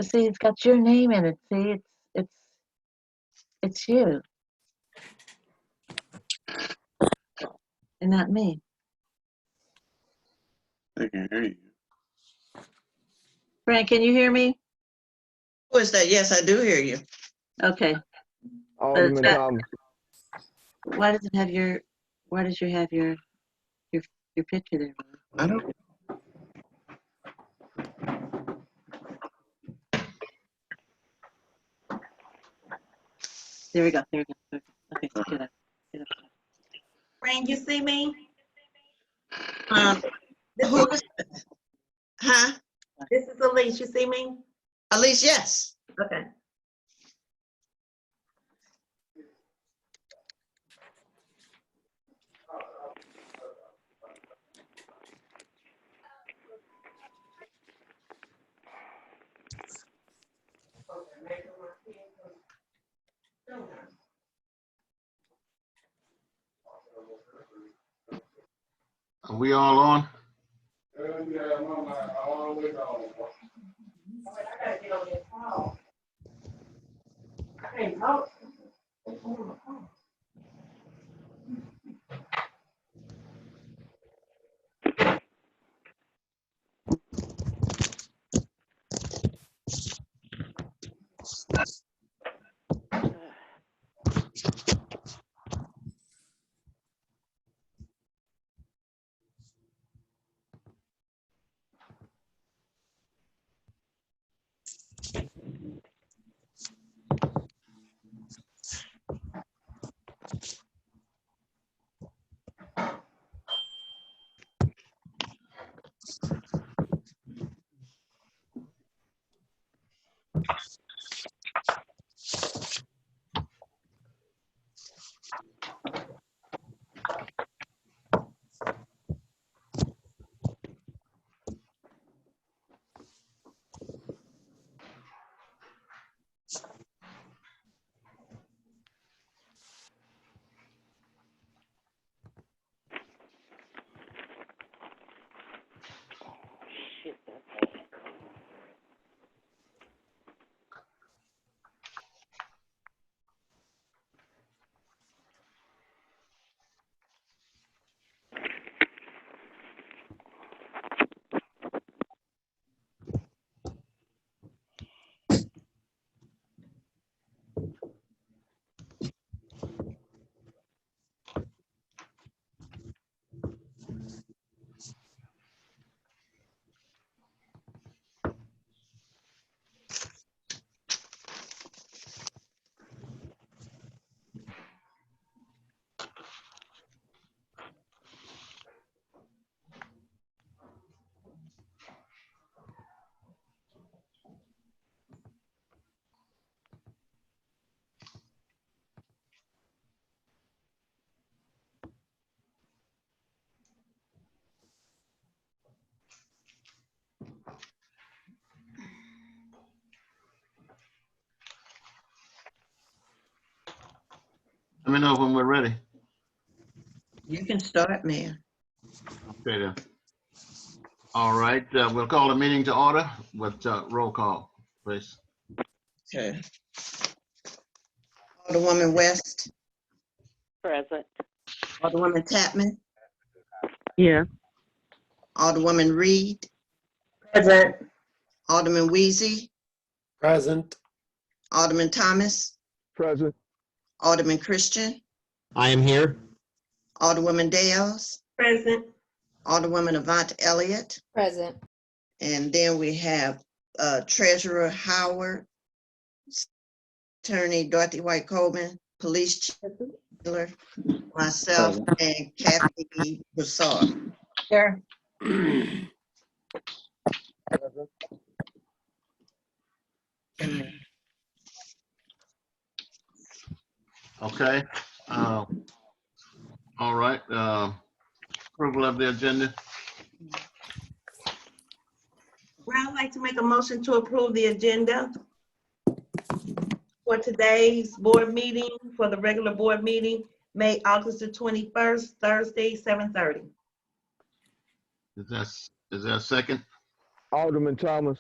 see, it's got your name in it. See, it's you, and not me. They can hear you. Frank, can you hear me? Who is that? Yes, I do hear you. Okay. Alderman that- Thomas. Why does it have your? Why does you have your picture there? I don't. There we go. There we go. There we go. Okay, so get up. Get up. Frank, you see me? Who is that? Huh? This is Elise. You see me? Elise, yes. Okay. Are we all on? I gotta get on this call. I can't talk. Let me know when we're ready. You can start, man. Okay then. All right, we'll call the meeting to order with roll call, please. Okay. Alderwoman West, Present. Alderwoman Tapman, Yeah. Alderwoman Reed, Present. Alderman Weezy, Present. Alderman Thomas, Present. Alderman Christian, I am here. Alderwoman Dales, Present. Alderwoman Avant Elliott, Present. and then we have Treasurer Howard, Attorney Dorothy White Coleman, Police Chief Miller, myself, and Kathy Broussard. Here. Okay. All right. Approval of the agenda. Well, I'd like to make a motion to approve the agenda for today's board meeting, for the regular board meeting, August the 21st, Thursday, 7:30. Is that a second? Alderman Thomas.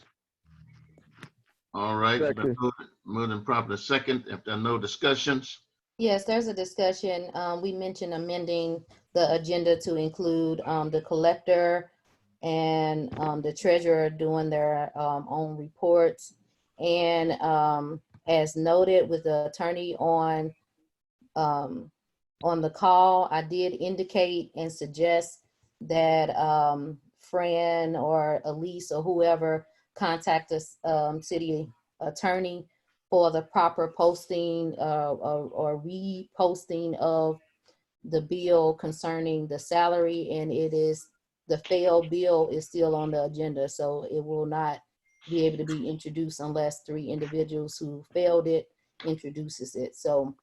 All right, it's been Second. moved and properly second. If there are no discussions, Yes, there's a discussion. We mentioned amending the agenda to include the collector and the treasurer doing their own reports. And as noted with the attorney on the call, I did indicate and suggest that Fran or Elise or whoever contact us, city attorney, for the proper posting or reposting of the bill concerning the salary. And it is, the failed bill is still on the agenda, so it will not be able to be introduced unless 3 individuals who failed it introduces it. So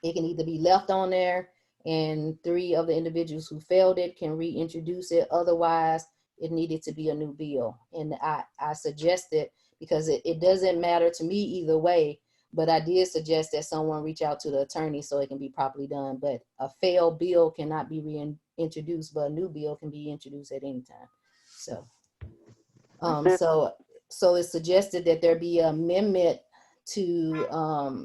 it can either be left on there and 3 of the individuals who failed it can reintroduce it. Otherwise, it needed to be a new bill. And I suggested, because it doesn't matter to me either way, but I did suggest that someone reach out to the attorney so it can be properly done. But a failed bill cannot be reintroduced, but a new bill can be introduced at any time. So, so it's suggested that there be an amendment to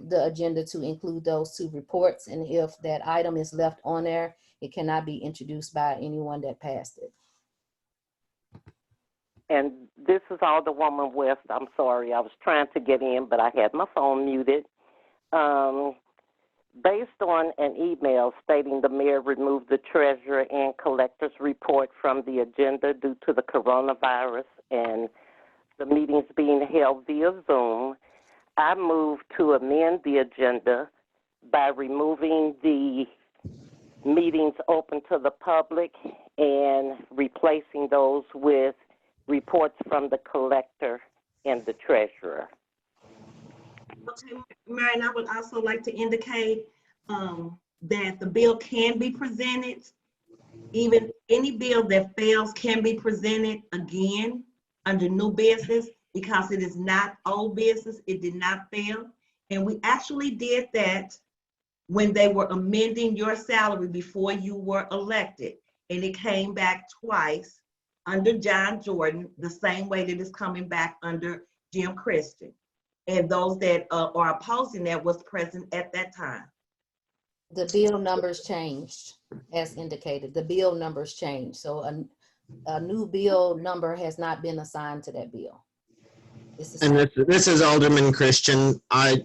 the agenda to include those 2 reports. And if that item is left on there, it cannot be introduced by anyone that passed it. And this is Alderwoman West. I'm sorry, I was trying to get in, but I had my phone muted. Based on an email stating the mayor removed the treasurer and collector's report from the agenda due to the coronavirus and the meetings being held via Zoom, I move to amend the agenda by removing the meetings open to the public and replacing those with reports from the collector and the treasurer. Okay, Marion, I would also like to indicate that the bill can be presented. Even any bill that fails can be presented again under new business, because it is not old business. It did not fail. And we actually did that when they were amending your salary before you were elected. And it came back twice under John Jordan, the same way that it's coming back under Jim Christian. And those that are opposing that was present at that time. The bill numbers changed, as indicated. The bill numbers changed. So a new bill number has not been assigned to that bill. And this is Alderman Christian. I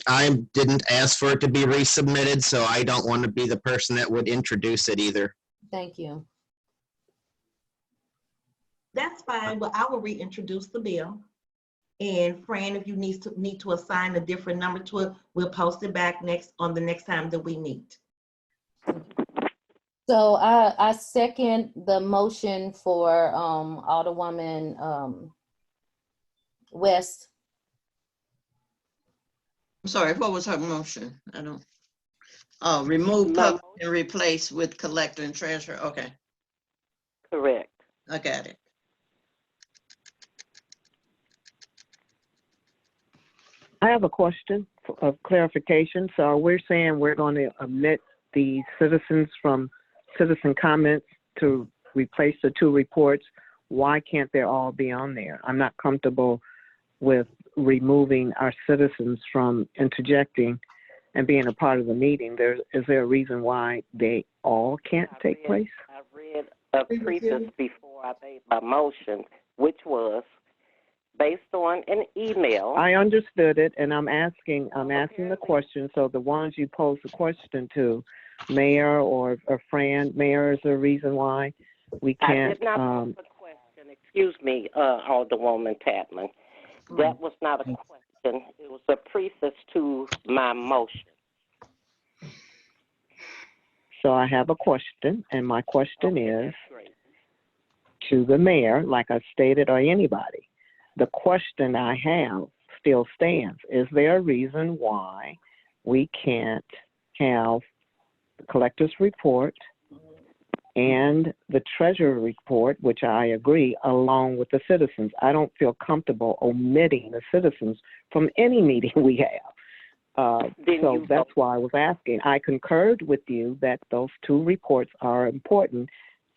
didn't ask for it to be resubmitted, so I don't want to be the person that would introduce it either. Thank you. That's fine, but I will reintroduce the bill. And Fran, if you need to assign a different number to it, we'll post it back on the next time that we meet. So I second the motion for Alderwoman West. I'm sorry, what was her motion? I don't. Oh, remove public and replace with collector and treasurer. Okay, Correct. I got it. I have a question of clarification. So we're saying we're going to omit the citizens from citizen comments to replace the 2 reports. Why can't they all be on there? I'm not comfortable with removing our citizens from interjecting and being a part of the meeting. Is there a reason why they all can't take place? I read a preface before I made my motion, which was based on an email. I understood it, and I'm asking the question. So the ones you posed the question to, Mayor or Fran, Mayor, is there a reason why we can't? I did not pose a question. Excuse me, Alderwoman Tapman. That was not a question. It was a preface to my motion. So I have a question, and my question is Great. to the mayor, like I stated, or anybody. The question I have still stands. Is there a reason why we can't have the collector's report and the treasurer report, which I agree, along with the citizens? I don't feel comfortable omitting the citizens from any meeting we have. So that's why I was asking. I concurred with you that those 2 reports are important,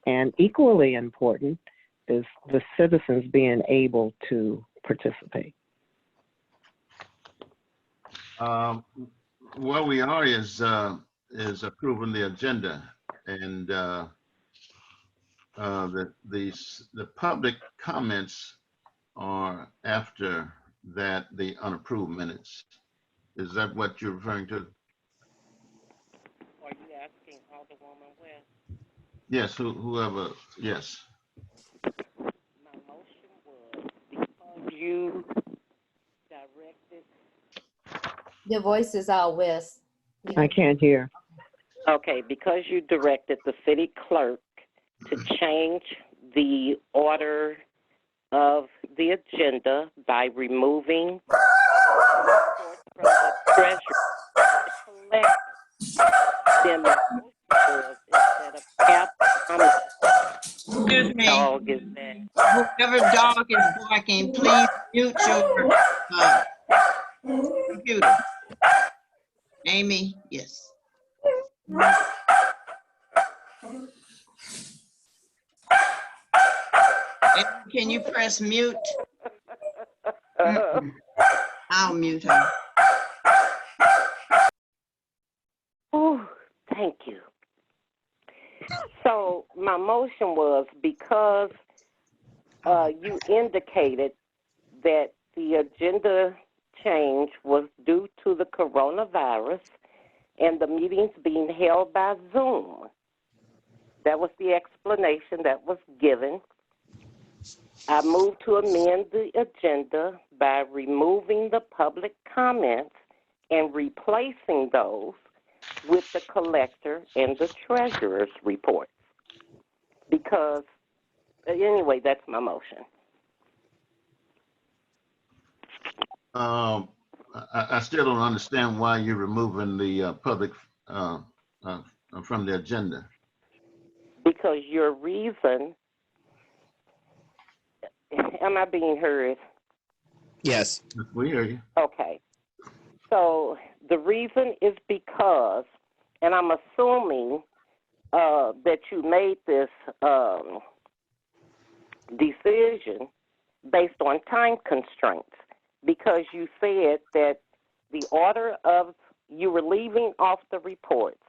and equally important is the citizens being able to participate. Where we are is approving the agenda, and the public comments are after that, the unapproved minutes. Is that what you're referring to? Are you asking Alderwoman West? Yes, whoever, yes. My motion was because you directed. Your voice is out, West. I can't hear. Okay, because you directed the city clerk to change the order of the agenda by removing reports from the treasurer and the collector, then my motion was instead of cap, Excuse me, dog is that. whoever dog is barking, please mute your computer. Amy, yes. Amy, can you press mute? I'll mute her. Oh, thank you. So my motion was because you indicated that the agenda change was due to the coronavirus and the meetings being held by Zoom. That was the explanation that was given. I moved to amend the agenda by removing the public comments and replacing those with the collector and the treasurer's reports. Because, anyway, that's my motion. I still don't understand why you're removing the public from the agenda. Because your reason, am I being heard? Yes. We hear you. Okay. So the reason is because, and I'm assuming that you made this decision based on time constraints, because you said that the order of, you were leaving off the reports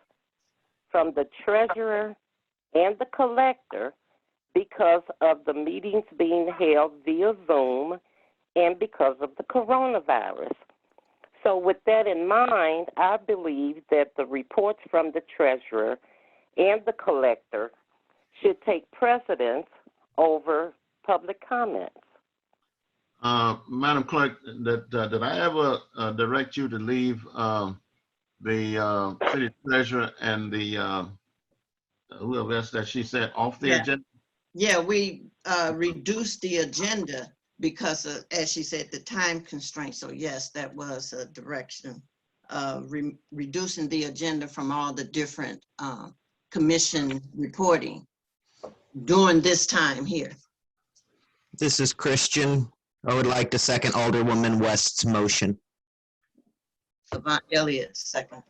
from the treasurer and the collector because of the meetings being held via Zoom and because of the coronavirus. So with that in mind, I believe that the reports from the treasurer and the collector should take precedence over public comments. Madam Clerk, did I ever direct you to leave the city treasurer and the whoever else that she said off the Yeah. agenda? Yeah, we reduced the agenda because of, as she said, the time constraint. So yes, that was a direction, reducing the agenda from all the different commission reporting during this time here. This is Christian. I would like to second Alderwoman West's motion. Avant Elliott, second.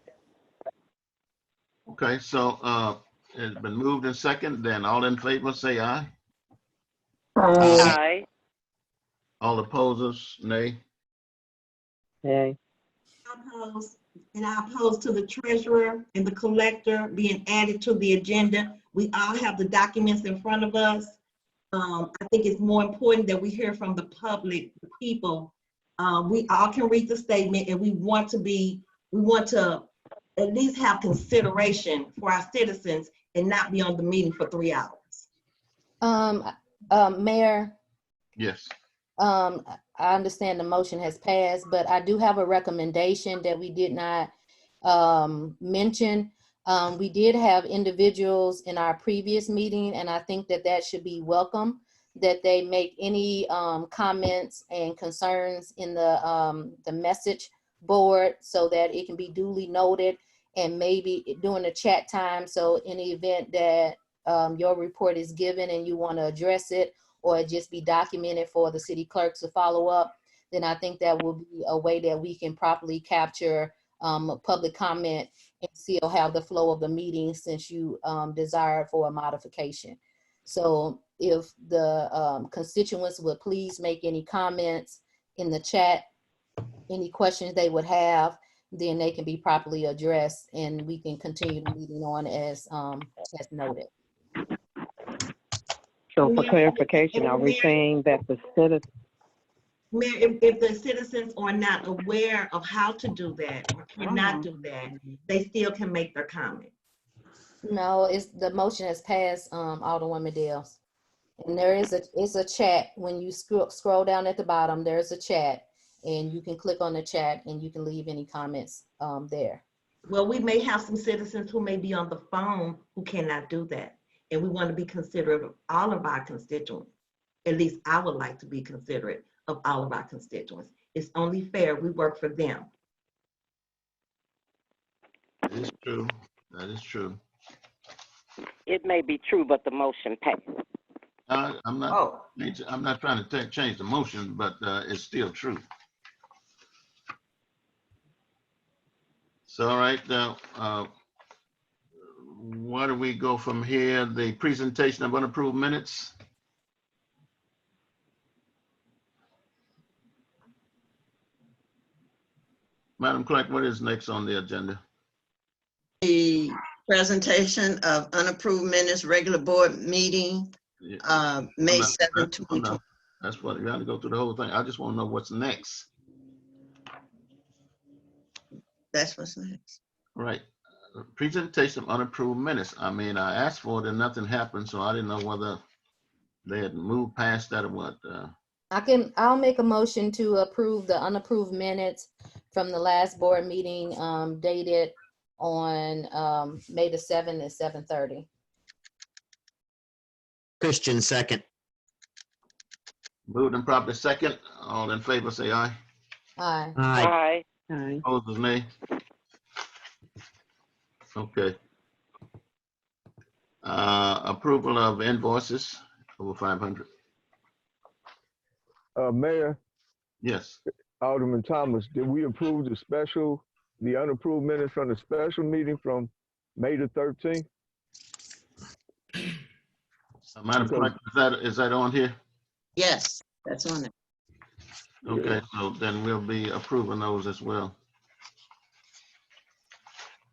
Okay, so it's been moved in second, then all in favor say aye. Aye. All opposers, nay. Hey. I oppose to the treasurer and the collector being added to the agenda. We all have the documents in front of us. I think it's more important that we hear from the public, the people. We all can read the statement, and we want to at least have consideration for our citizens and not be on the meeting for 3 hours. Mayor, Yes. I understand the motion has passed, but I do have a recommendation that we did not mention. We did have individuals in our previous meeting, and I think that that should be welcome, that they make any comments and concerns in the message board so that it can be duly noted, and maybe during the chat time. So in the event that your report is given and you want to address it, or it just be documented for the city clerk to follow up, then I think that will be a way that we can properly capture public comment and still have the flow of the meeting, since you desire for a modification. So if the constituents would please make any comments in the chat, any questions they would have, then they can be properly addressed and we can continue the meeting on as noted. So for Mayor, clarification, are we Mayor, saying that the citizen, Mayor, if the citizens are not aware of how to do that or cannot do that, they still can make their comment. No, the motion has passed, Alderwoman Dales. And it's a chat. When you scroll down at the bottom, there's a chat and you can click on the chat and you can leave any comments there. Well, we may have some citizens who may be on the phone who cannot do that. And we want to be considerate of all of our constituents. At least I would like to be considerate of all of our constituents. It's only fair we work for them. That is true. That is true. It may be true, but the motion passed. I'm not. Oh, I'm not trying to change the motion, but it's still true. So, all right, where do we go from here? The presentation of unapproved minutes. Madam Clerk, what is next on the agenda? the presentation of unapproved minutes, regular board meeting, Yeah, May no, 7th, no, 2020. that's what, you got to go through the whole thing. I just want to know what's next. That's what's next. Right. Presentation of unapproved minutes. I mean, I asked for it and nothing happened, so I didn't know whether they had moved past that or what. I'll make a motion to approve the unapproved minutes from the last board meeting dated on May the 7th at 7:30. Christian, second. Moved and properly second. All in favor, say aye. Aye. Aye. Aye. Opposed, nay. Okay. Approval of invoices over 500. Mayor, Yes. Alderman Thomas, did we approve the unapproved minutes from the special meeting from May the 13th? Madam Clerk, is that on here? Yes, that's on it. Okay, so then we'll be approving those as well.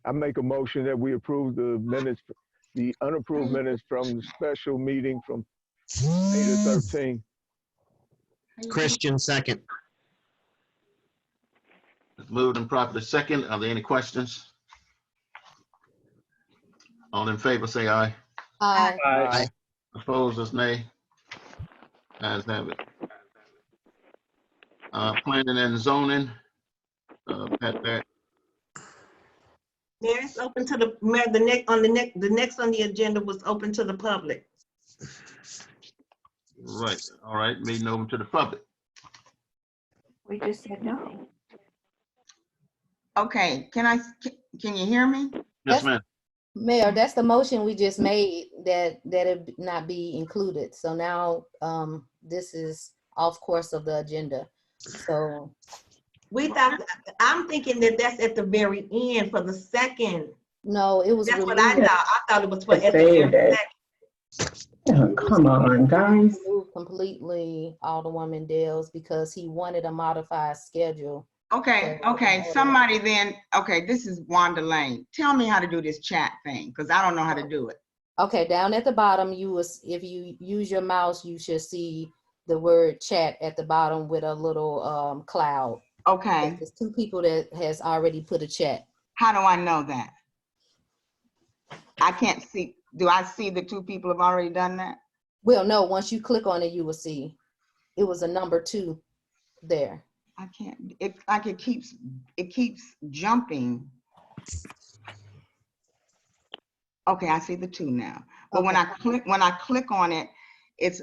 I make a motion that we approve the unapproved minutes from the special meeting from May the 13th. Christian, second. It's moved and properly second. Are there any questions? All in favor, say aye. Aye. Aye. Opposed, is nay. Ayes have it. Planning and zoning. Pat Barrett. Mayor, it's open to the mayor. The next on the agenda was open to the public. Right. All right. Meeting open to the public. We just said no. Okay, can you hear me? Yes, ma'am. Mayor, that's the motion we just made that it not be included. So now this is off course of the agenda. So I'm thinking that that's at the very end for the second. no, it was That's what I removed. thought. I thought it was for at the very second. Oh, come on, guys. Removed completely, Alderwoman Dales, because he wanted a modified schedule. Okay, somebody then, okay, this is Wanda Lane. Tell me how to do this chat thing, because I don't know how to do it. Okay, down at the bottom, if you use your mouse, you should see the word chat at the bottom with a little cloud. Okay, There's two people that has already put a chat. how do I know that? I can't see, do I see the two people have already done that? Well, no, once you click on it, you will see. It was a number 2 there. I can't, it keeps jumping. Okay, I see the 2 now. But when I click on it, it's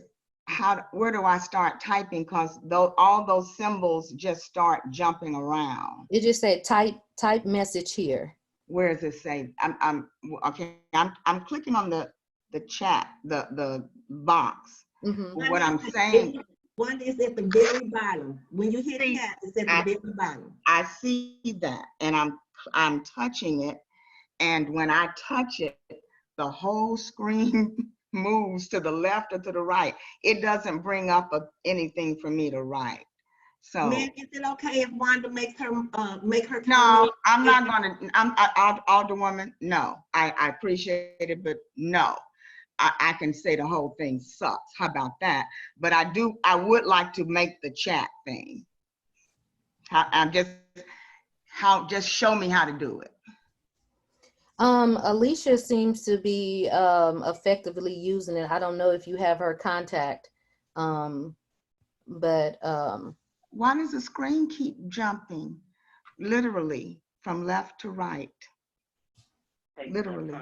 where do I start typing? Because all those symbols just start jumping around. It just said type message here. Where does it say? I'm clicking on the chat, the box. Mm-hmm. What I'm saying, One is at the very bottom. When you hit chat, it's at the very bottom. I see that, and I'm touching it, and when I touch it, the whole screen moves to the left or to the right. It doesn't bring up anything for me to write. So, Ma'am, is it okay if Wanda makes her, make her no, comment? I'm not gonna, Alderwoman, no. I appreciate it, but no. I can say the whole thing sucks. How about that? But I would like to make the chat thing. Just show me how to do it. Alicia seems to be effectively using it. I don't know if you have her contact, but Why does the screen keep jumping? Literally, from left to right. Literally.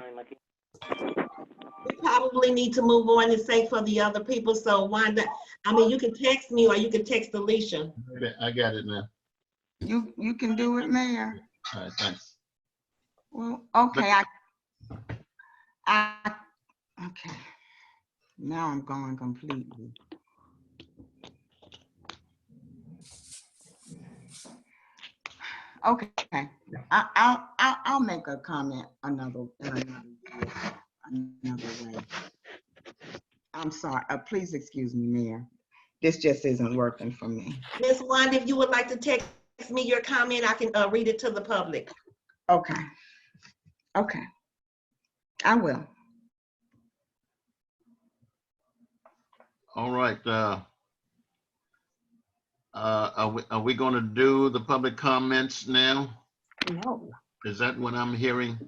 We probably need to move on and say for the other people. So Wanda, I mean, you can text me or you can text Alicia. I got it now. You can do it, Mayor. All right, thanks. Well, okay, okay. Now I'm going completely. Okay, I'll make a comment another way. I'm sorry. Please excuse me, Mayor. This just isn't working for me. Miss Wanda, if you would like to text me your comment, I can read it to the public. Okay. Okay. I will. All right. Are we going to do the public comments now? No. Is that what I'm hearing?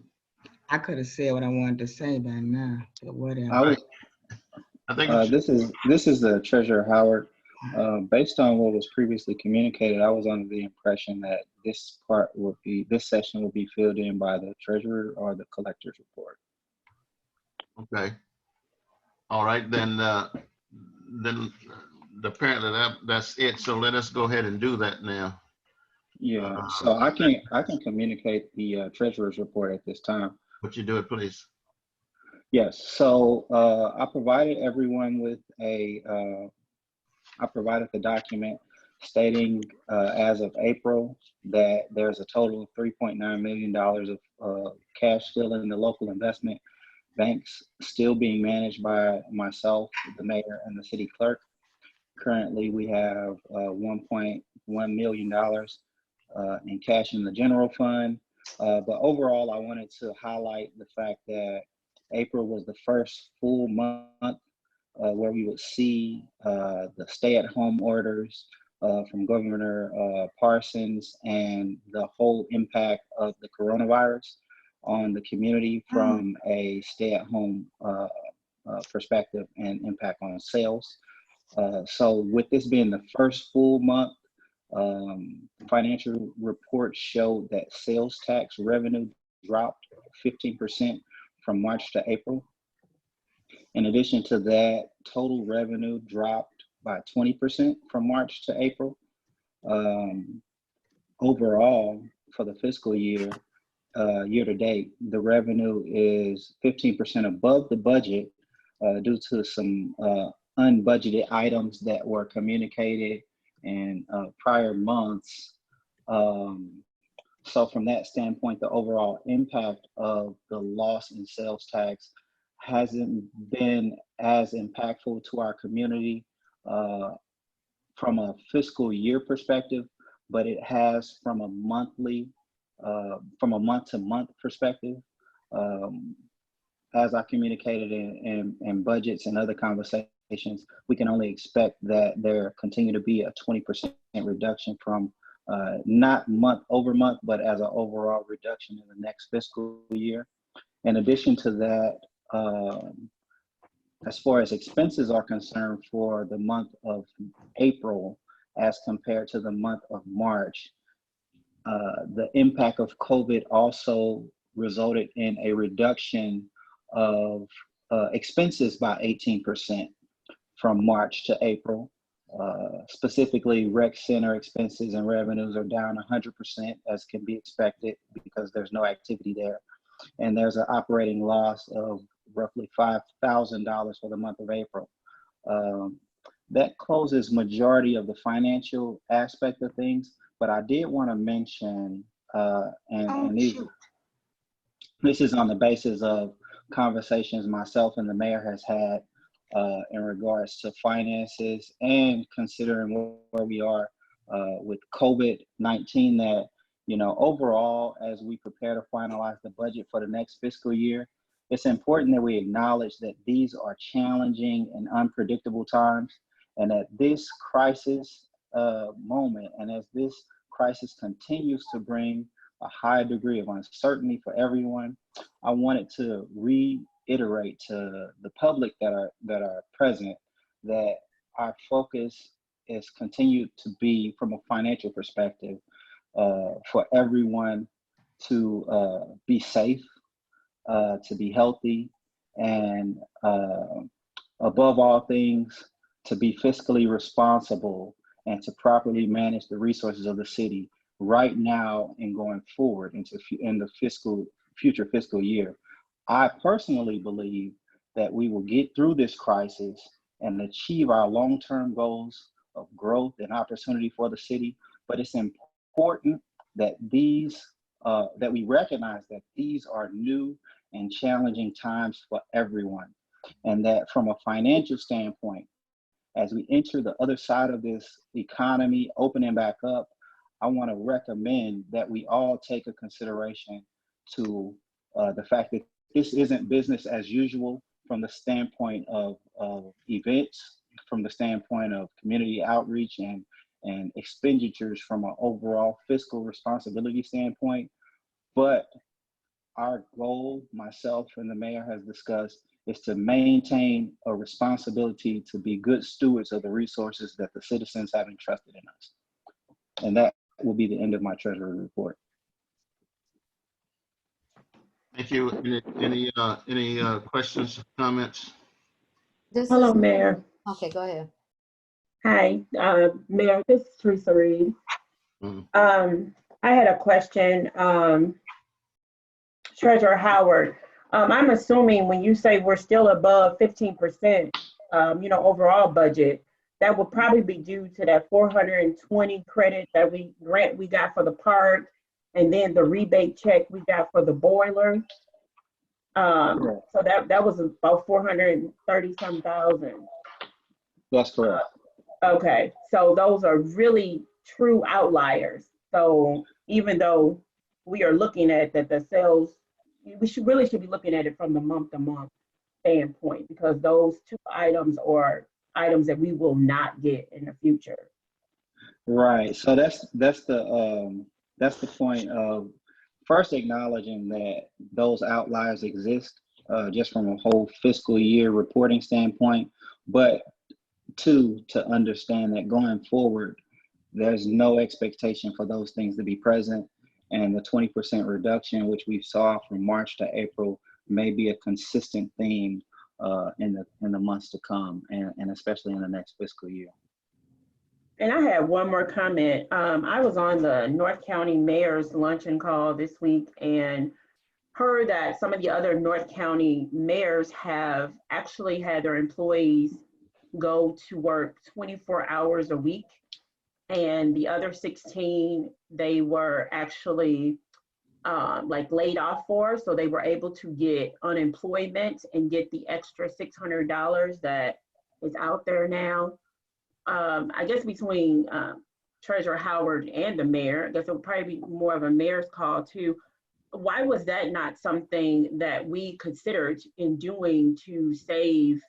I could have said what I wanted to say by now, but whatever. I think this is the Treasurer Howard. Based on what was previously communicated, I was under the impression that this session would be filled in by the Treasurer or the Collector's report. okay. All right, then apparently that's it. So let us go ahead and do that now. Yeah. So I can communicate the Treasurer's report at this time. Would you do it, please? Yes. So I provided everyone with I provided the document stating as of April that there's a total of $3.9 million of cash still in the local investment banks, still being managed by myself, the mayor, and the city clerk. Currently, we have $1.1 million in cash in the general fund. But overall, I wanted to highlight the fact that April was the first full month where we would see the stay-at-home orders from Governor Parsons and the whole impact of the coronavirus on the community from a stay-at-home perspective and impact on sales. So with this being the first full month, financial reports showed that sales tax revenue dropped 15% from March to April. In addition to that, total revenue dropped by 20% from March to April. Overall, for the fiscal year, year to date, the revenue is 15% above the budget due to some unbudgeted items that were communicated in prior months. So from that standpoint, the overall impact of the loss in sales tax hasn't been as impactful to our community from a fiscal year perspective, but it has from a month-to-month perspective. As I communicated in budgets and other conversations, we can only expect that there continue to be a 20% reduction from not month over month, but as an overall reduction in the next fiscal year. In addition to that, as far as expenses are concerned for the month of April as compared to the month of March, the impact of COVID also resulted in a reduction of expenses by 18% from March to April. Specifically, rec center expenses and revenues are down 100%, as can be expected because there's no activity there. And there's an operating loss of roughly $5,000 for the month of April. That closes majority of the financial aspect of things, but I did want to mention, this is on the basis of conversations myself and the mayor has had in regards to finances and considering where we are with COVID-19 that, you know, overall, as we prepare to finalize the budget for the next fiscal year, it's important that we acknowledge that these are challenging and unpredictable times, and at this crisis moment, and as this crisis continues to bring a high degree of uncertainty for everyone, I wanted to reiterate to the public that are present that our focus is continued to be, from a financial perspective, for everyone to be safe, to be healthy, and above all things, to be fiscally responsible and to properly manage the resources of the city right now and going forward in the future fiscal year. I personally believe that we will get through this crisis and achieve our long-term goals of growth and opportunity for the city. But it's important that that we recognize that these are new and challenging times for everyone, and that from a financial standpoint, as we enter the other side of this economy opening back up, I want to recommend that we all take a consideration to the fact that this isn't business as usual from the standpoint of events, from the standpoint of community outreach and expenditures from an overall fiscal responsibility standpoint. But our goal, myself and the mayor has discussed, is to maintain a responsibility to be good stewards of the resources that the citizens have entrusted in us. And that will be the end of my treasury report. Thank you. Any questions, comments? Hello, Mayor. Okay, go ahead. Hi, Mayor, this is Teresa Reed. Mhm. I had a question. Treasurer Howard, I'm assuming when you say we're still above 15%, overall budget, that will probably be due to that 420 credit that we got for the park, and then the rebate check we got for the boiler. So that was about 430 some thousand. That's correct. Okay, so those are really true outliers. So even though we are looking at that the sales, we should be looking at it from the month-to-month standpoint, because those two items are items that we will not get in the future. Right. So that's the point of first acknowledging that those outliers exist, just from a whole fiscal year reporting standpoint, but two, to understand that going forward, there's no expectation for those things to be present. And the 20% reduction, which we saw from March to April, may be a consistent theme in the months to come, and especially in the next fiscal year. And I have one more comment. I was on the North County Mayor's luncheon call this week and heard that some of the other North County mayors have actually had their employees go to work 24 hours a week. And the other 16, they were actually laid off for, so they were able to get unemployment and get the extra $600 that is out there now. I guess between Treasurer Howard and the mayor, I guess it would probably be more of a mayor's call too. Why was that not something that we considered in doing to save,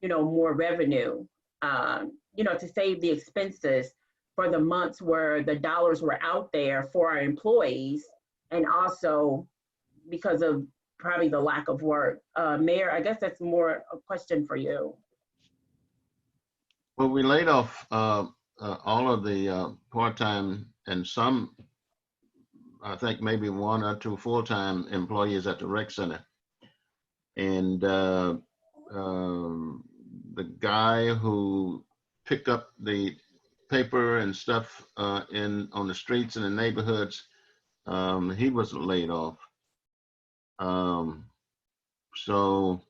more revenue, to save the expenses for the months where the dollars were out there for our employees, and also because of probably the lack of work? Mayor, I guess that's more a question for you. Well, we laid off all of the part-time and some, I think maybe one or two full-time employees at the rec center. And the guy who picked up the paper and stuff on the streets in the neighborhoods, he was laid off. So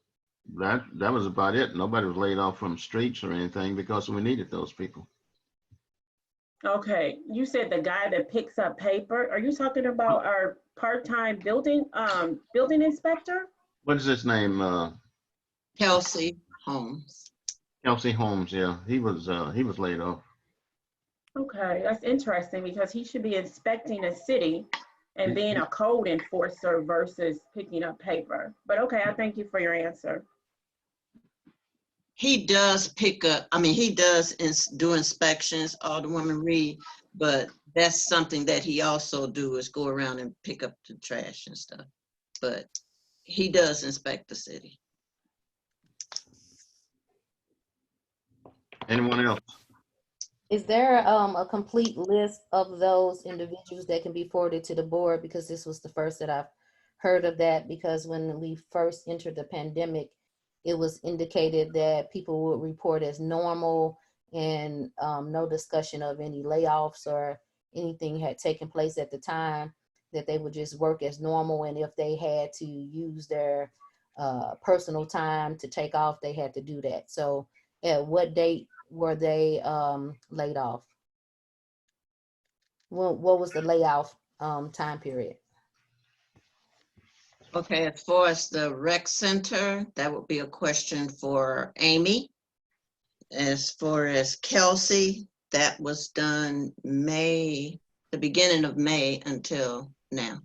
that was about it. Nobody was laid off from streets or anything because we needed those people. Okay, you said the guy that picks up paper. Are you talking about our part-time building inspector? What is his name? Kelsey Holmes. Kelsey Holmes. Yeah, he was laid off. Okay, that's interesting because he should be inspecting a city and being a code enforcer versus picking up paper. But okay, I thank you for your answer. He does pick up, I mean, he does do inspections, Alderwoman Reed, but that's something that he also do is go around and pick up the trash and stuff. But he does inspect the city. Anyone else? Is there a complete list of those individuals that can be forwarded to the board? Because this was the first that I've heard of that, because when we first entered the pandemic, it was indicated that people would report as normal and no discussion of any layoffs or anything had taken place at the time, that they would just work as normal. And if they had to use their personal time to take off, they had to do that. So at what date were they laid off? What was the layoff time period? Okay, as far as the rec center, that would be a question for Amy. As far as Kelsey, that was done May, the beginning of May until now.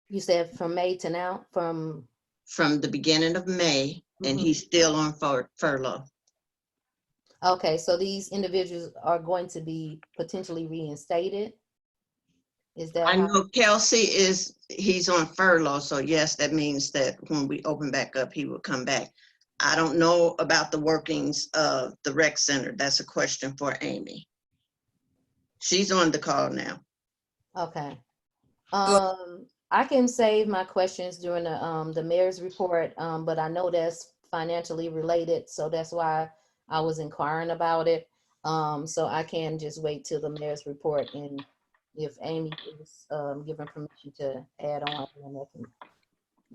You said from May to now, from the beginning of May, and he's still on furlough. Okay, so these individuals are going to be potentially reinstated? Is that I how? know Kelsey he's on furlough, so yes, that means that when we open back up, he will come back. I don't know about the workings of the rec center. That's a question for Amy. She's on the call now. Okay. I can save my questions during the mayor's report, but I know that's financially related, so that's why I was inquiring about it. So I can just wait till the mayor's report, and if Amy is given permission to add on, then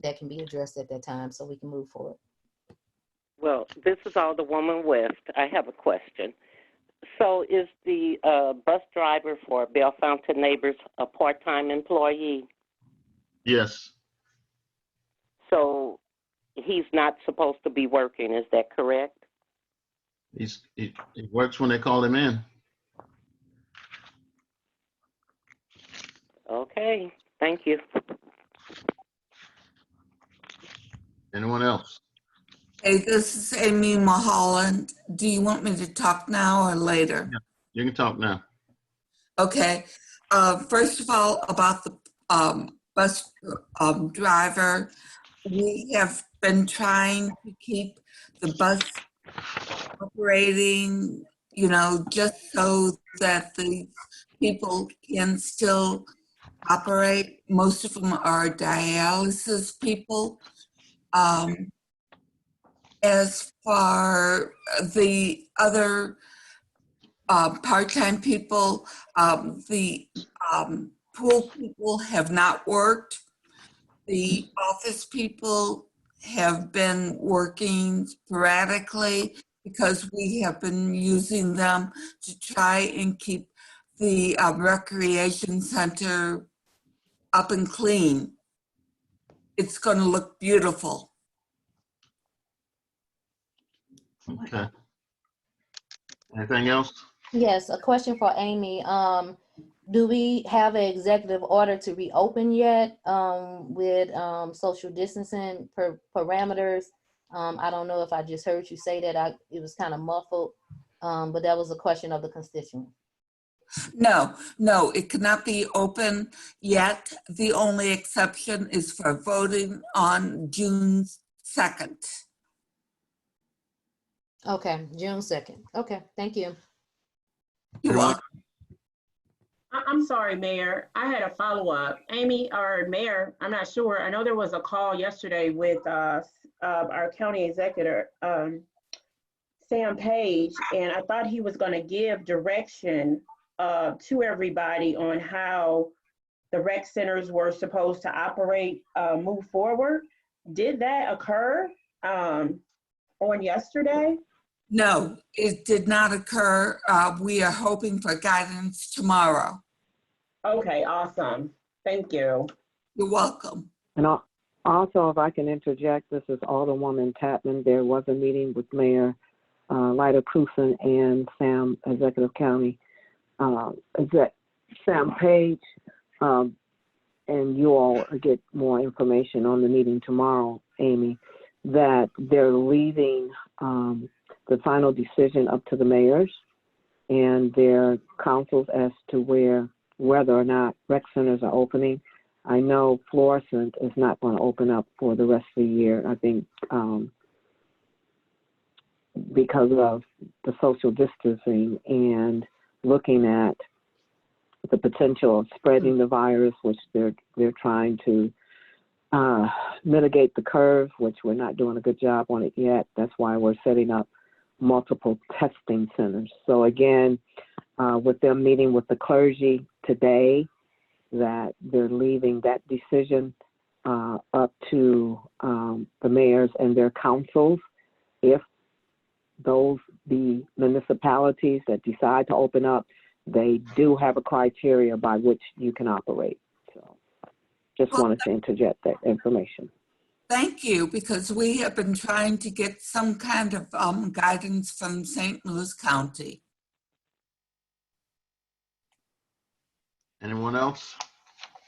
that can be addressed at that time, so we can move forward. Well, this is Alderwoman West. I have a question. So is the bus driver for Bell Fountain Neighbors a part-time employee? Yes. So he's not supposed to be working, is that correct? He works when they call him in. Okay, thank you. Anyone else? Hey, this is Amy Mulholland. Do you want me to talk now or later? Yeah, you can talk now. Okay. First of all, about the bus driver, we have been trying to keep the bus operating, just so that the people can still operate. Most of them are dialysis people. As for the other part-time people, the pool people have not worked. The office people have been working sporadically because we have been using them to try and keep the recreation center up and clean. It's going to look beautiful. Okay. Anything else? Yes, a question for Amy. Do we have an executive order to reopen yet with social distancing parameters? I don't know if I just heard you say that. It was kind of muffled, but that was a question of the constituent. No, it cannot be open yet. The only exception is for voting on June 2nd. Okay, June 2nd. Okay, thank you. You're welcome. I'm sorry, Mayor. I had a follow-up. Amy, or Mayor, I'm not sure. I know there was a call yesterday with our county executive, Sam Page, and I thought he was going to give direction to everybody on how the rec centers were supposed to operate, move forward. Did that occur on yesterday? No, it did not occur. We are hoping for guidance tomorrow. Okay, awesome. Thank you. You're welcome. And also, if I can interject, this is Alderwoman Tapman. There was a meeting with Mayor Lyda Cruson and Sam, Executive County, Sam Page, and you all get more information on the meeting tomorrow, Amy, that they're leaving the final decision up to the mayors and their councils as to whether or not rec centers are opening. I know Florissant is not going to open up for the rest of the year. I think because of the social distancing and looking at the potential of spreading the virus, which they're trying to mitigate the curve, which we're not doing a good job on it yet. That's why we're setting up multiple testing centers. So again, with them meeting with the clergy today, that they're leaving that decision up to the mayors and their councils. If the municipalities that decide to open up, they do have a criteria by which you can operate. So just wanted to interject that information. Thank you, because we have been trying to get some kind of guidance from St. Louis County. Anyone else?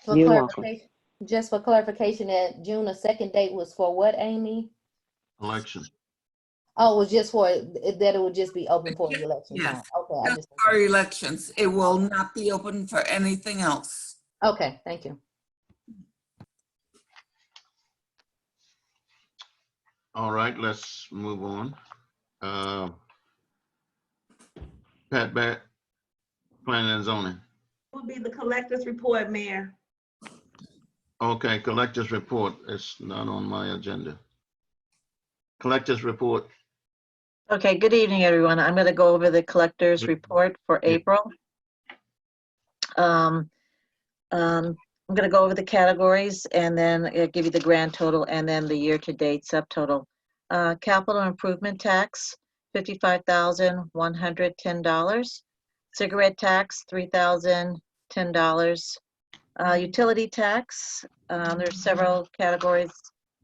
For You're clarification, just for clarification, that June the 2nd date was for what, Amy? Election. Oh, it was just for that it would just be open for the election Yes, time. Okay, just for elections. It will not be open for anything else. Okay, thank you. All right, let's move on. Pat Barrett, Planning and Zoning. Will be the collector's report, Mayor. Okay, collector's report. It's not on my agenda. Collector's report. Okay, good evening, everyone. I'm going to go over the collector's report for April. I'm going to go over the categories and then give you the grand total and then the year-to-date subtotal. Capital improvement tax, $55,110. Cigarette tax, $3,010. Utility tax, there's several categories,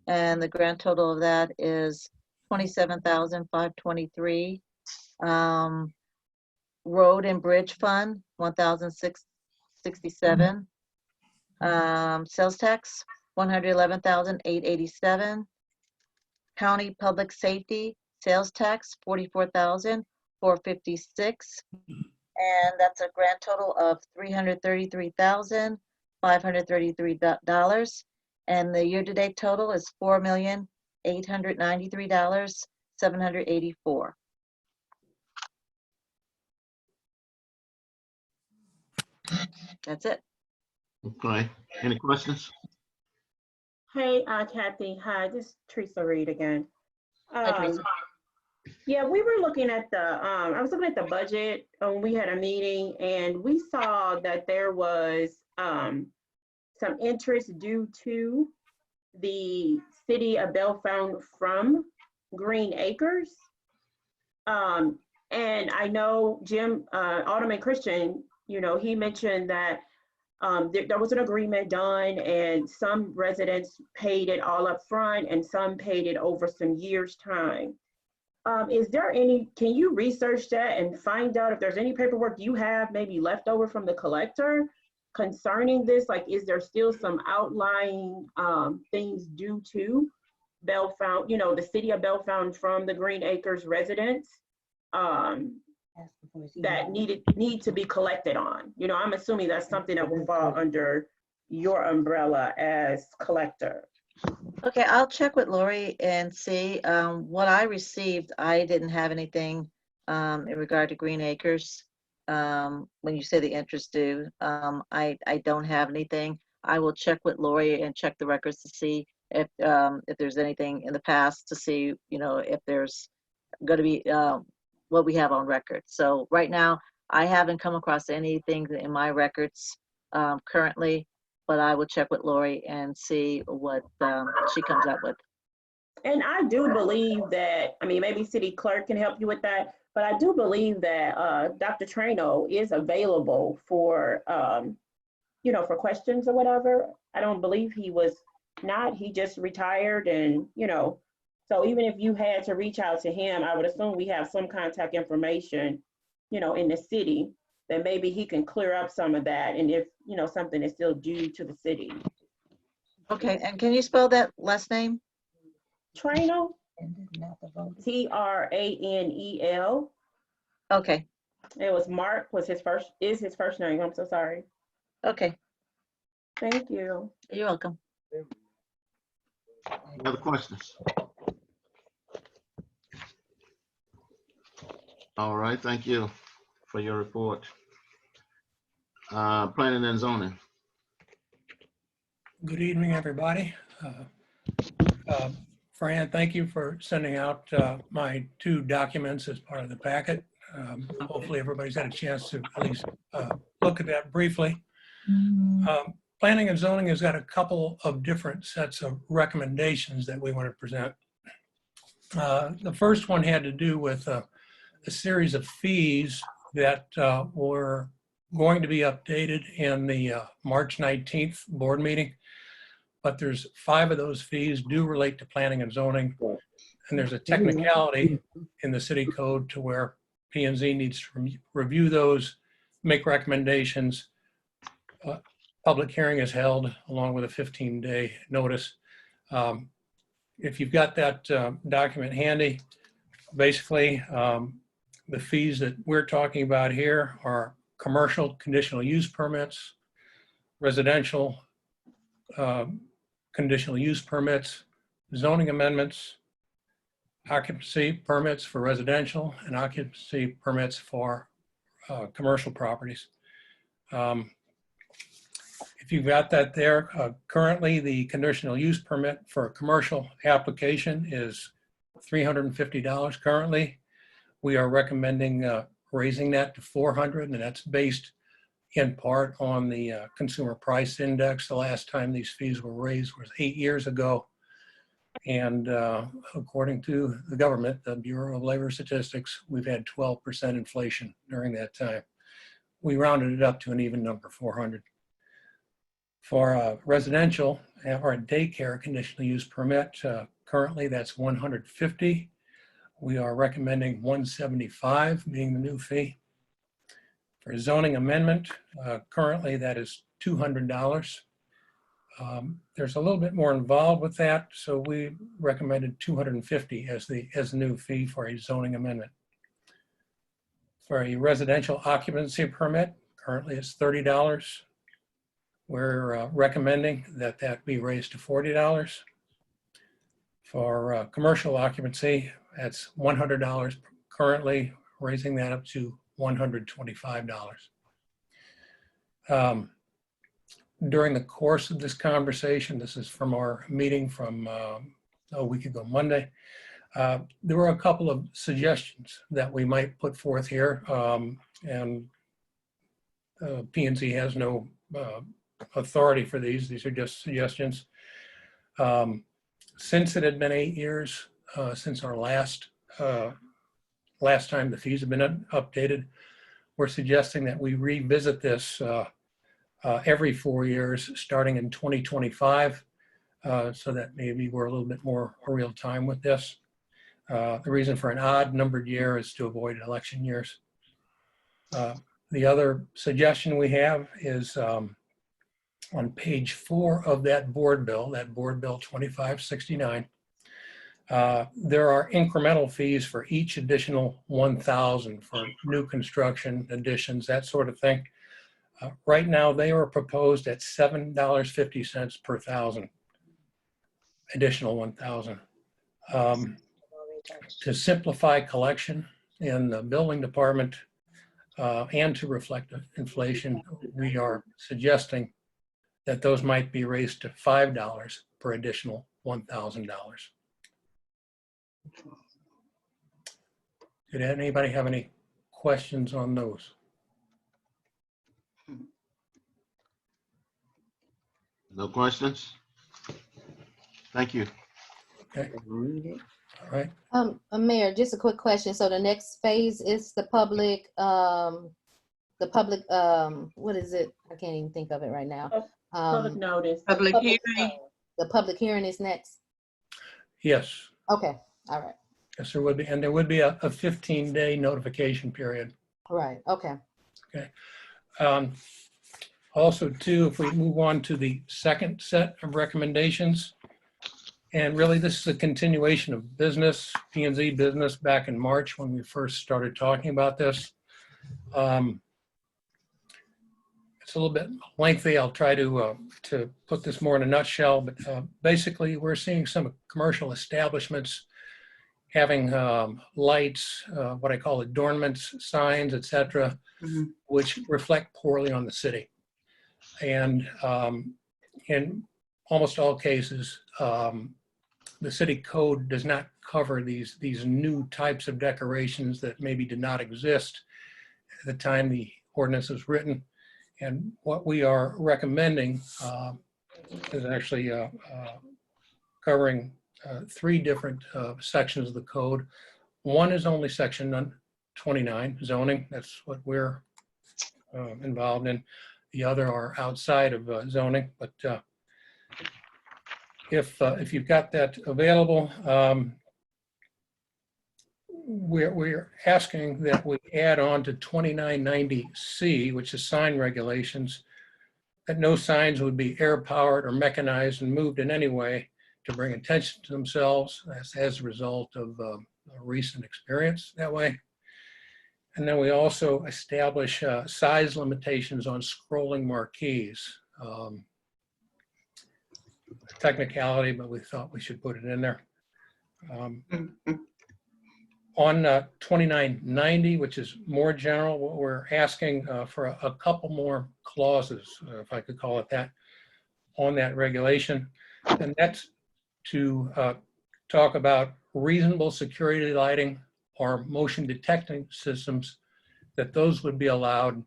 and the grand total of that is $27,523. Road and bridge fund, $1,667. Sales tax, $111,887. County public safety sales tax, $44,456. And that's a grand total of $333,533. And the year-to-date total is $4,893,784. That's it. Okay, any questions? Hey, Kathy. Hi, this is Teresa Reed again. Hi, Teresa. Yeah, we were looking at I was looking at the budget when we had a meeting, and we saw that there was some interest due to the city of Bellefontaine from Green Acres. And I know Jim, Alderman Christian, he mentioned that there was an agreement done and some residents paid it all up front and some paid it over some years' time. Is there can you research that and find out if there's any paperwork you have maybe left over from the collector concerning this? Like, is there still some outlying things due to Bellefontaine, the city of Bellefontaine from the Green Acres residents that need to be collected on? I'm assuming that's something that will fall under your umbrella as collector. Okay, I'll check with Lori and see. What I received, I didn't have anything in regard to Green Acres. When you say the interest due, I don't have anything. I will check with Lori and check the records to see if there's anything in the past to see, if there's going to be what we have on record. So right now, I haven't come across anything in my records currently, but I will check with Lori and see what she comes up with. And I do believe that, maybe city clerk can help you with that, but I do believe that Dr. Trano is available for, for questions or whatever. I don't believe he was not. He just retired and, So even if you had to reach out to him, I would assume we have some contact information, you know, in the city, that maybe he can clear up some of that. And if, you know, something is still due to the city. Okay, and can you spell that last name? Trano, Tranel. Okay, It was Mark was is his first name. I'm so sorry. okay, Thank you. you're welcome. Any other questions? All right, thank you for your report. Planning and zoning. Good evening, everybody. Fran, thank you for sending out my 2 documents as part of the packet. Hopefully everybody's had a chance to at least look at that briefly. Planning and zoning has got a couple of different sets of recommendations that we want to present. The first one had to do with a series of fees that were going to be updated in the March 19th board meeting. But there's 5 of those fees do relate to planning and zoning. And there's a technicality in the city code to where P&Z needs to review those, make recommendations. Public hearing is held along with a 15-day notice. If you've got that document handy, basically the fees that we're talking about here are commercial conditional use permits, residential conditional use permits, zoning amendments, occupancy permits for residential, and occupancy permits for commercial properties. If you've got that there, currently the conditional use permit for a commercial application is $350 currently. We are recommending raising that to $400, and that's based in part on the consumer price index. The last time these fees were raised was 8 years ago. And according to the government, the Bureau of Labor Statistics, we've had 12% inflation during that time. We rounded it up to an even number, 400. For residential or a daycare conditional use permit, currently that's $150. We are recommending $175 being the new fee. For a zoning amendment, currently that is $200. There's a little bit more involved with that, so we recommended $250 as the new fee for a zoning amendment. For a residential occupancy permit, currently it's $30. We're recommending that be raised to $40. For commercial occupancy, that's $100 currently, raising that up to $125. During the course of this conversation, this is from our meeting from a week ago Monday, there were a couple of suggestions that we might put forth here, and P&Z has no authority for these. These are just suggestions. Since it had been 8 years since our last time the fees have been updated, we're suggesting that we revisit this every 4 years, starting in 2025, so that maybe we're a little bit more real time with this. The reason for an odd numbered year is to avoid election years. The other suggestion we have is on page 4 of that board bill 2569. There are incremental fees for each additional 1,000 for new construction, additions, that sort of thing. Right now, they are proposed at $7.50 per thousand, additional 1,000. To simplify collection in the building department and to reflect inflation, we are suggesting that those might be raised to $5 per additional $1,000. Did anybody have any questions on those? No questions? Thank you. Okay. All right. Mayor, just a quick question. So the next phase is the public, what is it? I can't even think of it right now. Public notice. Public hearing. The public hearing is next. Yes. Okay, all right, Yes, there would be, and there would be a 15-day notification period. all right, okay. Also, too, if we move on to the second set of recommendations, and really this is a continuation of business, P&Z business back in March when we first started talking about this. It's a little bit lengthy. I'll try to put this more in a nutshell, but basically we're seeing some commercial establishments having lights, what I call adornments, signs, etc., which reflect poorly on the city. And in almost all cases, the city code does not cover these new types of decorations that maybe did not exist at the time the ordinance was written. And what we are recommending is actually covering 3 different sections of the code. One is only section 29, zoning. That's what we're involved in. The other are outside of zoning, but if you've got that available, we're asking that we add on to 2990C, which is sign regulations, that no signs would be air powered or mechanized and moved in any way to bring attention to themselves as a result of a recent experience that way. And then we also establish size limitations on scrolling marquees. Technicality, but we thought we should put it in there. On 2990, which is more general, what we're asking for a couple more clauses, if I could call it that, on that regulation. And that's to talk about reasonable security lighting or motion detecting systems, that those would be allowed,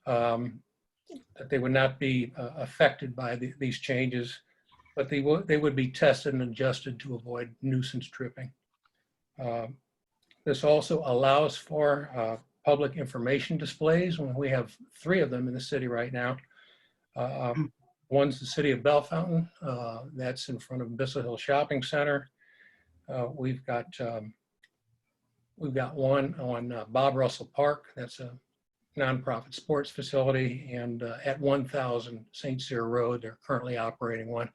that they would not be affected by these changes, but they would be tested and adjusted to avoid nuisance tripping. This also allows for public information displays, when we have 3 of them in the city right now. One's the city of Bellefontaine, that's in front of Bissell Hill Shopping Center. We've got one on Bob Russell Park, that's a nonprofit sports facility, and at 1000 St. Cyr Road, they're currently operating one,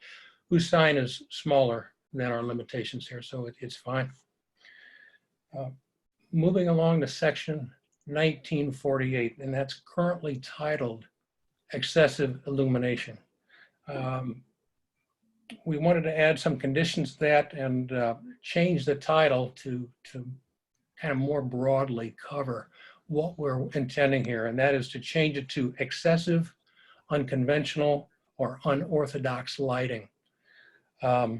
whose sign is smaller than our limitations here, so it's fine. Moving along to section 1948, and that's currently titled excessive illumination. We wanted to add some conditions to that and change the title to kind of more broadly cover what we're intending here, and that is to change it to excessive, unconventional, or unorthodox lighting. As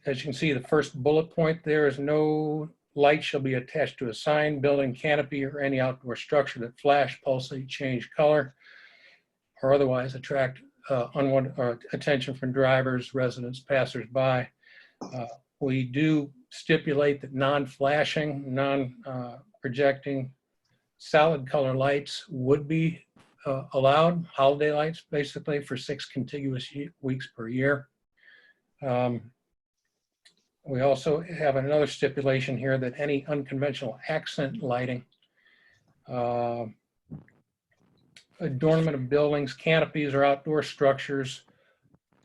you can see, the first bullet point there is no light shall be attached to a sign, building, canopy, or any outdoor structure that flash, pulsate, change color, or otherwise attract unwanted attention from drivers, residents, passersby. We do stipulate that non-flashing, non-projecting solid color lights would be allowed, holiday lights basically, for 6 contiguous weeks per year. We also have another stipulation here that any unconventional accent lighting, adornment of buildings, canopies, or outdoor structures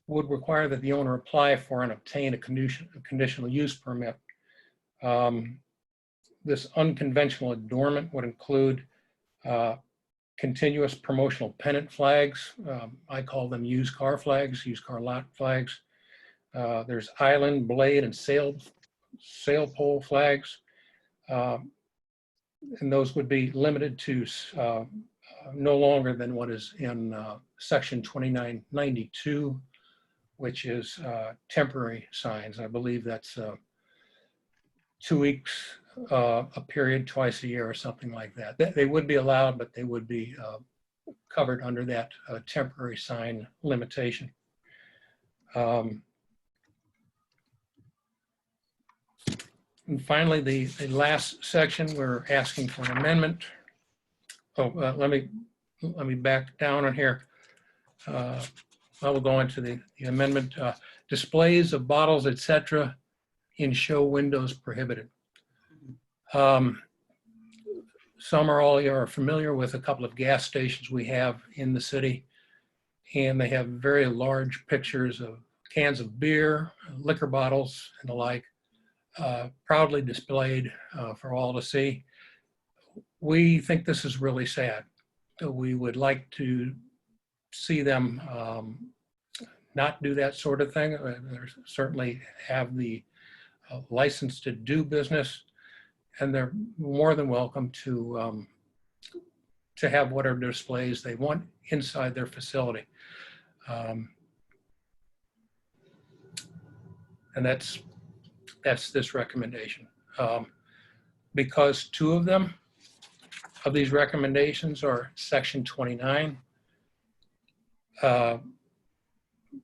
would require that the owner apply for and obtain a conditional use permit. This unconventional adornment would include continuous promotional pennant flags. I call them used car flags, used car lot flags. There's island, blade, and sail pole flags. And those would be limited to no longer than what is in section 2992, which is temporary signs. I believe that's 2 weeks, a period twice a year or something like that. They would be allowed, but they would be covered under that temporary sign limitation. And finally, the last section, we're asking for an amendment. Oh, let me back down on here. I will go into the amendment. Displays of bottles, etc., in show windows prohibited. Some or all of you are familiar with a couple of gas stations we have in the city, and they have very large pictures of cans of beer, liquor bottles, and the like, proudly displayed for all to see. We think this is really sad. We would like to see them not do that sort of thing. They certainly have the license to do business, and they're more than welcome to have whatever displays they want inside their facility. And that's this recommendation. Because two of them, of these recommendations, are Section 29.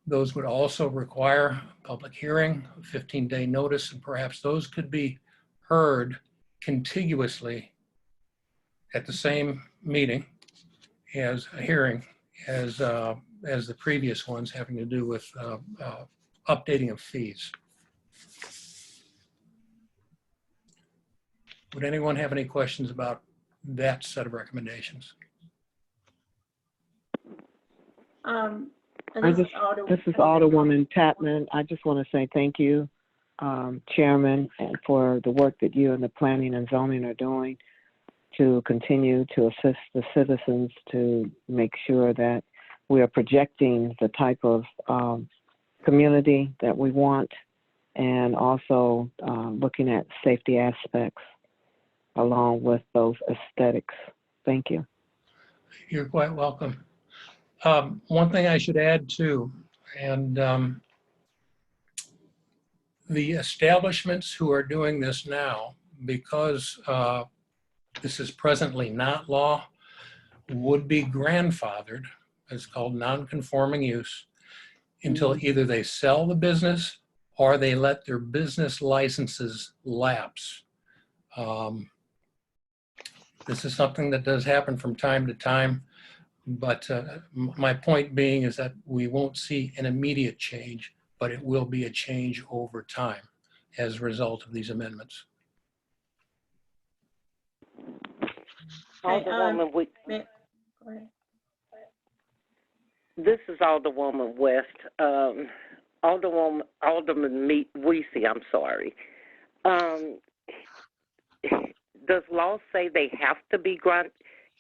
Those would also require a public hearing, a 15-day notice, and perhaps those could be heard contiguously at the same meeting as a hearing as the previous ones having to do with updating of fees. Would anyone have any questions about that set of recommendations? This is Alderwoman Tapman. I just want to say thank you, Chairman, and for the work that you and the Planning and Zoning are doing to continue to assist the citizens to make sure that we are projecting the type of community that we want, and also looking at safety aspects along with those aesthetics. Thank you. You're quite welcome. One thing I should add too, and the establishments who are doing this now, because this is presently not law, would be grandfathered. It's called non-conforming use until either they sell the business or they let their business licenses lapse. This is something that does happen from time to time, but my point being is that we won't see an immediate change, but it will be a change over time as a result of these amendments. Alderwoman, go ahead. this is Alderwoman West. Alderman Weesey, I'm sorry. Does law say they have to be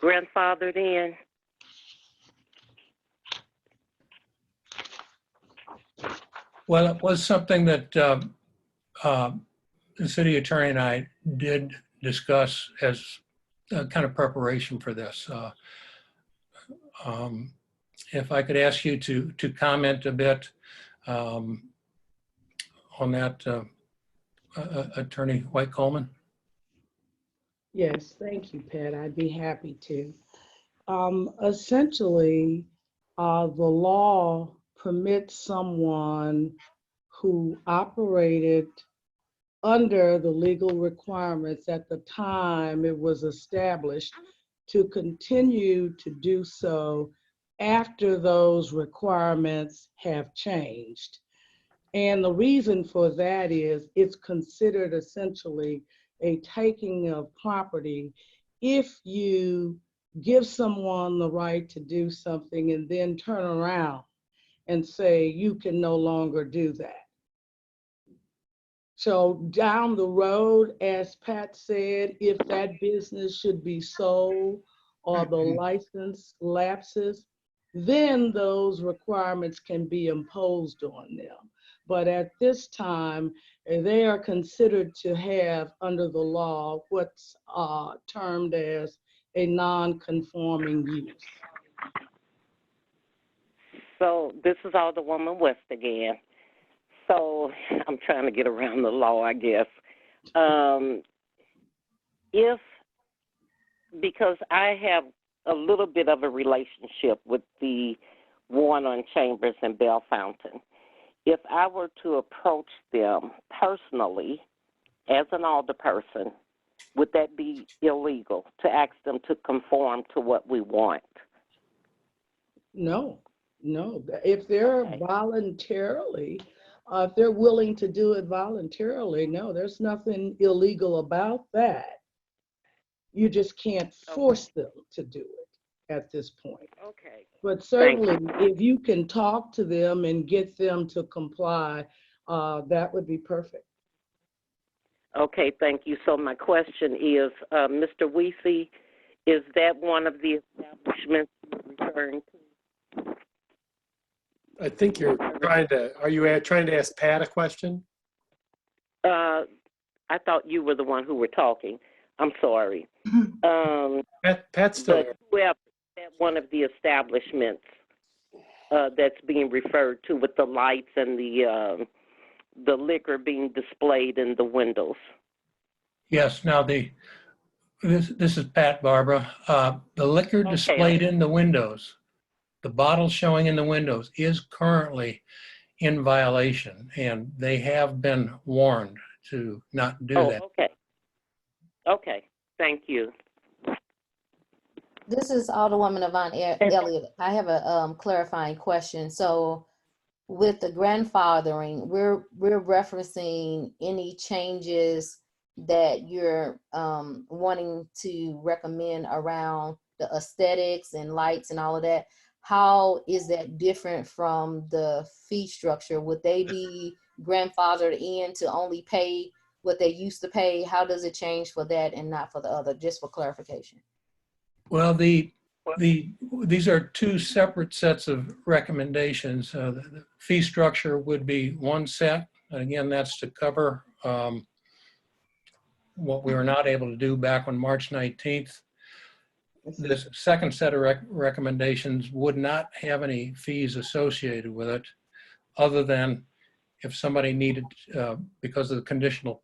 grandfathered in? Well, it was something that the city attorney and I did discuss as a kind of preparation for this. If I could ask you to comment a bit on that, Attorney White Coleman. Yes, thank you, Pat. I'd be happy to. Essentially, the law permits someone who operated under the legal requirements at the time it was established to continue to do so after those requirements have changed. And the reason for that is it's considered essentially a taking of property if you give someone the right to do something and then turn around and say you can no longer do that. So down the road, as Pat said, if that business should be sold or the license lapses, then those requirements can be imposed on them. But at this time, they are considered to have, under the law, what's termed as a non-conforming use. So this is Alderwoman West again. So I'm trying to get around the law, I guess. Because I have a little bit of a relationship with the one on Chambers and Bell Fountain, if I were to approach them personally as an alderperson, would that be illegal to ask them to conform to what we want? No. If they're voluntarily If they're willing to do it voluntarily, no, there's nothing illegal about that. You just can't force them to do it at this point. Okay. But Thank certainly, you. if you can talk to them and get them to comply, that would be perfect. Okay, thank you. So my question is, Mr. Weesey, is that one of the establishments you're referring to? I think you're trying to, are you trying to ask Pat a question? I thought you were the one who were talking. I'm sorry. Pat's still But there. whoever, that one of the establishments that's being referred to with the lights and the liquor being displayed in the windows. Yes, now this is Pat, Barbara. The liquor displayed in the windows, the bottle showing in the windows is currently in violation, and they have been warned to not do that. Okay. Okay, thank you. This is Alderwoman Yvonne Elliott. I have a clarifying question. So with the grandfathering, we're referencing any changes that you're wanting to recommend around the aesthetics and lights and all of that. How is that different from the fee structure? Would they be grandfathered in to only pay what they used to pay? How does it change for that and not for the other? Just for clarification. Well, these are two separate sets of recommendations. The fee structure would be one set. Again, that's to cover what we were not able to do back on March 19th. This second set of recommendations would not have any fees associated with it, other than if somebody needed, because of the conditional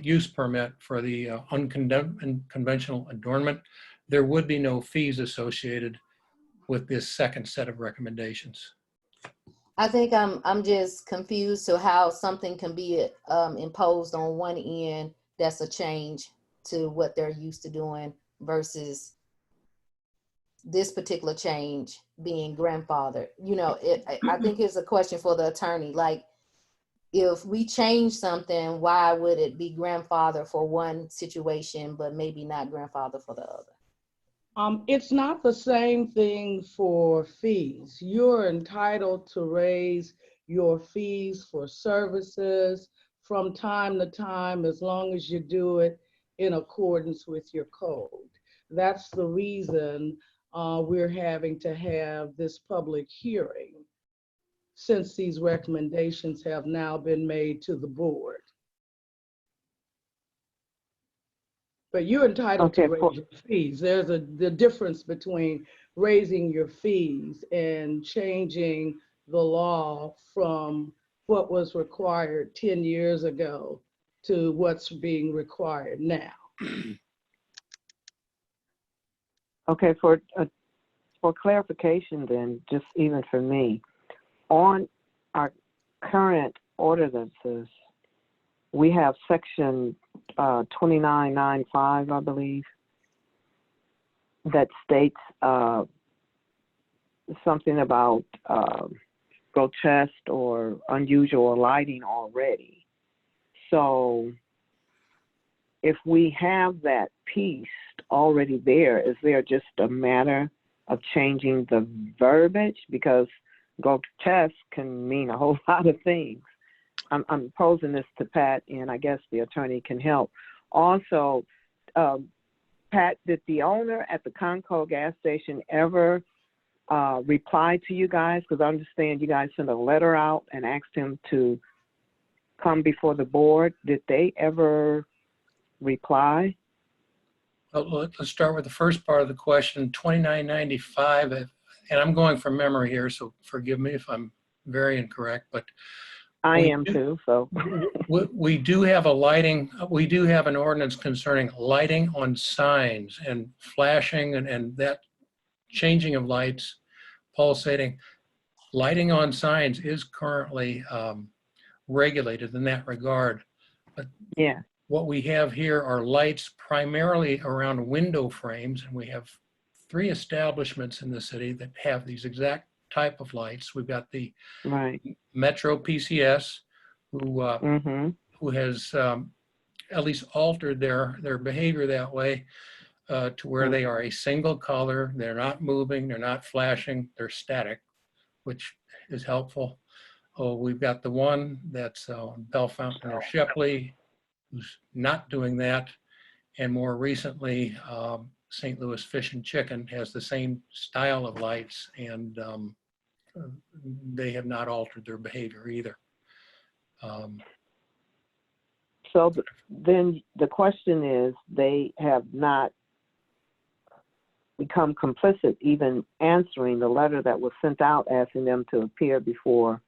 use permit for the unconventional adornment, there would be no fees associated with this second set of recommendations. I think I'm just confused to how something can be imposed on one end that's a change to what they're used to doing versus this particular change being grandfathered. You know, I think it's a question for the attorney. Like, if we change something, why would it be grandfather for one situation, but maybe not grandfather for the other? It's not the same thing for fees. You're entitled to raise your fees for services from time to time, as long as you do it in accordance with your code. That's the reason we're having to have this public hearing, since these recommendations have now been made to the board. But you're entitled to raise your fees. There's the difference between raising your fees and changing the law from what was required 10 years ago to what's being required now. Okay, for clarification then, just even for me, on our current ordinances, we have section 2995, I believe, that states something about grotesque or unusual lighting already. So if we have that piece already there, is there just a matter of changing the verbiage? Because grotesque can mean a whole lot of things. I'm posing this to Pat, and I guess the attorney can help. Also, Pat, did the owner at the Conco gas station ever reply to you guys? Because I understand you guys sent a letter out and asked him to come before the board. Did they ever reply? Well, let's start with the first part of the question, 2995, and I'm going from memory here, so forgive me if I'm very incorrect, but I am too, so. we do have an ordinance concerning lighting on signs and flashing and that changing of lights, pulsating. Lighting on signs is currently regulated in that regard. But yeah, what we have here are lights primarily around window frames, and we have 3 establishments in the city that have these exact type of lights. We've got the Right. Metro PCS, who has at least altered their behavior that way to where they are a single color. They're not moving, they're not flashing, they're static, which is helpful. Oh, we've got the one that's Bell Fountain or Shepley, who's not doing that. And more recently, St. Louis Fish and Chicken has the same style of lights, and they have not altered their behavior either. So then the question is, they have not become complicit even answering the letter that was sent out asking them to appear before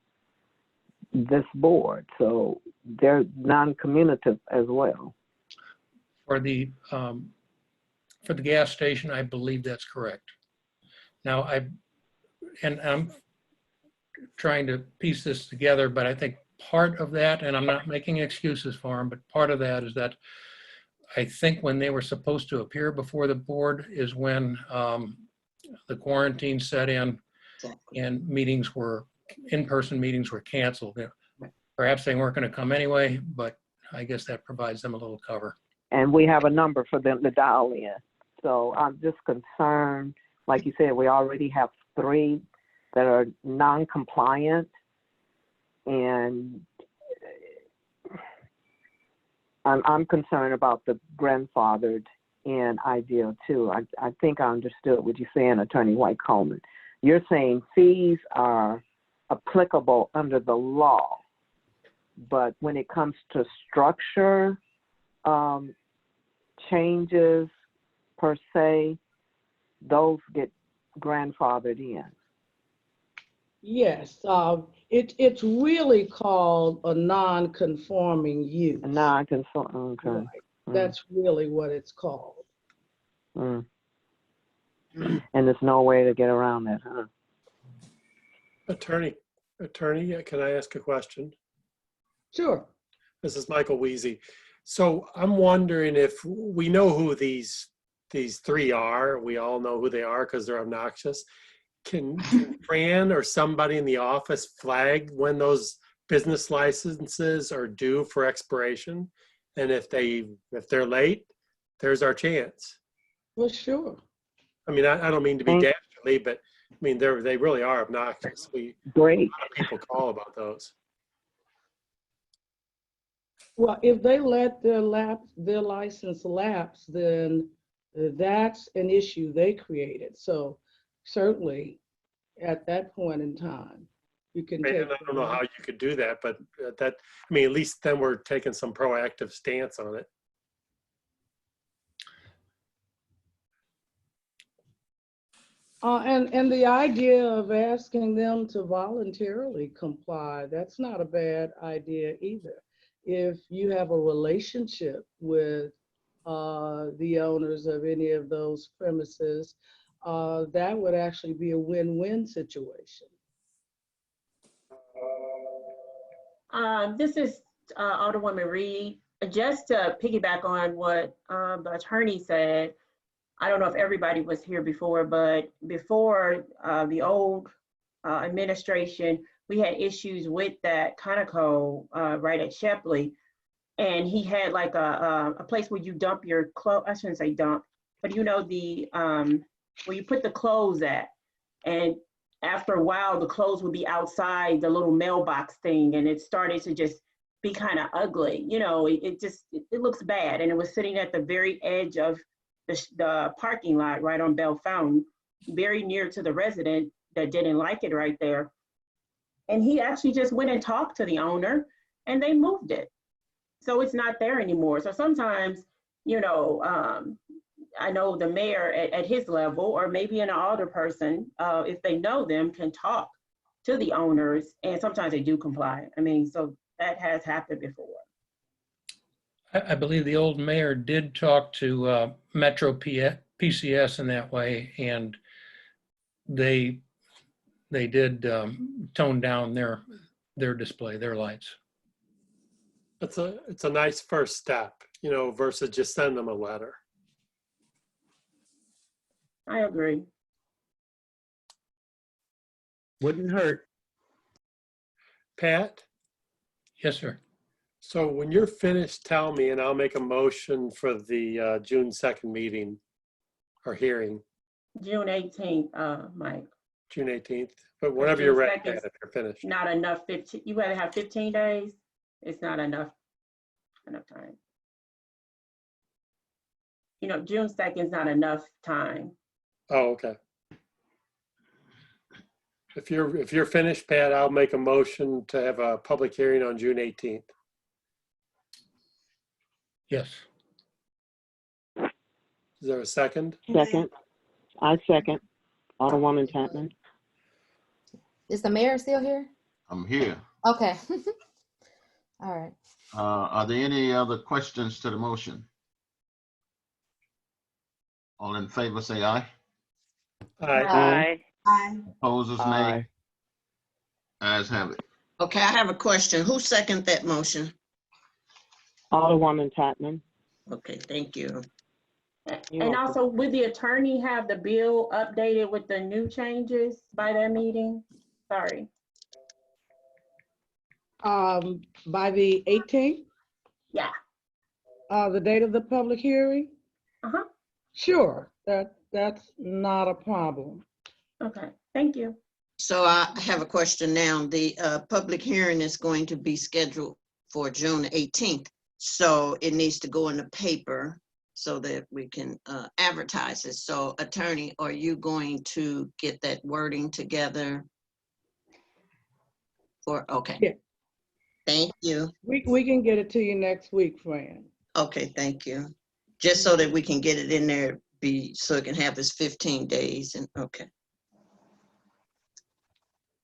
this board. So they're non-communicative as well. For the gas station, I believe that's correct. Now, I'm trying to piece this together, but I think part of that, and I'm not making excuses for them, but part of that is that I think when they were supposed to appear before the board is when the quarantine set in and in-person meetings were canceled. Perhaps they weren't going to come anyway, but I guess that provides them a little cover. And we have a number for them to dial in. So I'm just concerned, like you said, we already have 3 that are non-compliant, and I'm concerned about the grandfathered in idea too. I think I understood what you're saying, Attorney White Coleman. You're saying fees are applicable under the law, but when it comes to structure changes per se, those get grandfathered in. Yes, it's really called a non-conforming use. A non-conforming, okay. Right. That's really what it's called. And there's no way to get around that, huh? Attorney, can I ask a question? Sure. This is Michael Weezy. So I'm wondering if we know who these 3 are. We all know who they are because they're obnoxious. Can Fran or somebody in the office flag when those business licenses are due for expiration? And if they're late, there's our chance. Well, sure. I mean, I don't mean to be dastardly, but I mean, they really are obnoxious. Great. A lot of people call about those. Well, if they let their license lapse, then that's an issue they created. So certainly at that point in time, you can take. And I don't know how you could do that, but I mean, at least then we're taking some proactive stance on it. And the idea of asking them to voluntarily comply, that's not a bad idea either. If you have a relationship with the owners of any of those premises, that would actually be a win-win situation. This is Alderwoman Reed. Just to piggyback on what the attorney said, I don't know if everybody was here before, but before the old administration, we had issues with that Conoco right at Shepley. And he had like a place where you dump your clothes. I shouldn't say dump, but you know, where you put the clothes at. And after a while, the clothes would be outside the little mailbox thing, and it started to just be kind of ugly. You know, it looks bad. And it was sitting at the very edge of the parking lot right on Bell Fountain, very near to the resident that didn't like it right there. And he actually just went and talked to the owner, and they moved it. So it's not there anymore. So sometimes, you know, I know the mayor at his level, or maybe an alder person, if they know them, can talk to the owners, and sometimes they do comply. I mean, so that has happened before. I believe the old mayor did talk to Metro PCS in that way, and they did tone down their display, their lights. It's a nice first step, you know, versus just send them a letter. I agree. Wouldn't hurt. Pat, Yes, sir. so when you're finished, tell me and I'll make a motion for the June 2nd meeting or hearing, June 18th, Mike. June 18th. But whenever June you're ready, 2nd 's Pat, if you're finished. Not enough 15, you gotta have 15 days. It's not enough time. You know, June 2nd is not enough time. Oh, okay. If you're finished, Pat, I'll make a motion to have a public hearing on June 18th. Yes. Is there a second? Second. I second. Alderwoman Chapman. Is the mayor still here? I'm here. Okay. All right. Are there any other questions to the motion? All in favor, say aye. Aye. Aye. Opposers, nay. Aye. Ayes have it. Okay, I have a question. Who seconded that motion? Alderwoman Chapman. Okay, thank you. You're And welcome. also, will the attorney have the bill updated with the new changes by that meeting? Sorry. By the 18th, Yeah. the date of the public hearing? Uh-huh. Sure, that's not a problem. Okay, thank you. So I have a question now. The public hearing is going to be scheduled for June 18th. So it needs to go in the paper so that we can advertise it. So attorney, are you going to get that wording together? Okay. Yeah. Thank you. We can get it to you next week, Fran. Okay, thank you. Just so that we can get it in there, so it can have its 15 days and okay.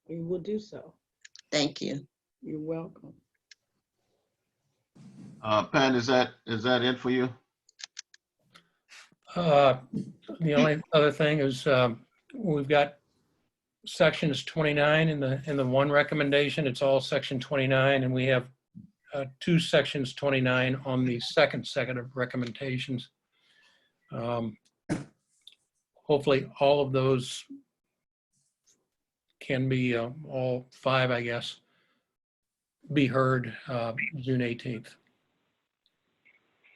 We will do so. Thank you. You're welcome. Pat, is that it for you? The only other thing is we've got sections 29 in the one recommendation. It's all section 29, and we have two sections 29 on the second set of recommendations. Hopefully all of those can be, all five, I guess, be heard June 18th.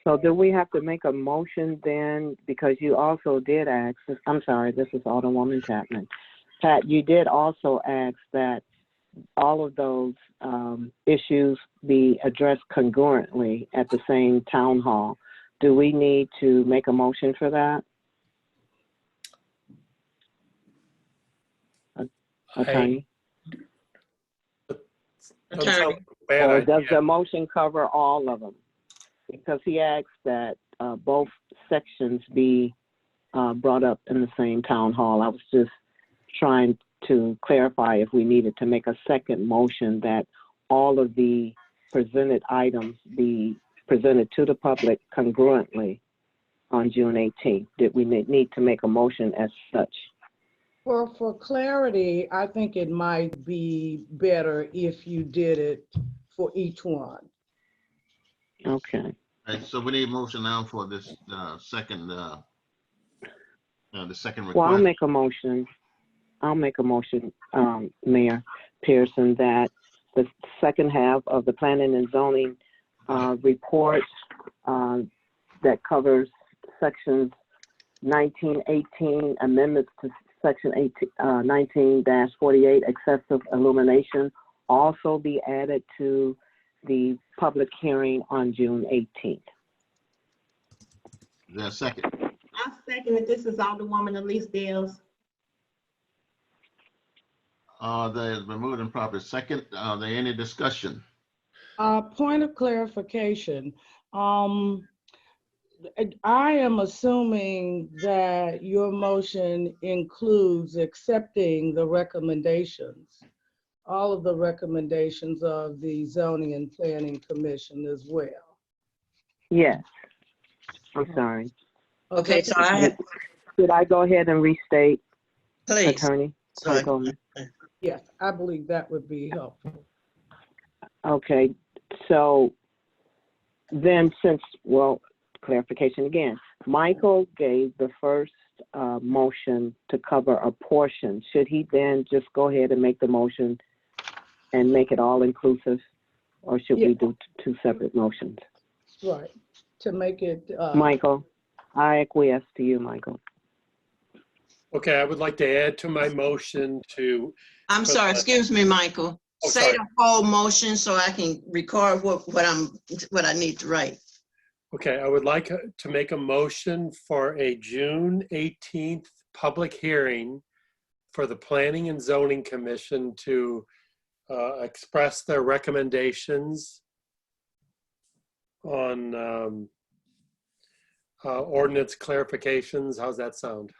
So do we have to make a motion then? Because you also did ask, I'm sorry, this is Alderwoman Chapman. Pat, you did also ask that all of those issues be addressed congruently at the same town hall. Do we need to make a motion for that? Attorney? Attorney. Or does the motion cover all of them? Because he asked that both sections be brought up in the same town hall. I was just trying to clarify if we needed to make a second motion that all of the presented items be presented to the public congruently on June 18th. Did we need to make a motion as such? For clarity, I think it might be better if you did it for each one. Okay. Right, so we need a motion now for this second the second request. Well, I'll make a motion, Mayor Pearson, that the second half of the planning and zoning report that covers sections 1918 amendments to section 19-48 excessive illumination also be added to the public hearing on June 18th. Is there a second? I second that. This is Alderwoman Elise Dales. There's been moved and properly second. Are there any discussion? Point of clarification. I am assuming that your motion includes accepting the recommendations, all of the recommendations of the Zoning and Planning Commission as well. Yes. I'm sorry. Okay, so I have. Should I go ahead and restate, Please. Attorney? Yes, I believe that would be helpful. Okay, so then clarification again. Michael gave the first a motion to cover a portion, should he then just go ahead and make the motion and make it all inclusive? Or should we do two separate motions? Right, to make it. Michael, I acquiesce to you, Michael. Okay, I would like to add to my motion to. I'm sorry, excuse me, Michael. Oh, Say sorry. the whole motion so I can record what I need to write. Okay, I would like to make a motion for a June 18th public hearing for the Planning and Zoning Commission to express their recommendations on ordinance clarifications. How's that sound?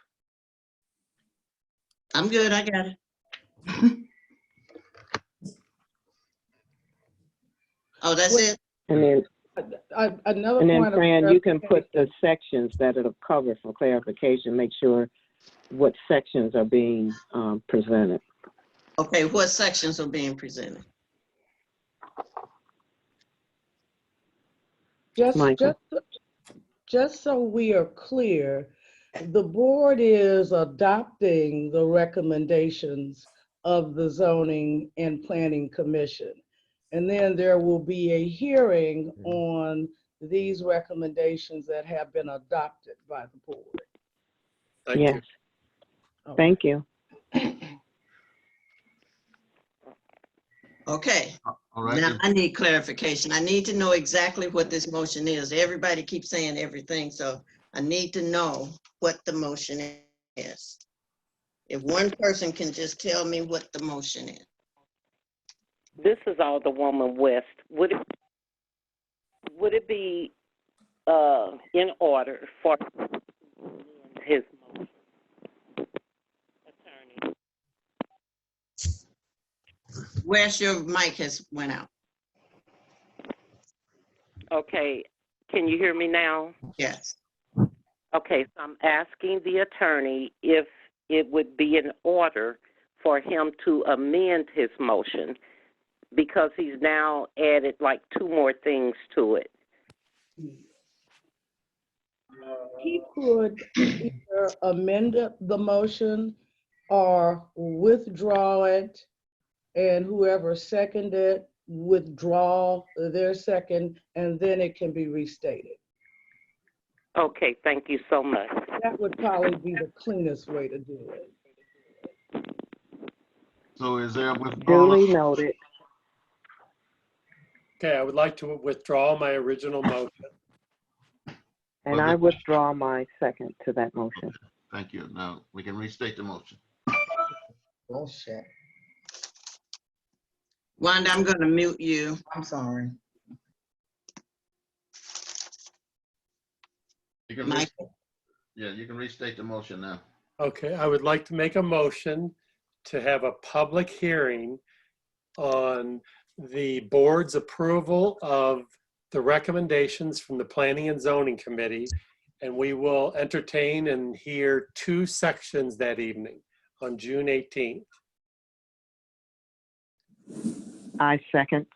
I'm good, I got it. Oh, that's it? And then, Another and then point of Fran, you can put the sections that it'll cover for clarification, make sure what sections are being presented. Okay, what sections are being presented? Just so we are clear, the board is adopting the recommendations of the Zoning and Planning Commission. And then there will be a hearing on these recommendations that have been adopted by the board. Thank Yes. Okay. Thank you. Okay, All right. now I need clarification. I need to know exactly what this motion is. Everybody keeps saying everything, so I need to know what the motion is. If one person can just tell me what the motion is. This is Alderwoman West. Would it be in order for his motion? Attorney. Where's your mic has went out? Okay, can you hear me now? Yes. Okay, so I'm asking the attorney if it would be in order for him to amend his motion, because he's now added like 2 more things to it. He could either amend the motion or withdraw it, and whoever seconded withdraw their second, and then it can be restated. Okay, thank you so much. That would probably be the cleanest way to do it. So is there a withdrawal? Duly noted. Okay, I would like to withdraw my original motion. And I withdraw my second to that motion. Thank you. Now we can restate the motion. Bullshit. Wanda, I'm gonna mute you. I'm sorry. You can you can restate the motion now. Okay, I would like to make a motion to have a public hearing on the board's approval of the recommendations from the Planning and Zoning Committee, and we will entertain and hear 2 sections that evening on June 18th. I second.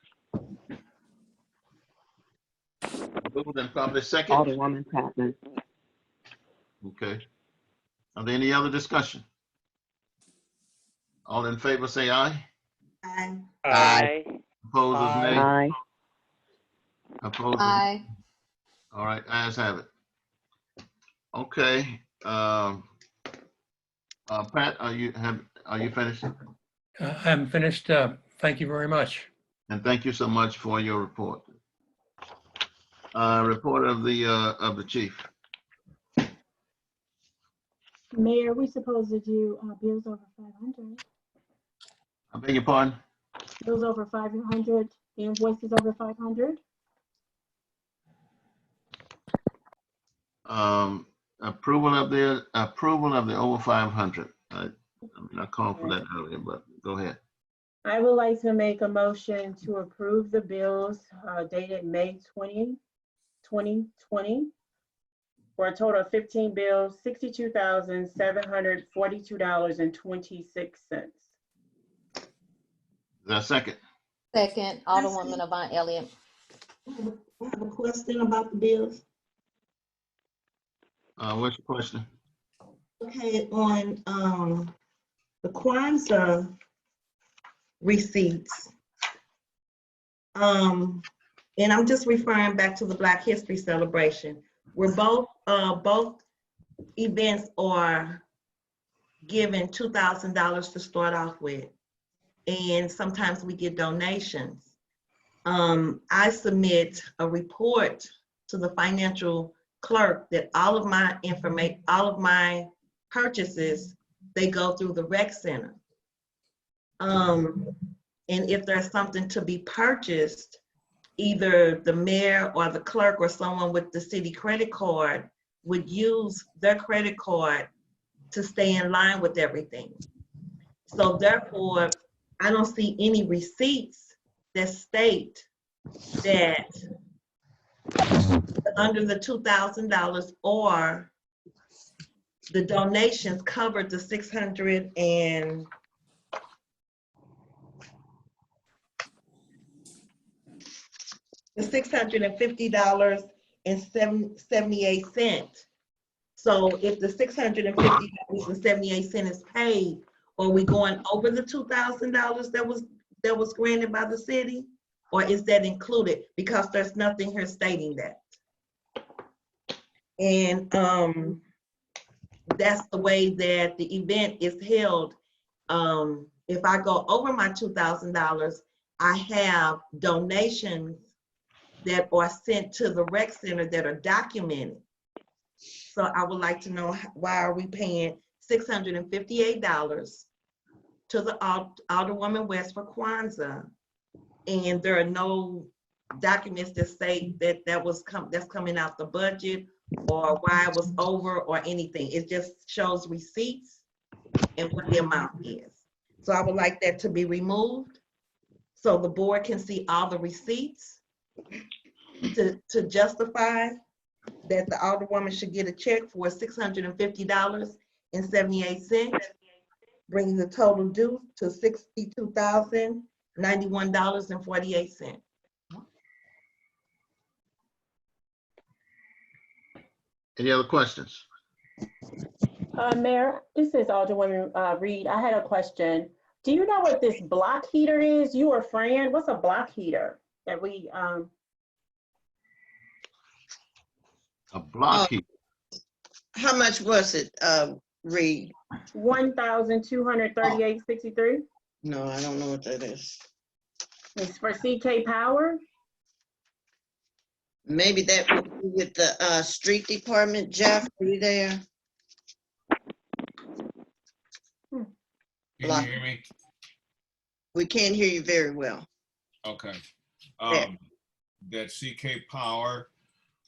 Moved and probably second. Alderwoman Patman. Okay. Are there any other discussion? All in favor, say aye. Aye. Aye. Opposed, is nay. Aye. Opposed? Aye. All right, ayes have it. Okay. Pat, are you finished? I'm finished. Thank you very much. And thank you so much for your report. Report of the chief. Mayor, we supposed to do bills over 500. I beg your pardon? Bills over 500, invoices over 500. Approval of the over 500. I called for that earlier, but go ahead. I would like to make a motion to approve the bills dated May 20, 2020 for a total of 15 bills, $62,742.26. Is there a second? Second, Alderwoman Avant Elliott. I have a question about the bills. What's your question? Okay, on the Kwanzaa receipts, and I'm just referring back to the Black History Celebration, where both events are given $2,000 to start off with, and sometimes we get donations. I submit a report to the financial clerk that all of my information, all of my purchases, they go through the rec center. And if there's something to be purchased, either the mayor or the clerk or someone with the city credit card would use their credit card to stay in line with everything. So therefore, I don't see any receipts that state that under the $2,000 or the donations covered the $650.78. So if the $650.78 is paid, are we going over the $2,000 that was granted by the city? Or is that included? Because there's nothing here stating that. And that's the way that the event is held. If I go over my $2,000, I have donations that are sent to the rec center that are documented. So I would like to know, why are we paying $658 to the Alderwoman West for Kwanzaa, and there are no documents that say that that's coming out the budget, or why it was over, or anything? It just shows receipts and what the amount is. So I would like that to be removed, so the board can see all the receipts to justify that the Alderwoman should get a check for $650.78, bringing the total due to $62,091.48. Any other questions? Mayor, this is Alderwoman Reed. I had a question. Do you know what this block heater is? You or Fran, what's a block heater that we? A block heater. How much was it, Reed? $1,238.63. No, I don't know what that is. It's for CK Power. Maybe that would be with the street department. Jeff, are you there? Can you hear me? We can't hear you very well. Okay. That CK Power,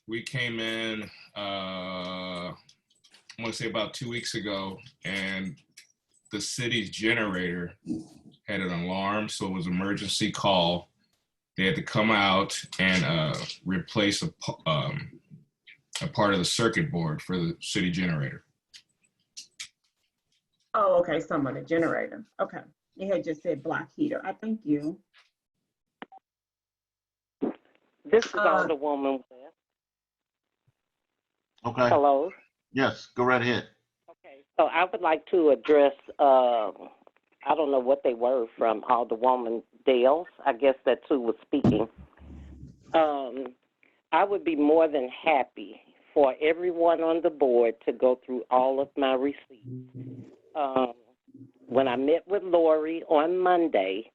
we came in, I want to say about 2 weeks ago, and the city's generator had an alarm, so it was an emergency call. They had to come out and replace a part of the circuit board for the city generator. Oh, okay, some of the generator. Okay. You had just said block heater. I thank you. This is Alderwoman West. Okay. Hello. Yes, go right ahead. Okay, so I would like to address, I don't know what they were from Alderwoman Dales. I guess that's who was speaking. I would be more than happy for everyone on the board to go through all of my receipts. When I met with Lori on Monday,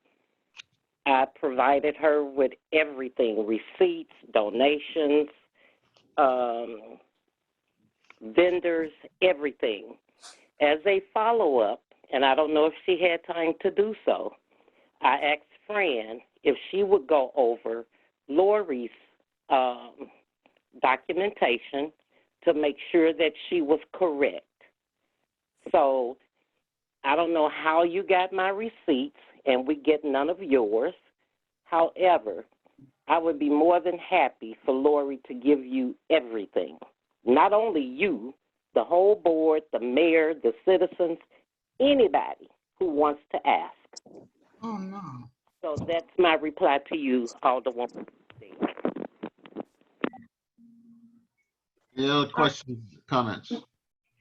I provided her with everything: receipts, donations, vendors, everything. As a follow-up, and I don't know if she had time to do so, I asked Fran if she would go over Lori's documentation to make sure that she was correct. So I don't know how you got my receipts, and we get none of yours. However, I would be more than happy for Lori to give you everything. Not only you, the whole board, the mayor, the citizens, anybody who wants to ask. Oh, no. So that's my reply to you, Alderwoman. Any other questions, comments?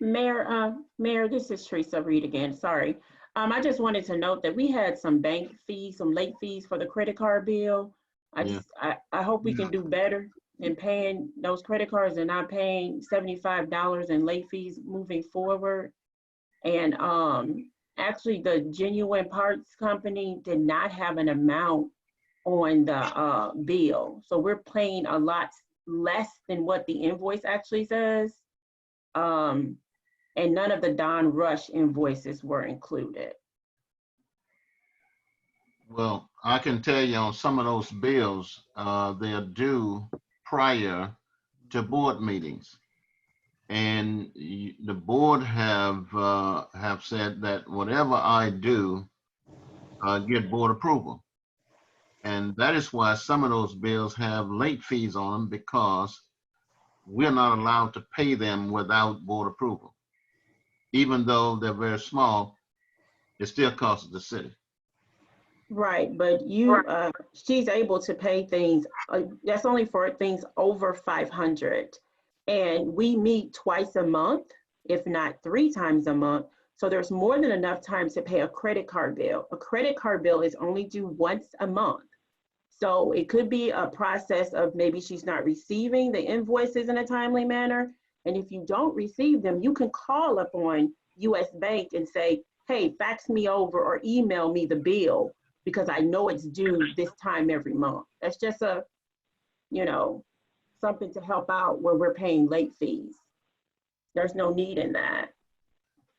Mayor, this is Teresa Reed again. Sorry. I just wanted to note that we had some bank fees, some late fees for the credit card bill. I hope we can do better in paying those credit cards and not paying $75 in late fees moving forward. And actually, the Genuine Parts Company did not have an amount on the bill, so we're paying a lot less than what the invoice actually says. And none of the Don Rush invoices were included. Well, I can tell you on some of those bills, they are due prior to board meetings. And the board have said that whatever I do, get board approval. And that is why some of those bills have late fees on them, because we're not allowed to pay them without board approval. Even though they're very small, it still costs the city. Right, but she's able to pay things, that's only for things over 500. And we meet twice a month, if not 3 times a month. So there's more than enough time to pay a credit card bill. A credit card bill is only due once a month. So it could be a process of maybe she's not receiving the invoices in a timely manner. And if you don't receive them, you can call up on US Bank and say, hey, fax me over or email me the bill, because I know it's due this time every month. That's just something to help out where we're paying late fees. There's no need in that.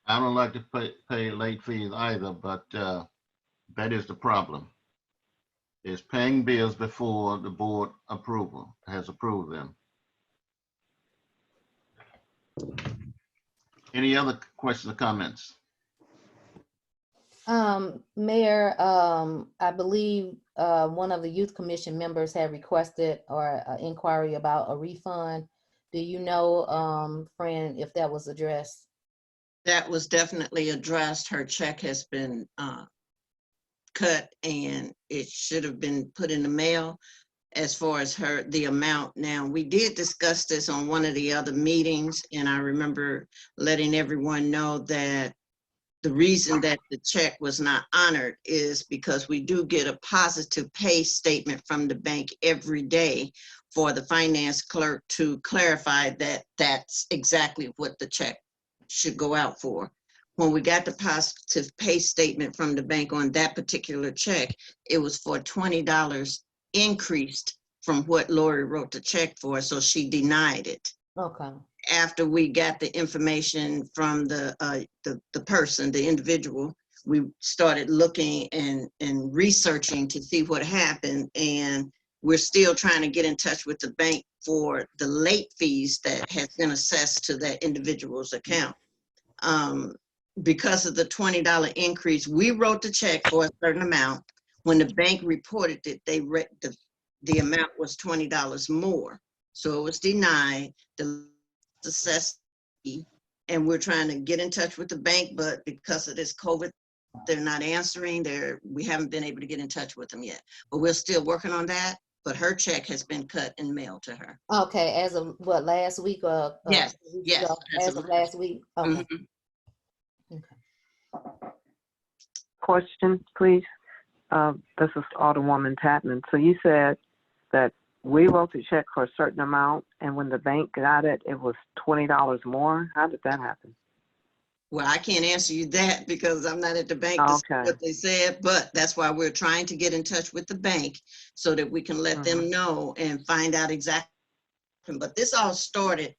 I don't like to pay late fees either, but that is the problem. Is paying bills before the board has approved them. Any other questions or comments? Mayor, I believe one of the youth commission members had requested or inquiry about a refund. Do you know, Fran, if that was addressed? That was definitely addressed. Her check has been cut and it should have been put in the mail. As far as the amount, now we did discuss this on one of the other meetings, and I remember letting everyone know that the reason that the check was not honored is because we do get a positive pay statement from the bank every day for the finance clerk to clarify that that's exactly what the check should go out for. When we got the positive pay statement from the bank on that particular check, it was for $20 increased from what Lori wrote the check for, so she denied it. Okay. After we got the information from the person, the individual, we started looking and researching to see what happened, and we're still trying to get in touch with the bank for the late fees that has been assessed to that individual's account. Because of the $20 increase, we wrote the check for a certain amount. When the bank reported it, the amount was $20 more. So it was denied, the assessed fee, and we're trying to get in touch with the bank, but because of this COVID, they're not answering. We haven't been able to get in touch with them yet, but we're still working on that. But her check has been cut and mailed to her. Okay, as of what, last week or? Yes, yes. As of last week? Okay. Mm-hmm. Question, please. This is Alderwoman Tapman. So you said that we wrote the check for a certain amount, and when the bank got it, it was $20 more. How did that happen? Well, I can't answer you that because I'm not at the bank to see what they said, but that's why we're trying to get in touch with the bank so that we can let them know and find out exactly. But this all started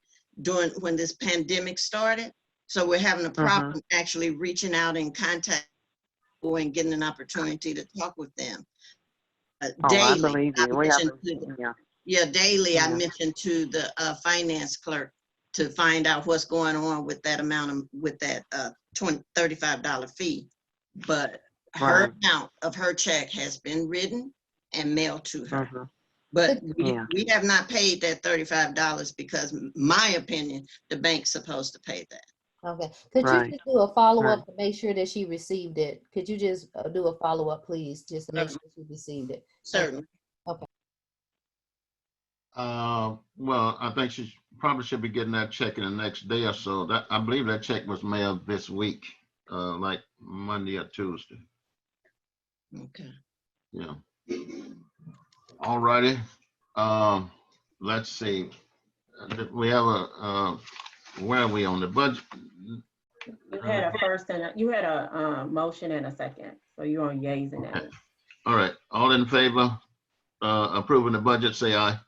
when this pandemic started. So we're having a problem actually reaching out and contacting people and getting an opportunity to talk with them. Daily, I mentioned to the finance clerk to find out what's going on with that amount with that $35 fee. But her amount of her check has been written and mailed to her. But we have not paid that $35 because, in my opinion, the bank's supposed to pay that. Okay. Could you just do a follow-up to make sure that she received it? Could you just do a follow-up, please, just to make sure she received it? Certainly. Okay. Well, I think she probably should be getting that check in the next day or so. That, I believe that check was mailed this week, like Monday or Tuesday. Okay. Yeah. All righty. Let's see. We have where are we on the budget? You had a first and you had a motion and a second, so you're on yays and nays. All right. All in favor, approving the budget, say aye.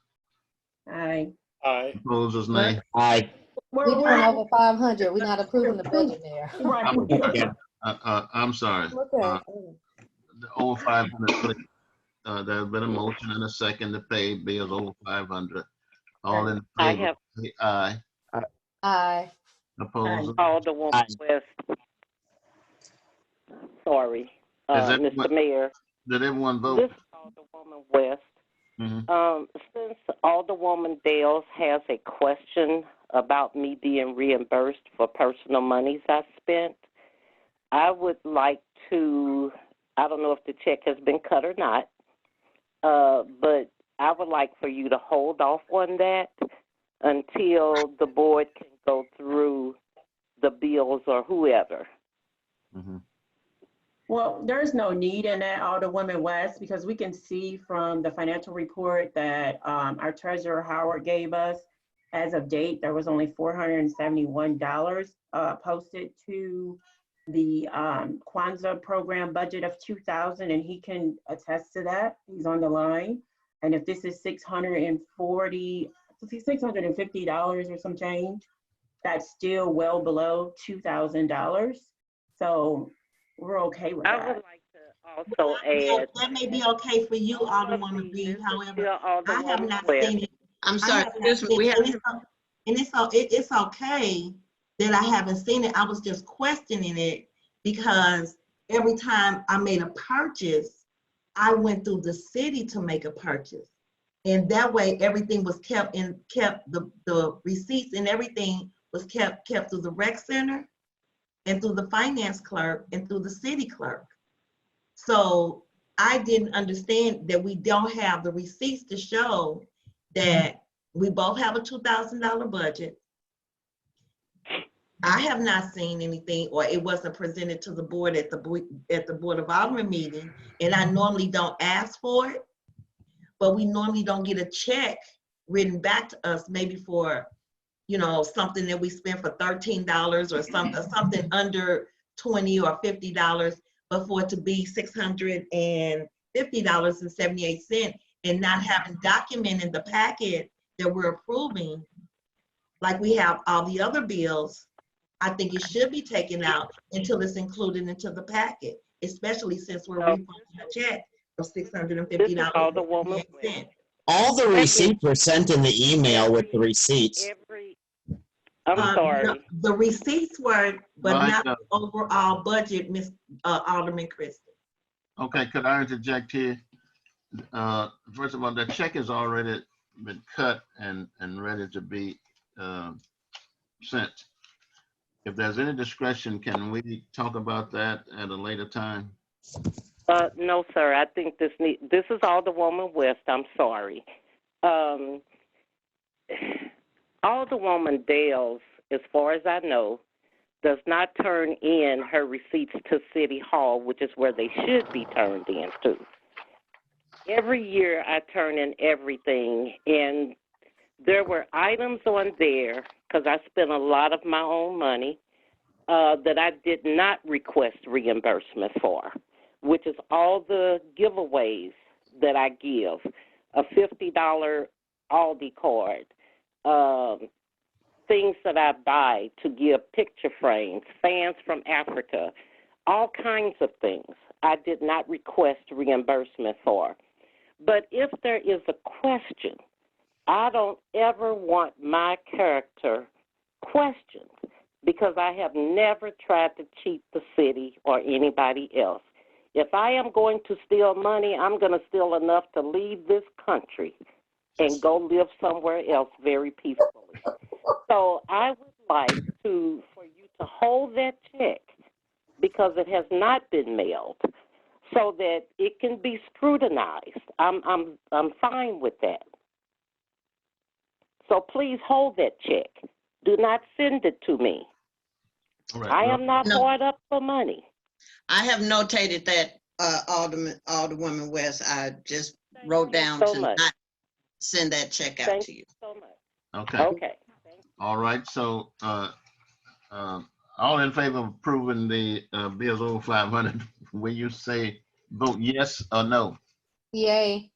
Aye. Aye. Opposers, nay. Aye. We're doing over 500. We're not approving the budget there. Right. I'm sorry. Okay. The over 500. There's been a motion and a second to pay bills over 500. All in I favor, have say aye. Aye. Opposers. Alderwoman West. Sorry, Is that Mr. what- Mayor. Did everyone vote? This is Alderwoman West. Mhm. Since Alderwoman Dales has a question about me being reimbursed for personal monies I spent, I would like to, I don't know if the check has been cut or not, but I would like for you to hold off on that until the board can go through the bills or whoever. Well, there's no need in that, Alderwoman West, because we can see from the financial report that our treasurer Howard gave us, as of date, there was only $471 posted to the Kwanzaa program budget of 2,000, and he can attest to that. He's on the line. And if this is $650 or some change, that's still well below $2,000. So we're okay with that. I would like to also add. That may be okay for you, Alderwoman Reed, however, I have not seen it. I'm sorry, It's okay that I haven't seen it. I was just questioning it because every time I made a purchase, I went through the city to make a purchase. And that way everything was kept, the receipts and everything was kept through the rec center and through the finance clerk and through the city clerk. So I didn't understand that we don't have the receipts to show that we both have a $2,000 budget. I have not seen anything, or it wasn't presented to the board at the Board of Alderman meeting, and I normally don't ask for it, but we normally don't get a check written back to us, maybe for, something that we spent for $13 or something under $20 or $50, but for it to be $650.78 and not having documented the packet that we're approving, like we have all the other bills, I think it should be taken out until it's included into the packet, especially since we're refunding a check of $650.78. All the receipts were sent in the email with the receipts. I'm sorry. No, the receipts were, but not the overall budget, Ms. Alderman Christie. Okay, could I interject here? First of all, the check has already been cut and ready to be sent. If there's any discretion, can we talk about that at a later time? No, sir. I think this is Alderwoman West. I'm sorry. Alderwoman Dales, as far as I know, does not turn in her receipts to City Hall, which is where they should be turned in to. Every year I turn in everything, and there were items on there, because I spent a lot of my own money, that I did not request reimbursement for, which is all the giveaways that I give, a $50 Aldi card, things that I buy to give picture frames, fans from Africa, all kinds of things I did not request reimbursement for. But if there is a question, I don't ever want my character questioned, because I have never tried to cheat the city or anybody else. If I am going to steal money, I'm going to steal enough to leave this country and go live somewhere else very peacefully. So I would like for you to hold that check, because it has not been mailed, so that it can be scrutinized. I'm fine with that. So please hold that check. Do not send it to me. All right. I Well, am not No. hard up for money. I have notated that, Alderwoman West. I just wrote down so to much. not send that check out Thank to you. so much. okay. Okay. All right. So, all in favor of approving the bills over 500, will you say vote yes or no? Yay.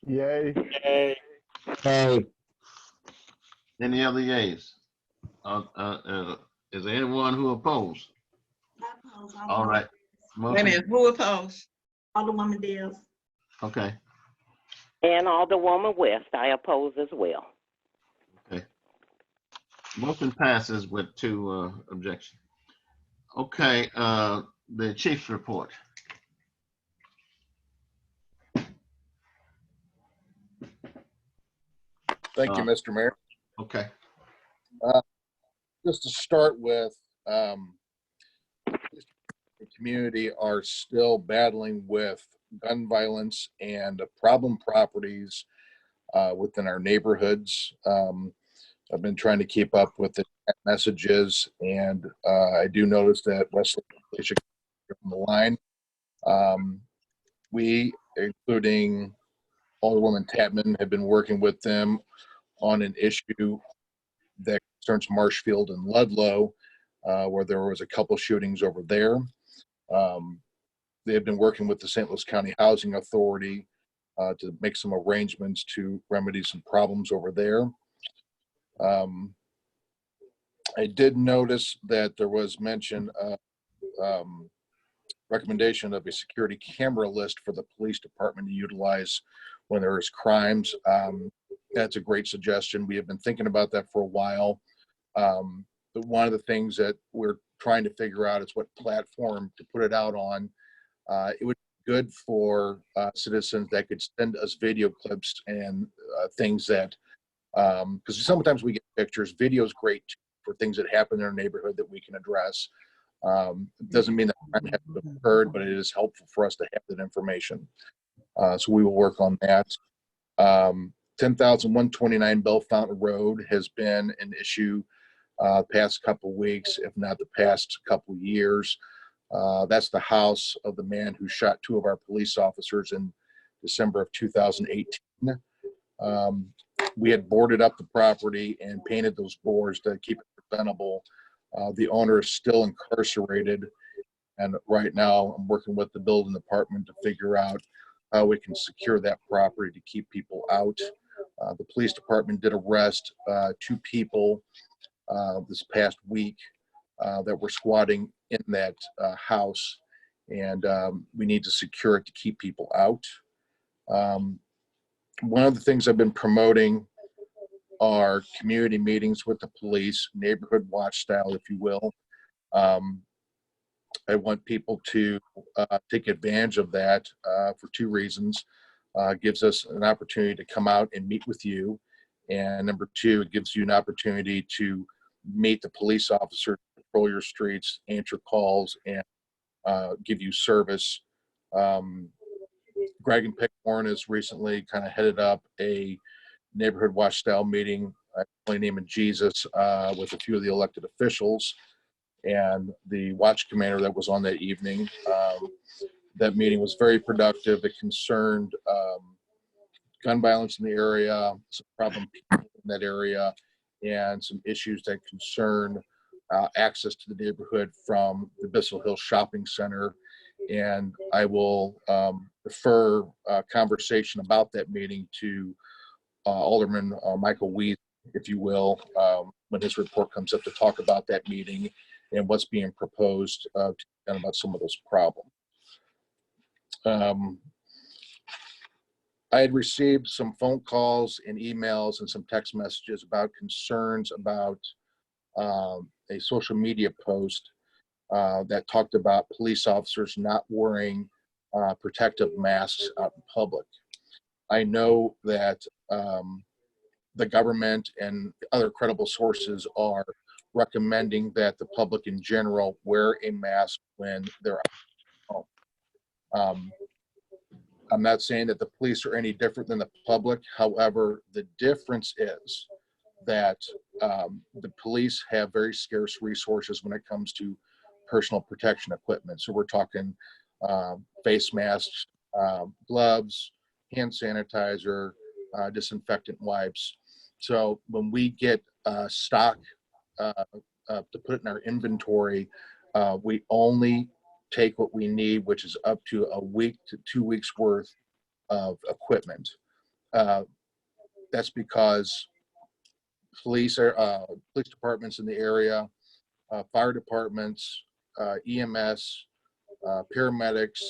Yay. Yay. Hey, Any other yays? Is there anyone who oppose? All right. Wait a Motion. minute, who opposed? Alderwoman Dales. Okay. And Alderwoman West, I oppose as well. Okay. Motion passes with 2 objections. Okay. The chief's report. Thank you, Mr. Mayor. Okay. Just to start with, the community are still battling with gun violence and problem properties within our neighborhoods. I've been trying to keep up with the messages, and I do notice that Wesley is on the line. We, including Alderwoman Tapman, have been working with them on an issue that concerns Marshfield and Ludlow, where there was a couple shootings over there. They have been working with the St. Louis County Housing Authority to make some arrangements to remedy some problems over there. I did notice that there was mention of recommendation of a security camera list for the police department to utilize when there is crimes. That's a great suggestion. We have been thinking about that for a while. But one of the things that we're trying to figure out is what platform to put it out on. It would be good for citizens that could send us video clips and things that, because sometimes we get pictures. Video is great for things that happen in our neighborhood that we can address. It doesn't mean that crime hasn't occurred, but it is helpful for us to have that information. So we will work on that. 10,129 Bell Fountain Road has been an issue past couple weeks, if not the past couple years. That's the house of the man who shot 2 of our police officers in December of 2018. We had boarded up the property and painted those boards to keep it presentable. The owner is still incarcerated, and right now I'm working with the building department to figure out how we can secure that property to keep people out. The police department did arrest 2 people this past week that were squatting in that house, and we need to secure it to keep people out. One of the things I've been promoting are community meetings with the police, neighborhood watch style, if you will. I want people to take advantage of that for 2 reasons. It gives us an opportunity to come out and meet with you. And number 2, it gives you an opportunity to meet the police officer, patrol your streets, answer calls, and give you service. Greg and Pickborn has recently kind of headed up a neighborhood watch style meeting, in the name of Jesus, with a few of the elected officials and the watch commander that was on that evening. That meeting was very productive. It concerned gun violence in the area, some problem people in that area, and some issues that concern access to the neighborhood from the Bissell Hill Shopping Center. And I will refer conversation about that meeting to Alderman Michael Weed, if you will, when his report comes up to talk about that meeting and what's being proposed and about some of those problems. I had received some phone calls and emails and some text messages about concerns about a social media post that talked about police officers not wearing protective masks out in public. I know that the government and other credible sources are recommending that the public in general wear a mask when they're out home. I'm not saying that the police are any different than the public. However, the difference is that the police have very scarce resources when it comes to personal protection equipment. So we're talking face masks, gloves, hand sanitizer, disinfectant wipes. So when we get stock to put in our inventory, we only take what we need, which is up to a week to 2 weeks worth of equipment. That's because police departments in the area, fire departments, EMS, paramedics,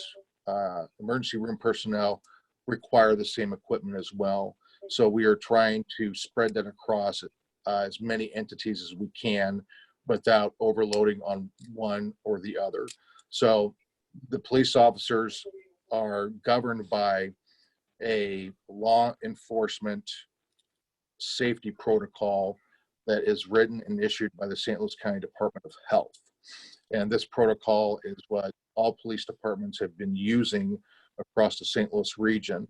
emergency room personnel require the same equipment as well. So we are trying to spread that across as many entities as we can without overloading on one or the other. So the police officers are governed by a law enforcement safety protocol that is written and issued by the St. Louis County Department of Health. And this protocol is what all police departments have been using across the St. Louis region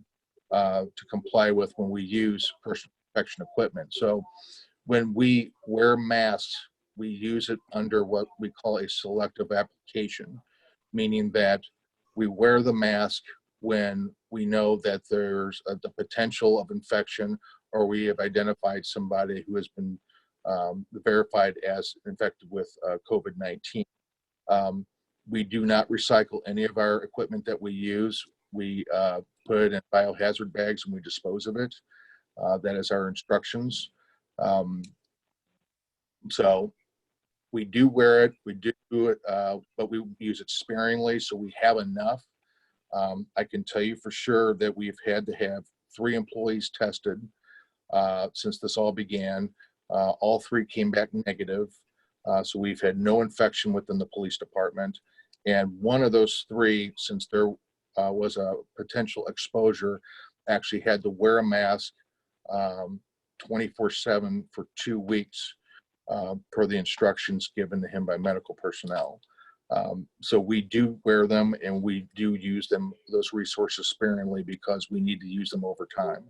to comply with when we use personal protection equipment. So when we wear masks, we use it under what we call a selective application, meaning that we wear the mask when we know that there's the potential of infection, or we have identified somebody who has been verified as infected with COVID-19. We do not recycle any of our equipment that we use. We put it in biohazard bags and we dispose of it. That is our instructions. So we do wear it, we do it, but we use it sparingly, so we have enough. I can tell you for sure that we've had to have 3 employees tested since this all began. All 3 came back negative. So we've had no infection within the police department. And one of those 3, since there was a potential exposure, actually had to wear a mask 24/7 for 2 weeks per the instructions given to him by medical personnel. So we do wear them and we do use them, those resources sparingly, because we need to use them over time.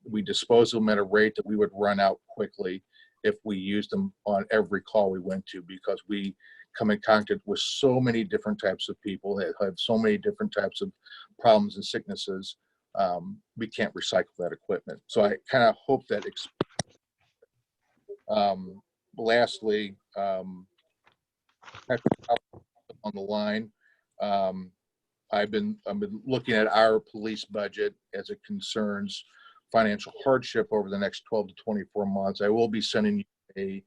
We dispose of them at a rate that we would run out quickly if we used them on every call we went to, because we come in contact with so many different types of people that have so many different types of problems and sicknesses. We can't recycle that equipment. So I kind of hope that lastly, on the line, I've been looking at our police budget as it concerns financial hardship over the next 12 to 24 months. I will be sending you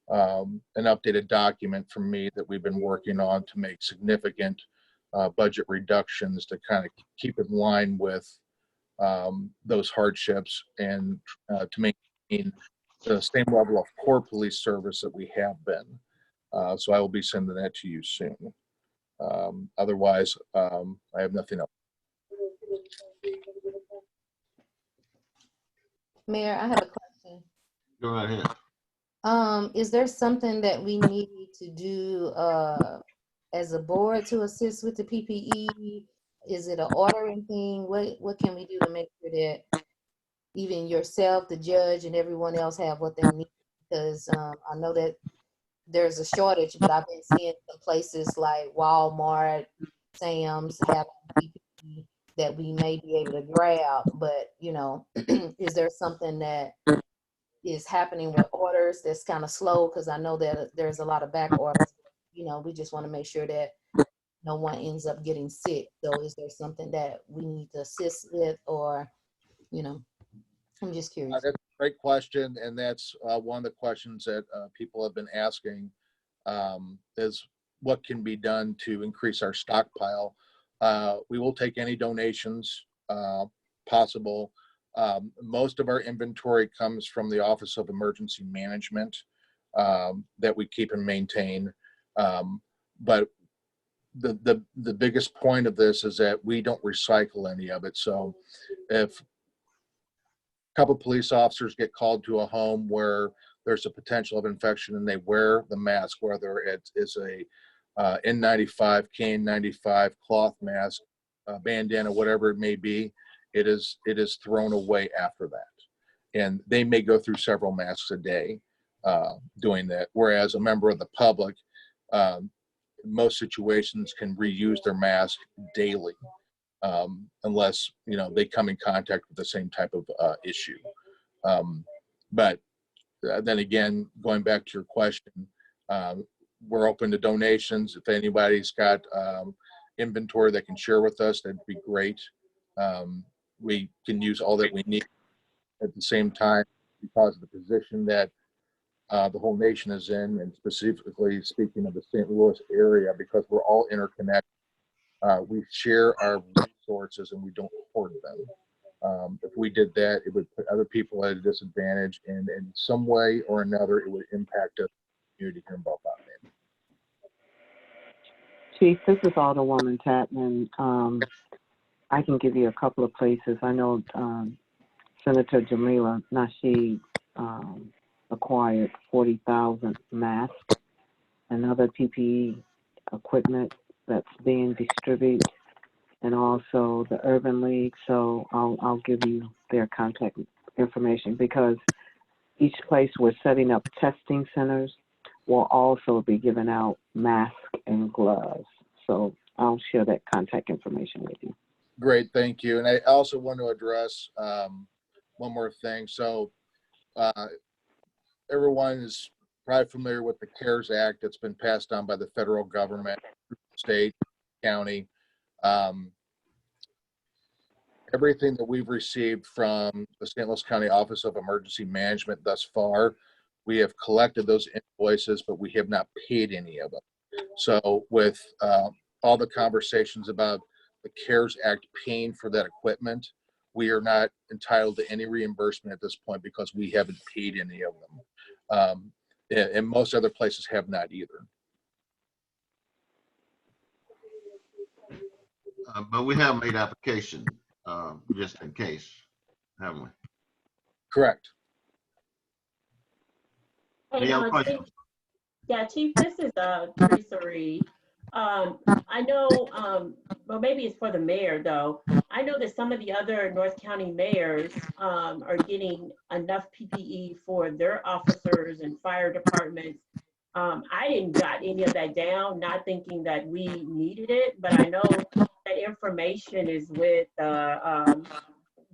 an updated document from me that we've been working on to make significant budget reductions to kind of keep in line with those hardships and to maintain the same level of core police service that we have been. So I will be sending that to you soon. Otherwise, I have nothing else. Mayor, I have a question. Go right ahead. Is there something that we need to do as a board to assist with the PPE? Is it an ordering thing? What can we do to make sure that even yourself, the judge, and everyone else have what they need? Because I know that there's a shortage, but I've been seeing some places like Walmart, Sam's having PPE that we may be able to grab. But, you know, is there something that is happening with orders that's kind of slow? Because I know that there's a lot of back orders. You know, we just want to make sure that no one ends up getting sick. So is there something that we need to assist with, or, you know, I'm just curious. That's a great question. And that's one of the questions that people have been asking is what can be done to increase our stockpile. We will take any donations possible. Most of our inventory comes from the Office of Emergency Management that we keep and maintain. But the biggest point of this is that we don't recycle any of it. So if a couple of police officers get called to a home where there's a potential of infection and they wear the mask, whether it is a N95, KN95 cloth mask, bandana, whatever it may be, it is thrown away after that. and they may go through several masks a day doing that. Whereas a member of the public, most situations can reuse their mask daily, unless they come in contact with the same type of issue. But then again, going back to your question, we're open to donations. If anybody's got inventory that can share with us, that'd be great. We can use all that we need. At the same time, because of the position that the whole nation is in, and specifically speaking of the St. Louis area, because we're all interconnected, we share our resources and we don't hoard them. If we did that, it would put other people at a disadvantage, and in some way or another, it would impact us community here in Belfast. Chief, this is Alderwoman Tatman. I can give you a couple of places. I know Senator Jamila Nasheed acquired 40,000 masks and other PPE equipment that's being distributed, and also the Urban League. So I'll give you their contact information, because each place we're setting up testing centers will also be giving out masks and gloves. So I'll share that contact information with you. Great, thank you. And I also want to address one more thing. So everyone is probably familiar with the CARES Act that's been passed on by the federal government, state, county. Everything that we've received from the St. Louis County Office of Emergency Management thus far, we have collected those invoices, but we have not paid any of them. So with all the conversations about the CARES Act paying for that equipment, we are not entitled to any reimbursement at this point because we haven't paid any of them. And most other places have not either. But we have made application just in case, haven't we? Correct. Any other questions? Chief, yeah, Chief, this is Teresa Reed. I know, well, maybe it's for the mayor though. I know that some of the other North County mayors are getting enough PPE for their officers and fire departments. I didn't jot any of that down, not thinking that we needed it, but I know that information is with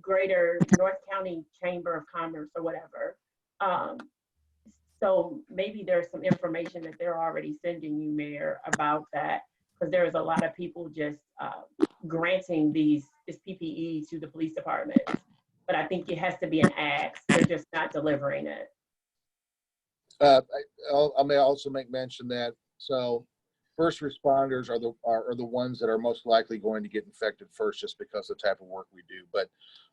Greater North County Chamber of Commerce or whatever. So maybe there's some information that they're already sending you, Mayor, about that, because there's a lot of people just granting this PPE to the police department. But I think it has to be an ask. They're just not delivering it. I may also make mention that, so first responders are the ones that are most likely going to get infected first, just because of the type of work we do. But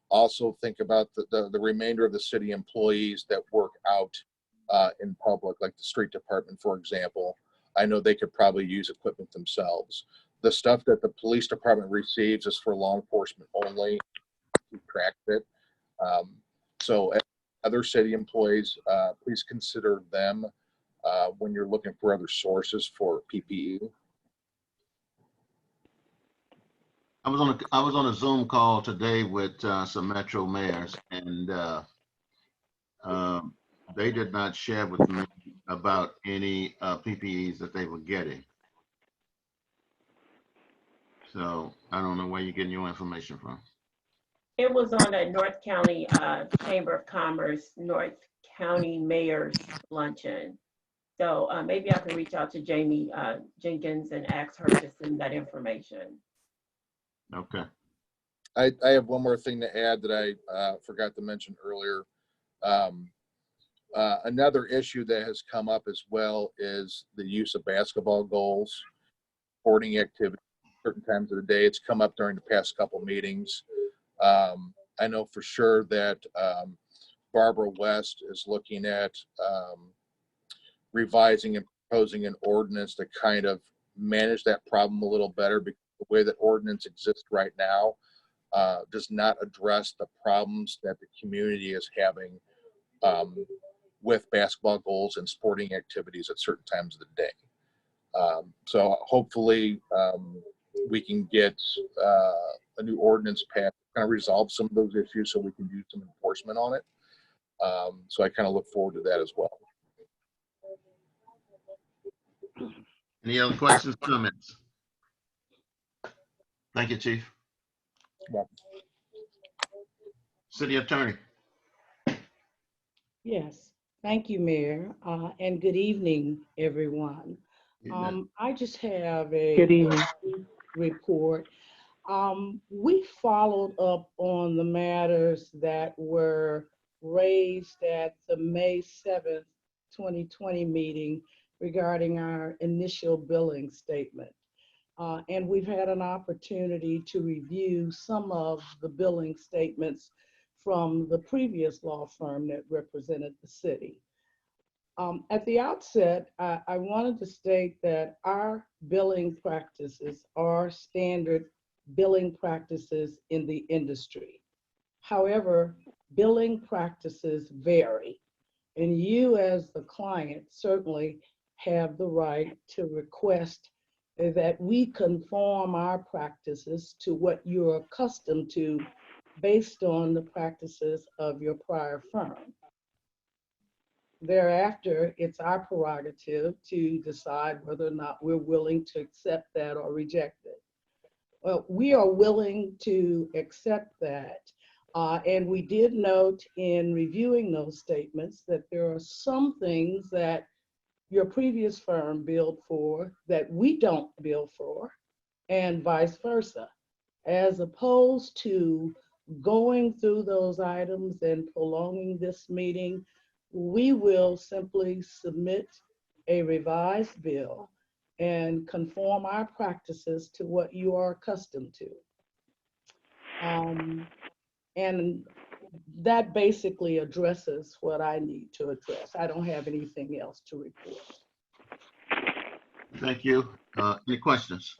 also think about the remainder of the city employees that work out in public, like the street department, for example. I know they could probably use equipment themselves. The stuff that the police department receives is for law enforcement only. We track it. So other city employees, please consider them when you're looking for other sources for PPE. I was on a Zoom call today with some Metro mayors, and they did not share with me about any PPEs that they were getting. So I don't know where you're getting your information from. It was on a North County Chamber of Commerce, North County Mayor's Luncheon. So maybe I can reach out to Jamie Jenkins and ask her to send that information. Okay. I have one more thing to add that I forgot to mention earlier. Another issue that has come up as well is the use of basketball goals, sporting activity, certain times of the day. It's come up during the past couple meetings. I know for sure that Barbara West is looking at revising and proposing an ordinance to kind of manage that problem a little better, because the way that ordinance exists right now does not address the problems that the community is having with basketball goals and sporting activities at certain times of the day. So hopefully we can get a new ordinance passed, kind of resolve some of those issues so we can do some enforcement on it. So I kind of look forward to that as well. Any other questions, comments? Thank you, Chief. Yeah. City Attorney. Yes, thank you, Mayor, and good evening, everyone. Evening. I just have a Good evening. report. We followed up on the matters that were raised at the May 7th, 2020 meeting regarding our initial billing statement. And we've had an opportunity to review some of the billing statements from the previous law firm that represented the city. At the outset, I wanted to state that our billing practices are standard billing practices in the industry. However, billing practices vary, and you as the client certainly have the right to request that we conform our practices to what you're accustomed to based on the practices of your prior firm. Thereafter, it's our prerogative to decide whether or not we're willing to accept that or reject it. Well, we are willing to accept that. And we did note in reviewing those statements that there are some things that your previous firm billed for that we don't bill for, and vice versa, as opposed to going through those items and prolonging this meeting. We will simply submit a revised bill and conform our practices to what you are accustomed to. And that basically addresses what I need to address. I don't have anything else to report. Thank you. Any questions?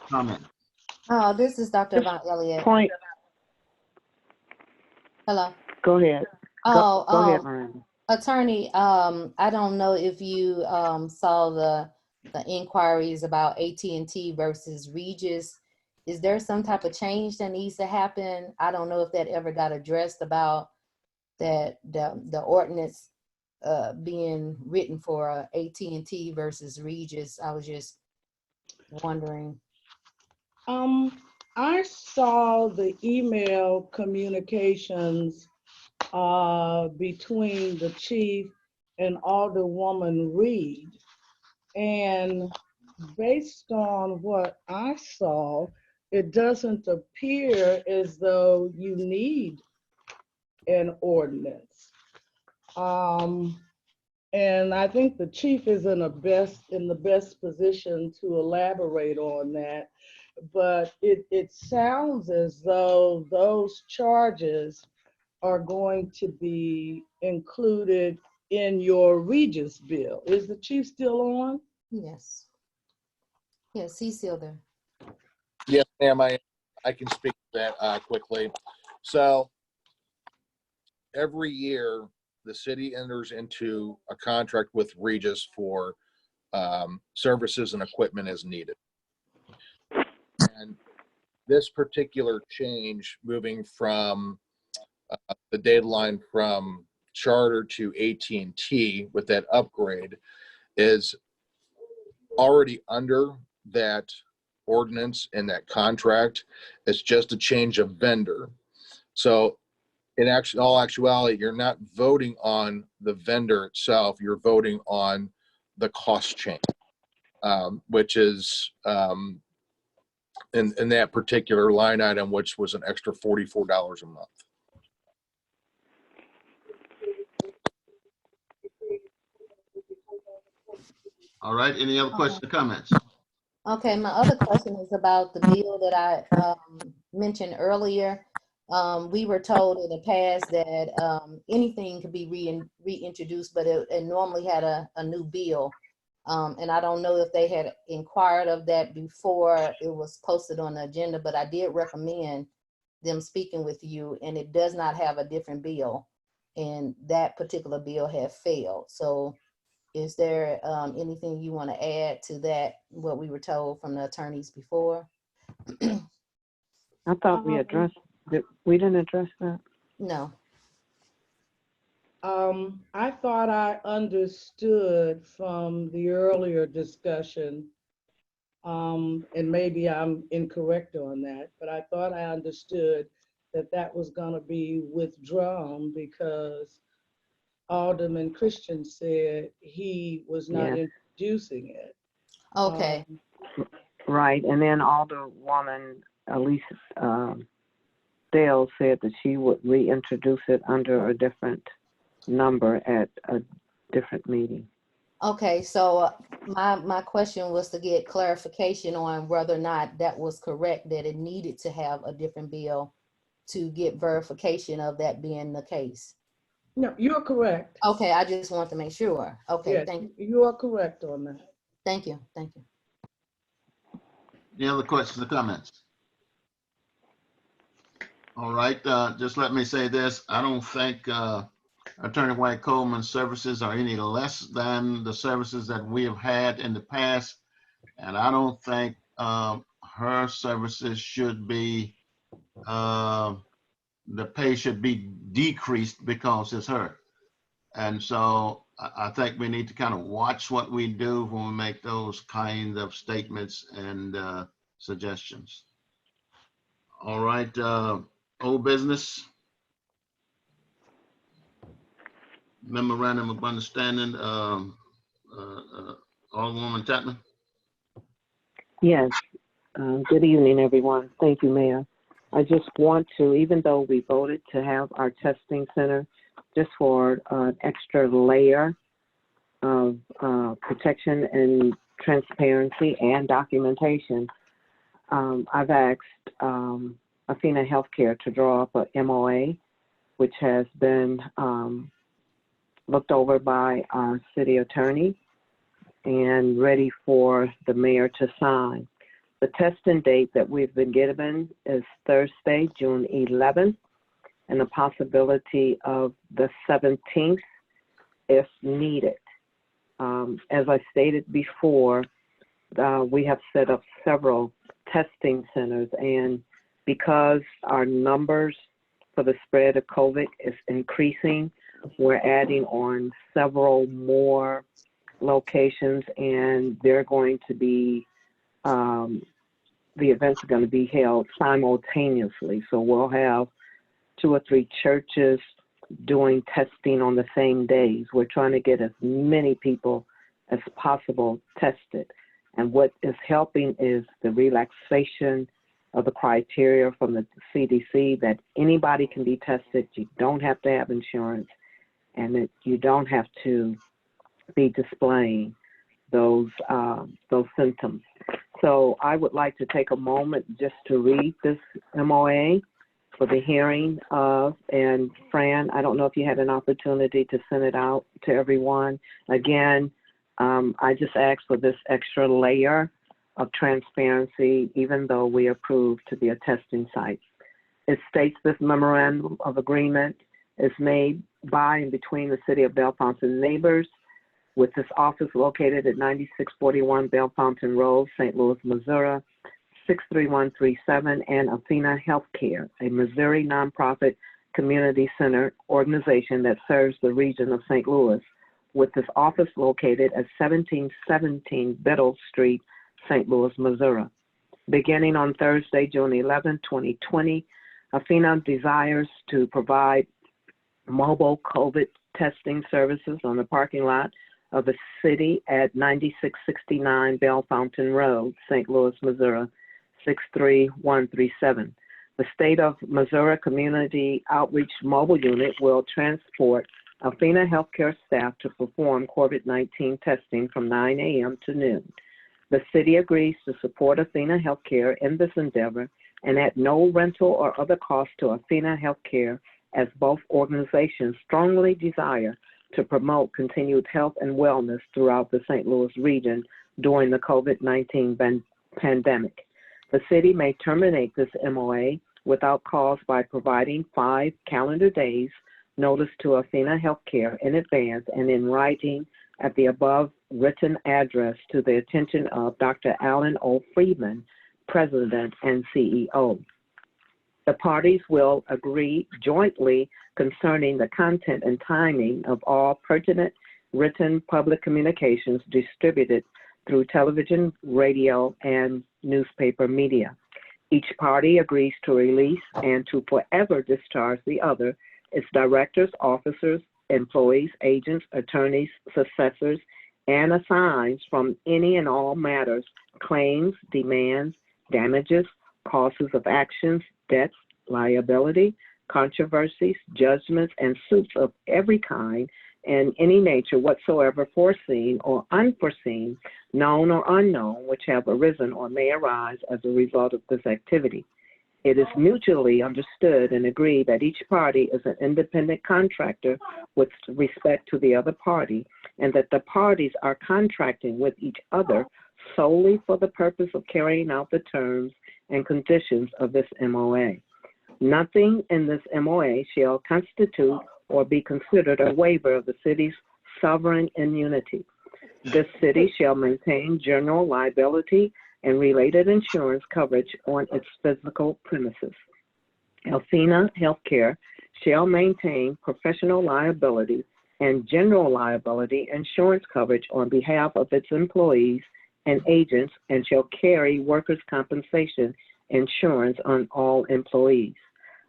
Comment? Oh, this is Dr. Yvonne Elliott. Point. Hello. Go ahead. Oh, go ahead, Miranda. Attorney, I don't know if you saw the inquiries about AT&T versus Regis. Is there some type of change that needs to happen? I don't know if that ever got addressed about that the ordinance being written for AT&T versus Regis. I was just wondering. I saw the email communications between the chief and Alderwoman Reed. And based on what I saw, it doesn't appear as though you need an ordinance. And I think the chief is in the best position to elaborate on that. But it sounds as though those charges are going to be included in your Regis bill. Is the chief still on? Yes. Yes, he's still there. Yes, ma'am, I can speak to that quickly. So every year, the city enters into a contract with Regis for services and equipment as needed. And this particular change, moving from the data line from Charter to AT&T with that upgrade, is already under that ordinance and that contract. It's just a change of vendor. So in all actuality, you're not voting on the vendor itself, you're voting on the cost change, which is in that particular line item, which was an extra $44 a month. All right, any other questions or comments? Okay, my other question is about the bill that I mentioned earlier. We were told in the past that anything could be reintroduced, but it normally had a new bill. And I don't know if they had inquired of that before it was posted on the agenda, but I did recommend them speaking with you, and it does not have a different bill. And that particular bill had failed. So is there anything you want to add to that, what we were told from the attorneys before? I thought we addressed it. We didn't address that. No. I thought I understood from the earlier discussion, and maybe I'm incorrect on that, but I thought I understood that that was going to be withdrawn because Alderman Christian said he was not Yes. introducing it. Okay. Right, and then Alderwoman Elise Dale said that she would reintroduce it under a different number at a different meeting. Okay, so my question was to get clarification on whether or not that was correct, that it needed to have a different bill to get verification of that being the case. No, you're correct. Okay, I just want to make sure. Okay, Yes, thank you are correct on that. Thank you. Thank you. Any other questions or comments? All right, just let me say this. I don't think Attorney White Coleman's services are any less than the services that we have had in the past. And I don't think her services should be, the pay should be decreased because it's her. And so I think we need to kind of watch what we do when we make those kinds of statements and suggestions. All right, old business. Memorandum of understanding, Alderwoman Chapman. Yes. Good evening, everyone. Thank you, Mayor. I just want to, even though we voted to have our testing center just for an extra layer of protection and transparency and documentation, I've asked Athena Healthcare to draw up a MOA, which has been looked over by our city attorney and ready for the mayor to sign. The testing date that we've been given is Thursday, June 11th, and the possibility of the 17th if needed. As I stated before, we have set up several testing centers, and because our numbers for the spread of COVID is increasing, we're adding on several more locations, and they're going to be, the events are going to be held simultaneously. So we'll have 2 or 3 churches doing testing on the same days. We're trying to get as many people as possible tested. And what is helping is the relaxation of the criteria from the CDC that anybody can be tested. You don't have to have insurance, and that you don't have to be displaying those symptoms. So I would like to take a moment just to read this MOA for the hearing of, and Fran, I don't know if you had an opportunity to send it out to everyone. Again, I just asked for this extra layer of transparency, even though we approved to be a testing site. It states this memorandum of agreement is made by and between the City of Bellefonte and neighbors, with this office located at 9641 Bellefonte Road, St. Louis, Missouri, 63137, and Athena Healthcare, a Missouri nonprofit community center organization that serves the region of St. Louis, with this office located at 1717 Biddle Street, St. Louis, Missouri. Beginning on Thursday, June 11, 2020, Athena desires to provide mobile COVID testing services on the parking lot of the city at 9669 Bellefonte Road, St. Louis, Missouri, 63137. The State of Missouri Community Outreach Mobile Unit will transport Athena Healthcare staff to perform COVID-19 testing from 9 a.m. to noon. The city agrees to support Athena Healthcare in this endeavor and at no rental or other cost to Athena Healthcare, as both organizations strongly desire to promote continued health and wellness throughout the St. Louis region during the COVID-19 pandemic. The city may terminate this MOA without cause by providing 5 calendar days notice to Athena Healthcare in advance and in writing at the above written address to the attention of Dr. Alan O. Friedman, President and CEO. The parties will agree jointly concerning the content and timing of all pertinent written public communications distributed through television, radio, and newspaper media. Each party agrees to release and to forever discharge the other, its directors, officers, employees, agents, attorneys, successors, and assigns from any and all matters, claims, demands, damages, causes of actions, debts, liability, controversies, judgments, and suits of every kind and any nature whatsoever foreseen or unforeseen, known or unknown, which have arisen or may arise as a result of this activity. It is mutually understood and agreed that each party is an independent contractor with respect to the other party, and that the parties are contracting with each other solely for the purpose of carrying out the terms and conditions of this MOA. Nothing in this MOA shall constitute or be considered a waiver of the city's sovereign immunity. This city shall maintain general liability and related insurance coverage on its physical premises. Althena Healthcare shall maintain professional liability and general liability insurance coverage on behalf of its employees and agents, and shall carry workers' compensation insurance on all employees.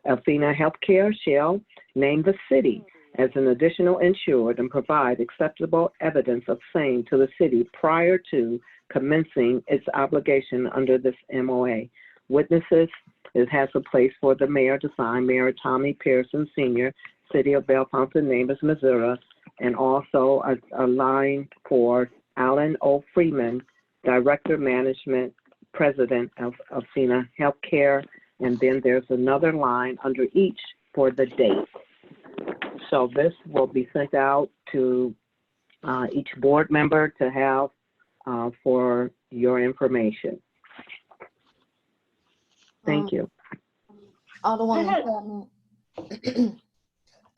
Althena Healthcare shall name the city as an additional insured and provide acceptable evidence of same to the city prior to commencing its obligation under this MOA. Witnesses, it has a place for the mayor to sign, Mayor Tommy Pearson Sr., City of Bellefonte, Neighbors, Missouri, and also a line for Alan O. Freeman, Director Management, President of Althena Healthcare, and then there's another line under each for the date. So this will be sent out to each board member to have for your information. Thank you. Alderwoman Patton.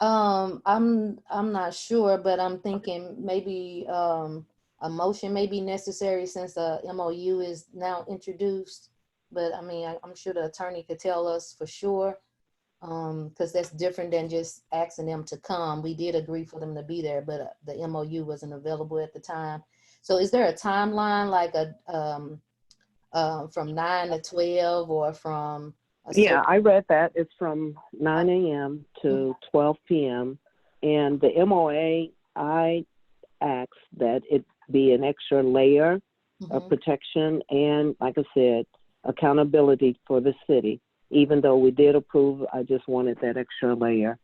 I'm not sure, but I'm thinking maybe a motion may be necessary since the MOU is now introduced. But I mean, I'm sure the attorney could tell us for sure, because that's different than just asking them to come. We did agree for them to be there, but the MOU wasn't available at the time. So is there a timeline, like from 9 to 12 or from? Yeah, I read that. It's from 9 a.m. to 12 p.m. And the MOA, I asked that it be an extra layer of protection and, like I said, accountability for the city. Even though we did approve, I just wanted that extra layer.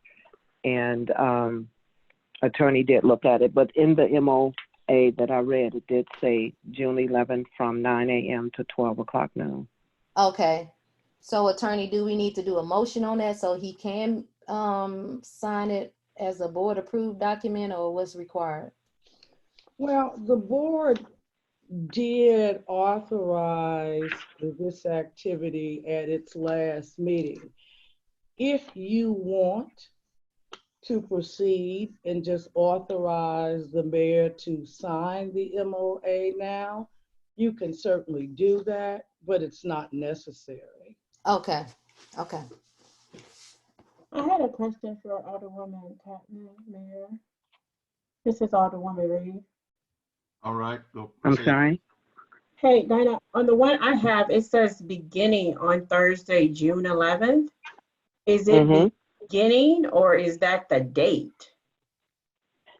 And attorney did look at it, but in the MOA that I read, it did say June 11th from 9 a.m. to 12 o'clock noon. Okay. So attorney, do we need to do a motion on that so he can sign it as a board approved document, or what's required? Well, the board did authorize this activity at its last meeting. If you want to proceed and just authorize the mayor to sign the MOA now, you can certainly do that, but it's not necessary. Okay, okay. I had a question for Alderwoman Patton, Mayor. This is Alderwoman Reed. All right. I'm sorry? Hey, Dinah, on the one I have, it says beginning on Thursday, June 11th. Is it beginning or is that the date?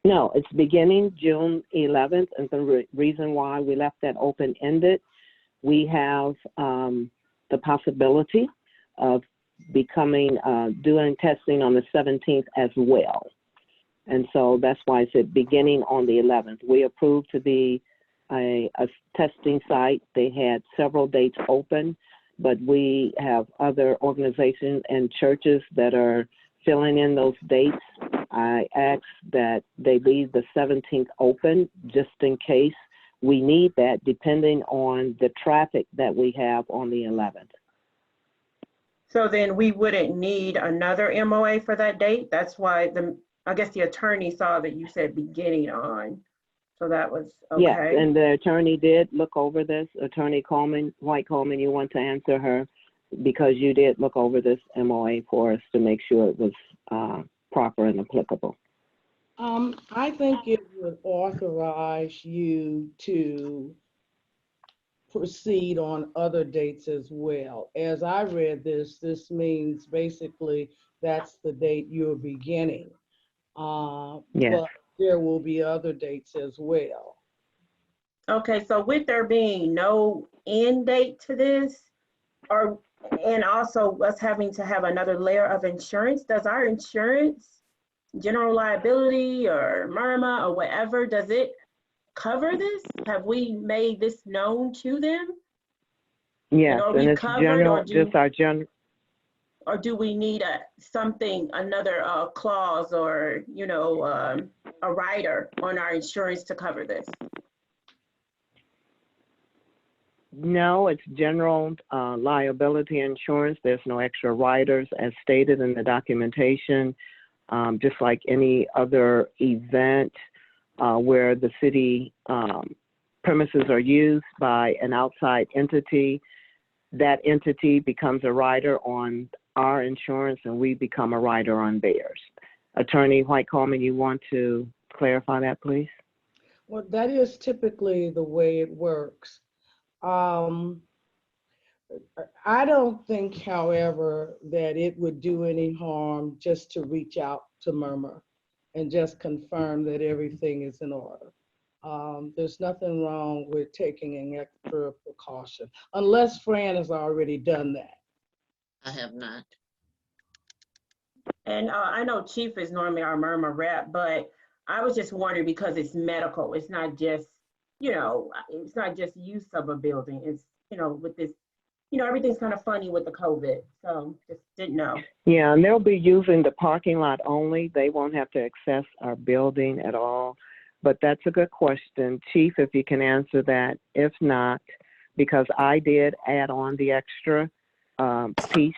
No, it's beginning June 11th. And the reason why we left that open-ended, we have the possibility of doing testing on the 17th as well. And so that's why I said beginning on the 11th. We approved to be a testing site. They had several dates open, but we have other organizations and churches that are filling in those dates. I asked that they leave the 17th open just in case we need that, depending on the traffic that we have on the 11th. So then we wouldn't need another MOA for that date? That's why I guess the attorney saw that you said beginning on. So that was okay. Yes, and the attorney did look over this. Attorney Coleman, White Coleman, you want to answer her because you did look over this MOA for us to make sure it was proper and applicable. I think it would authorize you to proceed on other dates as well. As I read this, this means basically that's the date you're beginning. Yes. But there will be other dates as well. Okay, so with there being no end date to this, and also us having to have another layer of insurance, does our insurance, general liability or MIRMA or whatever, does it cover this? Have we made this known to them? Yes, are and we it's covered, general, just our general. Or do we need another clause or, a rider on our insurance to cover this? No, it's general liability insurance. There's no extra riders as stated in the documentation. Just like any other event where the city premises are used by an outside entity, that entity becomes a rider on our insurance and we become a rider on theirs. Attorney White-Coleman, you want to clarify that, please? Well, that is typically the way it works. I don't think, however, that it would do any harm just to reach out to Murmur and just confirm that everything is in order. There's nothing wrong with taking an extra precaution, unless Fran has already done that. I have not. And I know Chief is normally our Murmur rep, but I was just wondering because it's medical. It's not just, it's not just use of a building. It's, with this, everything's kind of funny with the COVID. So just didn't know. Yeah, and they'll be using the parking lot only. They won't have to access our building at all. But that's a good question. Chief, if you can answer that. If not, because I did add on the extra piece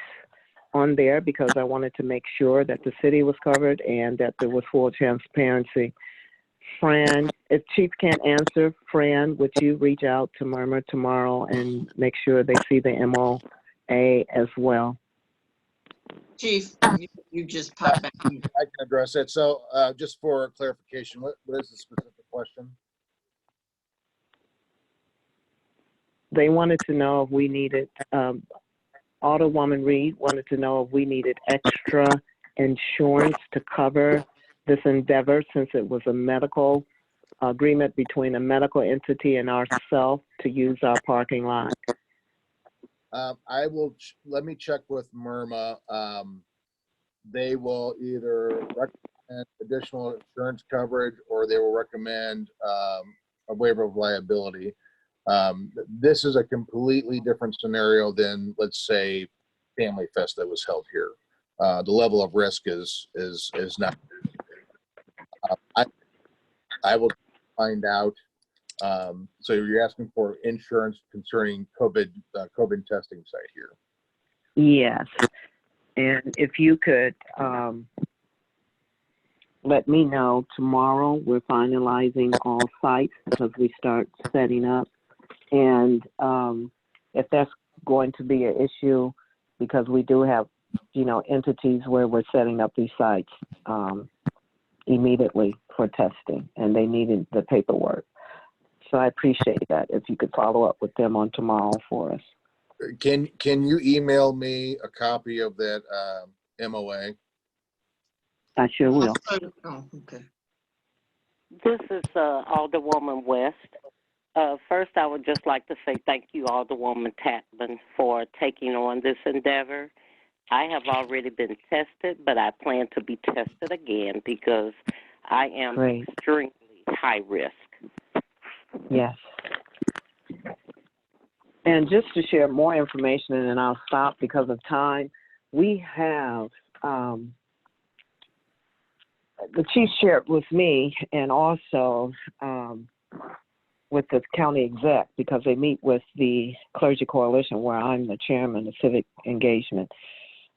on there because I wanted to make sure that the city was covered and that there was full transparency. Fran, if Chief can't answer, Fran, would you reach out to Murmur tomorrow and make sure they see the MOA as well? Chief, you just popped back in. I can address it. So just for clarification, what is the specific question? They wanted to know if we needed, Alderwoman Reed wanted to know if we needed extra insurance to cover this endeavor since it was a medical agreement between a medical entity and ourselves to use our parking lot. Let me check with MIRMA. They will either recommend additional insurance coverage or they will recommend a waiver of liability. This is a completely different scenario than, let's say, Family Fest that was held here. The level of risk is not. I will find out. So you're asking for insurance concerning COVID testing site here? Yes, and if you could let me know tomorrow. We're finalizing all sites because we start setting up, and if that's going to be an issue, because we do have, entities where we're setting up these sites immediately for testing, and they needed the paperwork. So I appreciate that if you could follow up with them on tomorrow for us. Can you email me a copy of that MOA? I sure will. Oh, okay. This is Alderwoman West. First, I would just like to say thank you, Alderwoman Tapman, for taking on this endeavor. I have already been tested, but I plan to be tested again because I am extremely high risk. Yes. And just to share more information, and then I'll stop because of time, we have, the chief shared with me and also with the county exec, because they meet with the Clergy Coalition where I'm the chairman of civic engagement.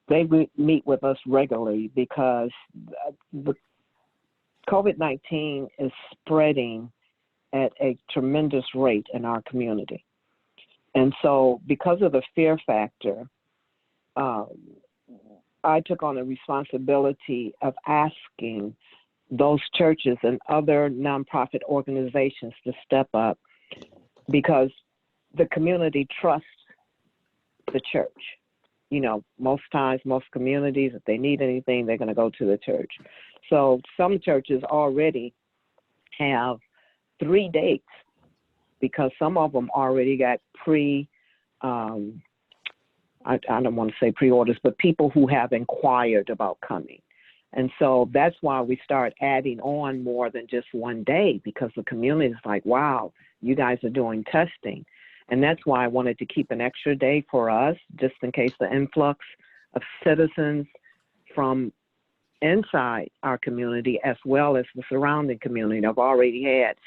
They meet with us regularly because the COVID-19 is spreading at a tremendous rate in our community. And so because of the fear factor, I took on the responsibility of asking those churches and other nonprofit organizations to step up because the community trusts the church. You know, most times, most communities, if they need anything, they're going to go to the church. So some churches already have 3 dates because some of them already got I don't want to say pre-orders, but people who have inquired about coming. And so that's why we start adding on more than just 1 day, because the community is like, wow, you guys are doing testing. And that's why I wanted to keep an extra day for us, just in case the influx of citizens from inside our community as well as the surrounding community. I've already had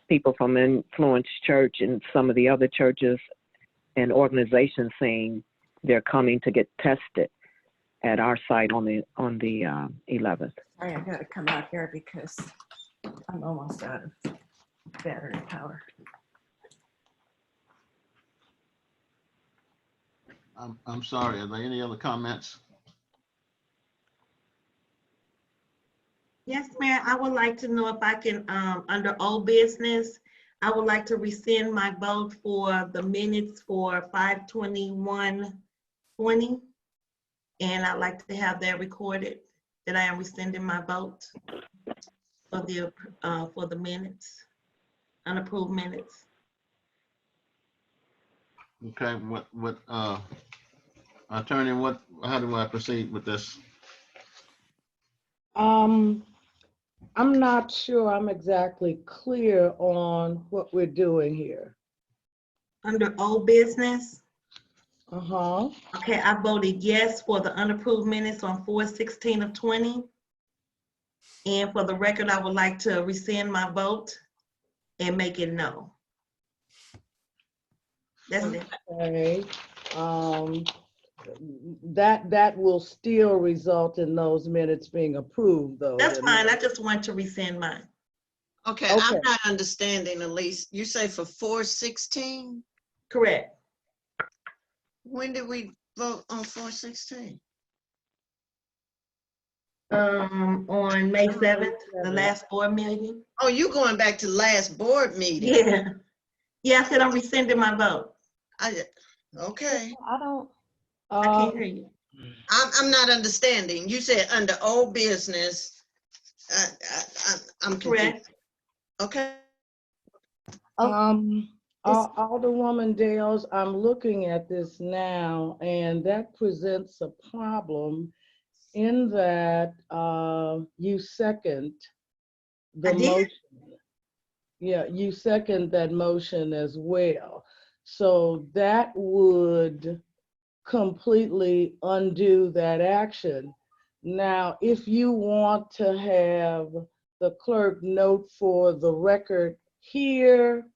people from Influence Church and some of the other churches and organizations saying they're coming to get tested at our site on the 11th. Sorry, I gotta come out here because I'm almost out of battery power. I'm sorry, are there any other comments? Yes, Mayor, I would like to know if I can, under old business, I would like to rescind my vote for the minutes for 5/21/20. And I'd like to have that recorded, that I am rescinding my vote for the minutes, unapproved minutes. Okay, what attorney, how do I proceed with this? I'm not sure I'm exactly clear on what we're doing here. Under old business? Uh-huh. Okay, I voted yes for the unapproved minutes on 4/16/20. And for the record, I would like to rescind my vote and make it no. That's it. Okay. That will still result in those minutes being approved, though. That's fine. I just want to rescind mine. Okay, I'm not understanding, Elise. You say for 4/16? Correct. When did we vote on 4/16? On May 7th, the last board meeting. Oh, you going back to last board meeting? Yeah. Yeah, I said I'm rescinding my vote. Okay. I can't hear you. I'm not understanding. You said under old business. I'm confused. Okay. Alderwoman Dales, I'm looking at this now, and that presents a problem in that you second the motion. Yeah, you second that motion as well. So that would completely undo that action. Now, if you want to have the clerk note for the record here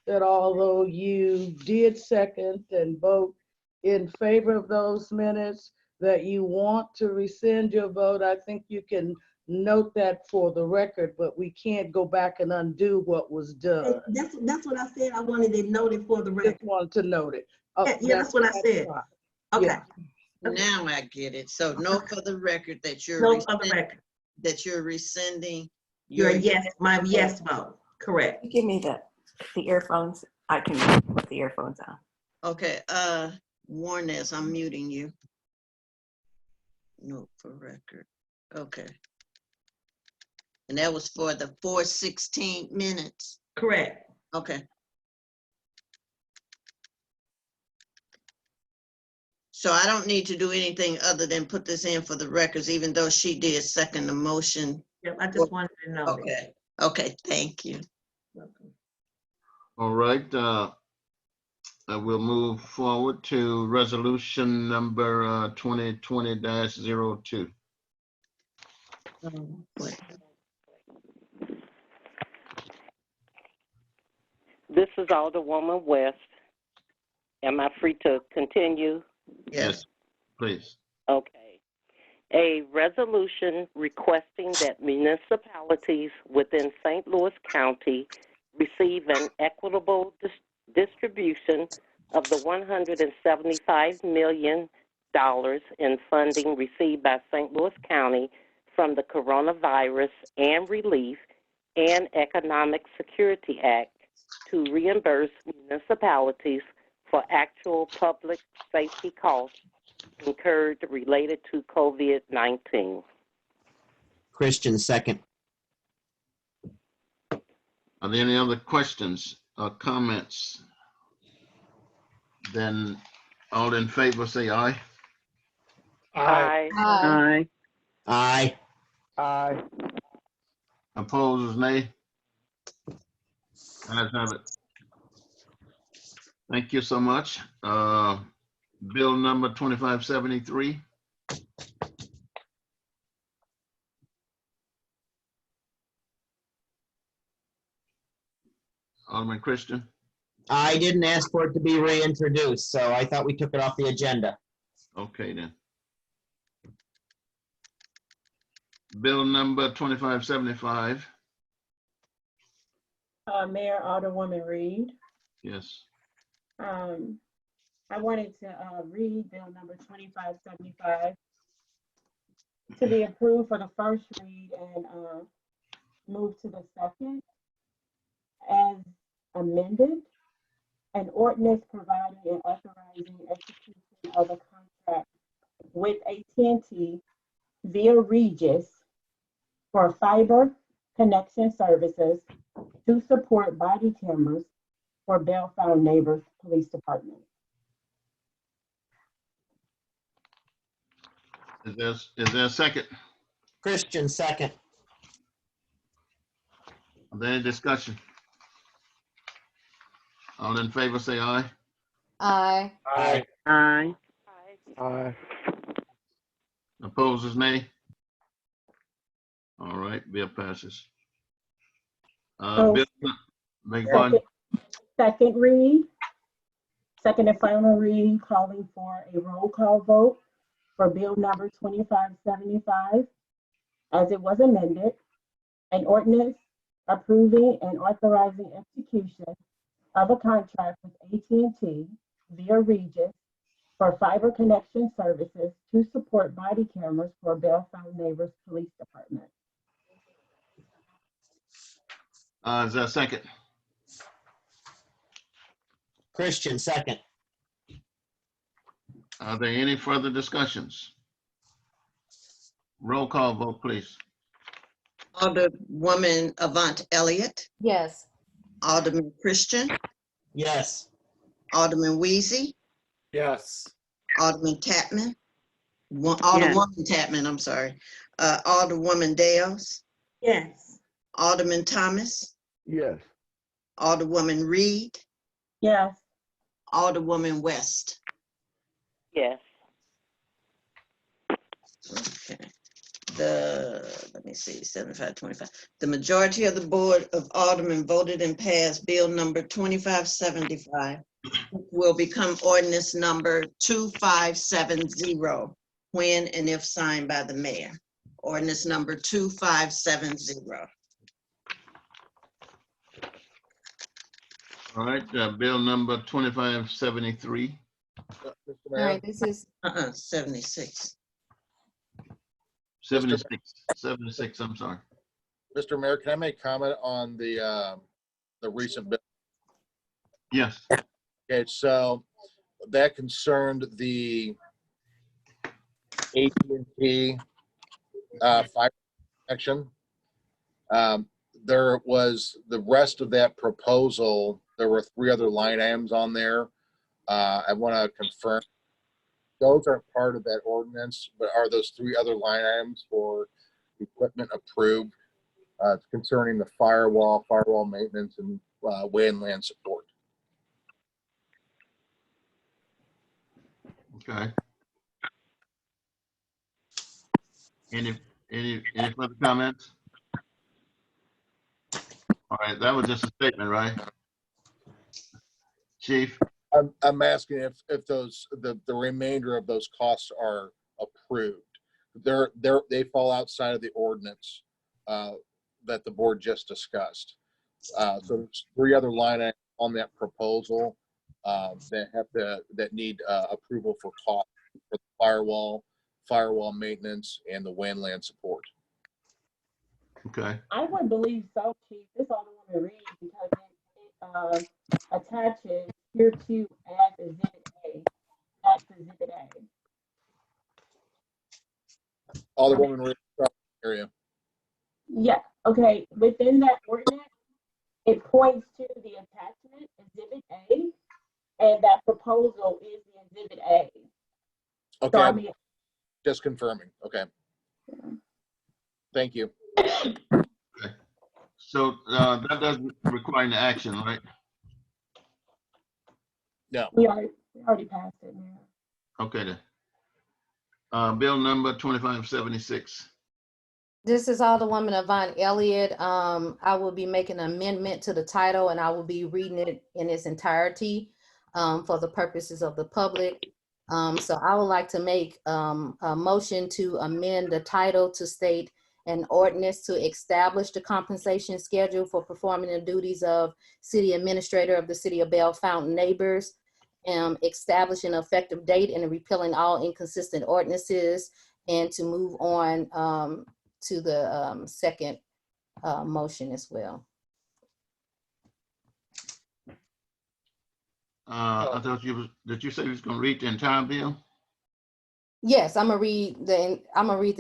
that although you did second and vote in favor of those minutes, that you want to rescind your vote, I think you can note that for the record, but we can't go back and undo what was done. That's what I said. I wanted it noted for the record. Just wanted to note it. Yeah, that's what I said. Fine. Okay. Yeah. Now I get it. So no for the record that you're No for the record. that you're rescinding Your yes, my yes vote. Correct. Give me the earphones. I can put the earphones on. Okay, Warnes, I'm muting you. No for record. Okay. And that was for the 4/16 minutes? Correct. Okay. So I don't need to do anything other than put this in for the records, even though she did second the motion. Yep, I just wanted to know. Okay. Okay, thank you. All right, we'll move forward to resolution number 2020-02. This is Alderwoman West. Am I free to continue? Yes, please. Okay. A resolution requesting that municipalities within St. Louis County receive an equitable distribution of the $175 million in funding received by St. Louis County from the Coronavirus and Relief and Economic Security Act to reimburse municipalities for actual public safety costs incurred related to COVID-19. Christian, second. Are there any other questions or comments? Then all in favor say aye. Aye. Aye. Aye. Aye. Opposed, nay. Ayes have it. Thank you so much. Bill number 2573. Alderman Christian. I didn't ask for it to be reintroduced, so I thought we took it off the agenda. Okay then. Bill number 2575. Mayor, Alderwoman Reed. Yes. I wanted to read Bill number 2575 to be approved for the first read and move to the second as amended. An ordinance providing and authorizing execution of a contract with AT&T via Regis for fiber connection services to support body cameras for Bellflower Neighbors Police Department. Is there a second? Christian, second. Are there any discussion? All in favor say aye. Aye. Aye. Aye. Aye. Opposed, nay. All right, bill passes. Bill, make one. Second read, second and final read, calling for a roll call vote for Bill number 2575 as it was amended, an ordinance approving and authorizing execution of a contract with AT&T via Regis for fiber connection services to support body cameras for Bellflower Neighbors Police Department. Is there a second? Christian, second. Are there any further discussions? Roll call vote, please. Alderwoman Avant Elliott, Yes. Alderman Christian, Yes. Alderman Weezy, Yes. Alderman Tatman, Alderwoman Tatman, I'm sorry, Alderwoman Dales, Yes. Alderman Thomas, Yes. Alderwoman Reed, Yes. Alderwoman West. Yes. Okay. Let me see, 75-25. The majority of the Board of Aldermen voted and passed Bill number 2575, which will become ordinance number 2570 when and if signed by the mayor. Ordinance number 2570. All right, bill number 2573. Mr. All Mayor, right, this is, 76. 76, I'm sorry. Mr. Mayor, can I make comment on the recent bill? Yes. Okay, so that concerned the AT&T fiber connection. There was the rest of that proposal. There were 3 other line items on there. I want to confirm those aren't part of that ordinance, but are those 3 other line items for equipment approved concerning the firewall maintenance, and way and land support? Okay. Any further comments? All right, that was just a statement, right? Chief? I'm asking if those the remainder of those costs are approved. They fall outside of the ordinance that the board just discussed. So there's 3 other line items on that proposal that need approval for cost for the firewall maintenance, and the WAN LAN support. Okay. I would believe so, Chief. This all I want to read because it attaches here to as Exhibit A. That's Exhibit A. Alderwoman area. Yeah, okay. Within that ordinance, it points to the attachment, Exhibit A, and that proposal is the Exhibit A. Okay, So, I mean, just confirming. Okay. Thank you. So that doesn't require any action, right? No. we already passed it, Mayor. Okay then. Bill number 2576. This is Alderwoman Yvonne Elliott. I will be making an amendment to the title and I will be reading it in its entirety for the purposes of the public. So I would like to make a motion to amend the title to state an ordinance to establish the compensation schedule for performing the duties of city administrator of the city of Belle Fountain Neighbors, establishing an effective date and repealing all inconsistent ordinances, and to move on to the second motion as well. I thought did you say you was gonna read the entire bill? Yes, I'm gonna read the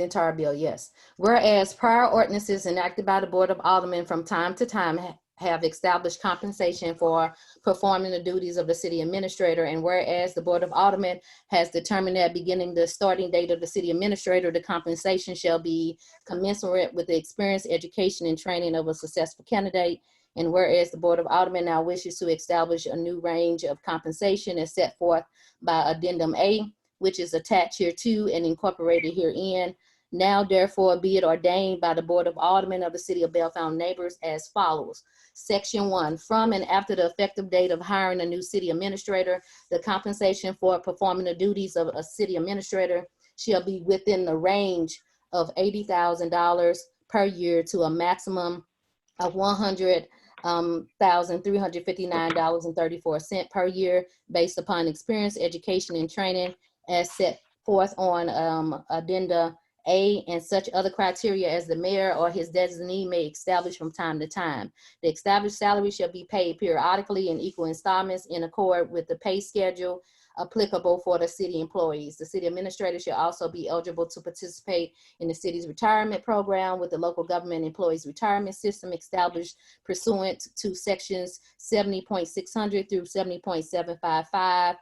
entire bill. Yes. Whereas prior ordinances enacted by the Board of Aldermen from time to time have established compensation for performing the duties of the city administrator, and whereas the Board of Aldermen has determined that beginning the starting date of the city administrator, the compensation shall be commensurate with the experience, education, and training of a successful candidate. And whereas the Board of Aldermen now wishes to establish a new range of compensation as set forth by Addendum A, which is attached here to and incorporated herein. Now therefore be it ordained by the Board of Aldermen of the city of Belle Fountain Neighbors as follows. Section 1, from and after the effective date of hiring a new city administrator, the compensation for performing the duties of a city administrator shall be within the range of $80,000 per year to a maximum of $100,359.34 per year based upon experience, education, and training as set forth on Addenda A, and such other criteria as the mayor or his designee may establish from time to time. The established salary shall be paid periodically in equal installments in accord with the pay schedule applicable for the city employees. The city administrator shall also be eligible to participate in the city's retirement program with the local government employees retirement system established pursuant to sections 70.600 through 70.755,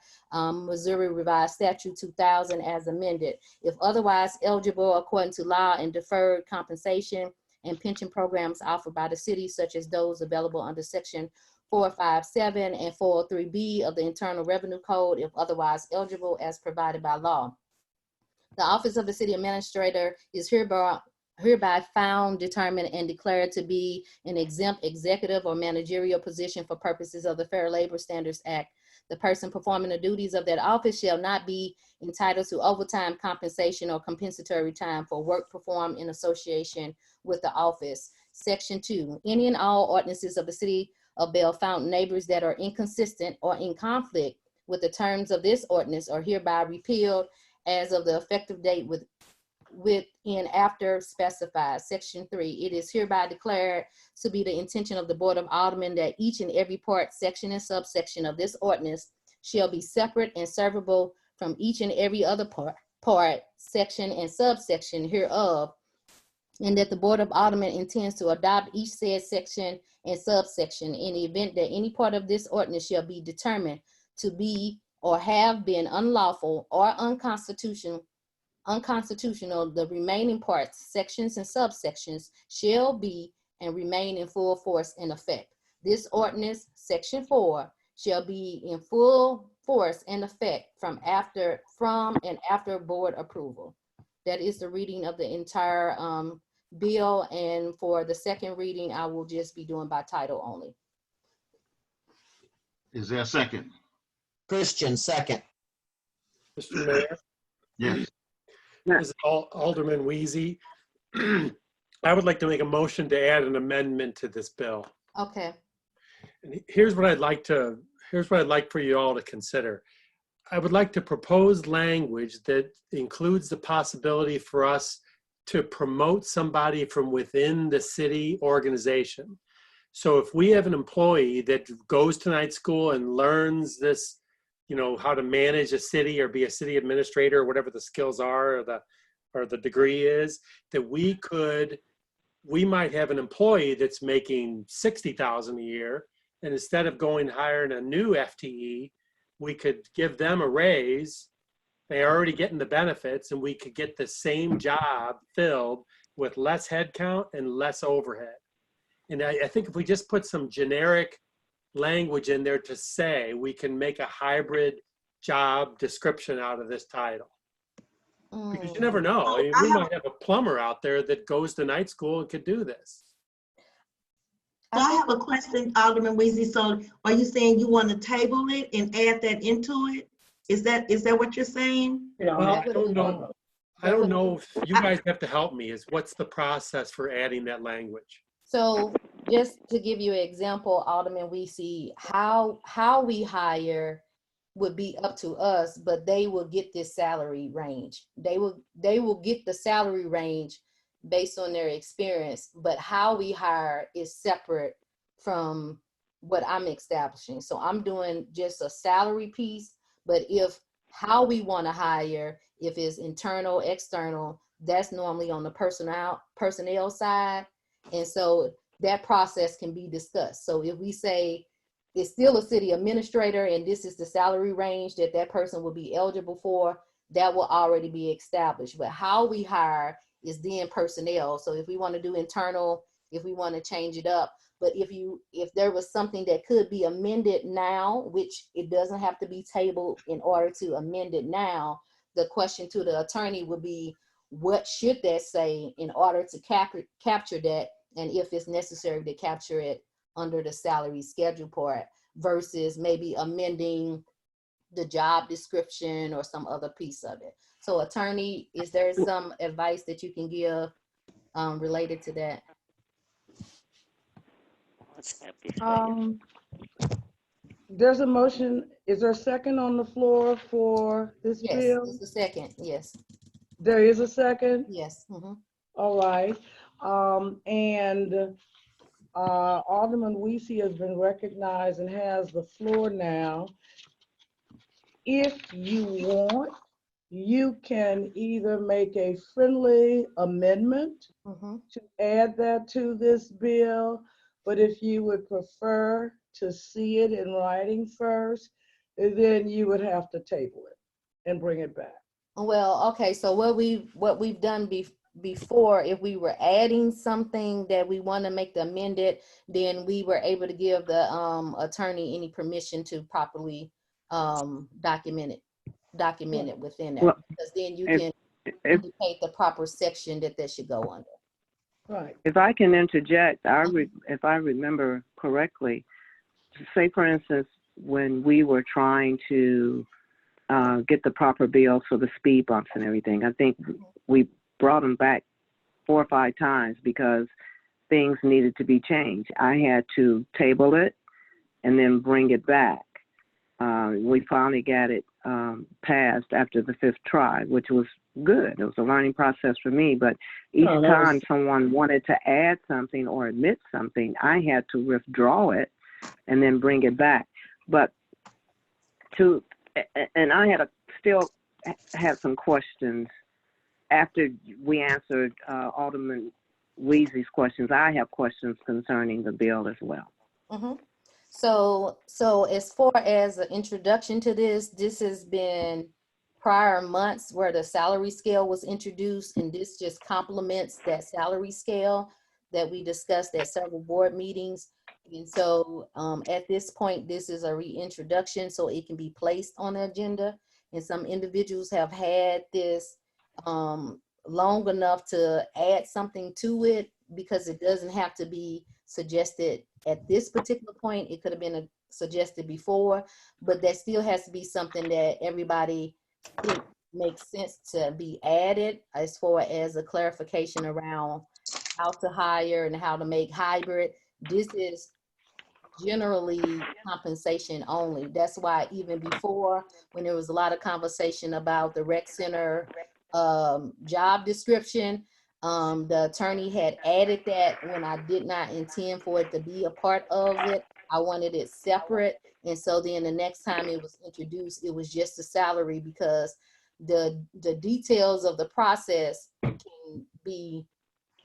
Missouri Revised Statute 2000 as amended. If otherwise eligible according to law, and deferred compensation and pension programs offered by the city, such as those available under section 457 and 403B of the Internal Revenue Code, if otherwise eligible as provided by law. The office of the city administrator is hereby found, determined, and declared to be an exempt executive or managerial position for purposes of the Fair Labor Standards Act. The person performing the duties of that office shall not be entitled to overtime compensation or compensatory time for work performed in association with the office. Section 2, any and all ordinances of the city of Belle Fountain Neighbors that are inconsistent or in conflict with the terms of this ordinance are hereby repealed as of the effective date within after specified. Section 3, it is hereby declared to be the intention of the Board of Aldermen that each and every part, section, and subsection of this ordinance shall be separate and severable from each and every other part, section, and subsection hereof, and that the Board of Aldermen intends to adopt each said section and subsection in the event that any part of this ordinance shall be determined to be or have been unlawful or unconstitutional, the remaining parts, sections, and subsections shall be and remain in full force and effect. This ordinance, section 4, shall be in full force and effect from and after board approval. That is the reading of the entire bill, and for the second reading, I will just be doing by title only. Is there a second? Christian, second. Mr. Mayor, Yes. this is Alderman Weezy. I would like to make a motion to add an amendment to this bill. Okay. And here's what I'd like for you all to consider. I would like to propose language that includes the possibility for us to promote somebody from within the city organization. So if we have an employee that goes to night school and learns this, you know, how to manage a city or be a city administrator or whatever the skills are or the degree is, that we might have an employee that's making $60,000 a year, and instead of going and hiring a new FTE, we could give them a raise. They're already getting the benefits, and we could get the same job filled with less headcount and less overhead. And I think if we just put some generic language in there to say we can make a hybrid job description out of this title. Because you never know. I mean, we might have a plumber out there that goes to night school and could do this. So I have a question, Alderman Weezy. So are you saying you want to table it and add that into it? Is that what you're saying? Well, I don't know. I don't know if you guys have to help me. What's the process for adding that language? So just to give you an example, Alderman, we see how we hire would be up to us, but they will get this salary range. They will get the salary range based on their experience, but how we hire is separate from what I'm establishing. So I'm doing just a salary piece, but if how we want to hire, if it's internal, external, that's normally on the personnel side. And so that process can be discussed. So if we say it's still a city administrator and this is the salary range that that person will be eligible for, that will already be established. But how we hire is then personnel. So if we want to do internal, if we want to change it up, but if there was something that could be amended now, which it doesn't have to be tabled in order to amend it now, the question to the attorney would be, what should that say in order to capture that, and if it's necessary to capture it under the salary schedule part versus maybe amending the job description or some other piece of it. So attorney, is there some advice that you can give related to that? There's a motion. Is there a second on the floor for this Yes, bill? it's a second, yes. There is a second? Yes. Mm-hmm. All right. Alderman Weezy has been recognized and has the floor now. If you want, you can either make a friendly amendment to add that to this bill, but if you would prefer to see it in writing first, then you would have to table it and bring it back. Well, okay, so what we've done before, if we were adding something that we want to make the amended, then we were able to give the attorney any permission to properly document it within there, because then you can indicate the proper section that should go under. Right. If I can interject, if I remember correctly, say for instance, when we were trying to get the proper bills for the speed bumps and everything, I think we brought them back 4 or 5 times because things needed to be changed. I had to table it and then bring it back. We finally got it passed after the 5th try, which was good. It was a learning process for me, but each time someone wanted to add something or admit something, I had to withdraw it and then bring it back. But I still had some questions after we answered Alderman Weezy's questions. I have questions concerning the bill as well. Mm-hmm. So as far as an introduction to this has been prior months where the salary scale was introduced, and this just complements that salary scale that we discussed at several board meetings. And so at this point, this is a reintroduction so it can be placed on the agenda. And some individuals have had this long enough to add something to it, because it doesn't have to be suggested at this particular point. It could have been suggested before, but that still has to be something that everybody thinks makes sense to be added, as far as a clarification around how to hire and how to make hybrid. This is generally compensation only. That's why even before, when there was a lot of conversation about the rec center job description, the attorney had added that when I did not intend for it to be a part of it. I wanted it separate. And so then the next time it was introduced, it was just the salary, because the details of the process can be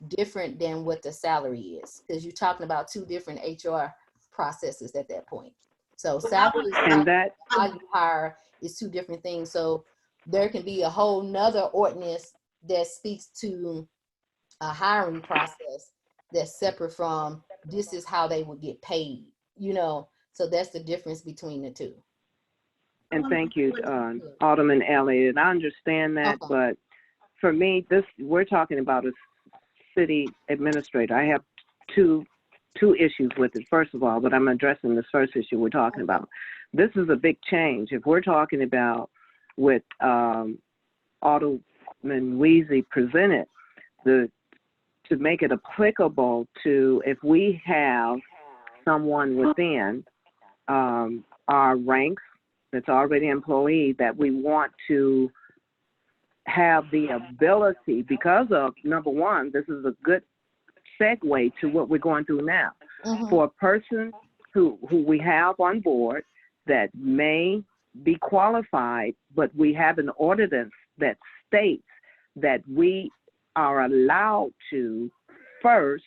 different than what the salary is, because you're talking about two different HR processes at that point. So salary And that, how you hire is two different things. So there can be a whole nother ordinance that speaks to a hiring process that's separate from this is how they would get paid, you know. So that's the difference between the two. and thank you, Alderman Elliott. I understand that, Okay. but for me, we're talking about a city administrator. I have two issues with it, first of all, but I'm addressing this first issue we're talking about. This is a big change. If we're talking about with Alderman Weezy presented, to make it applicable to if we have someone within our ranks that's already employee that we want to have the ability, because of, number one, this is a good segue to what we're going through now. For a person who we have on board that may be qualified, but we have an ordinance that states that we are allowed to first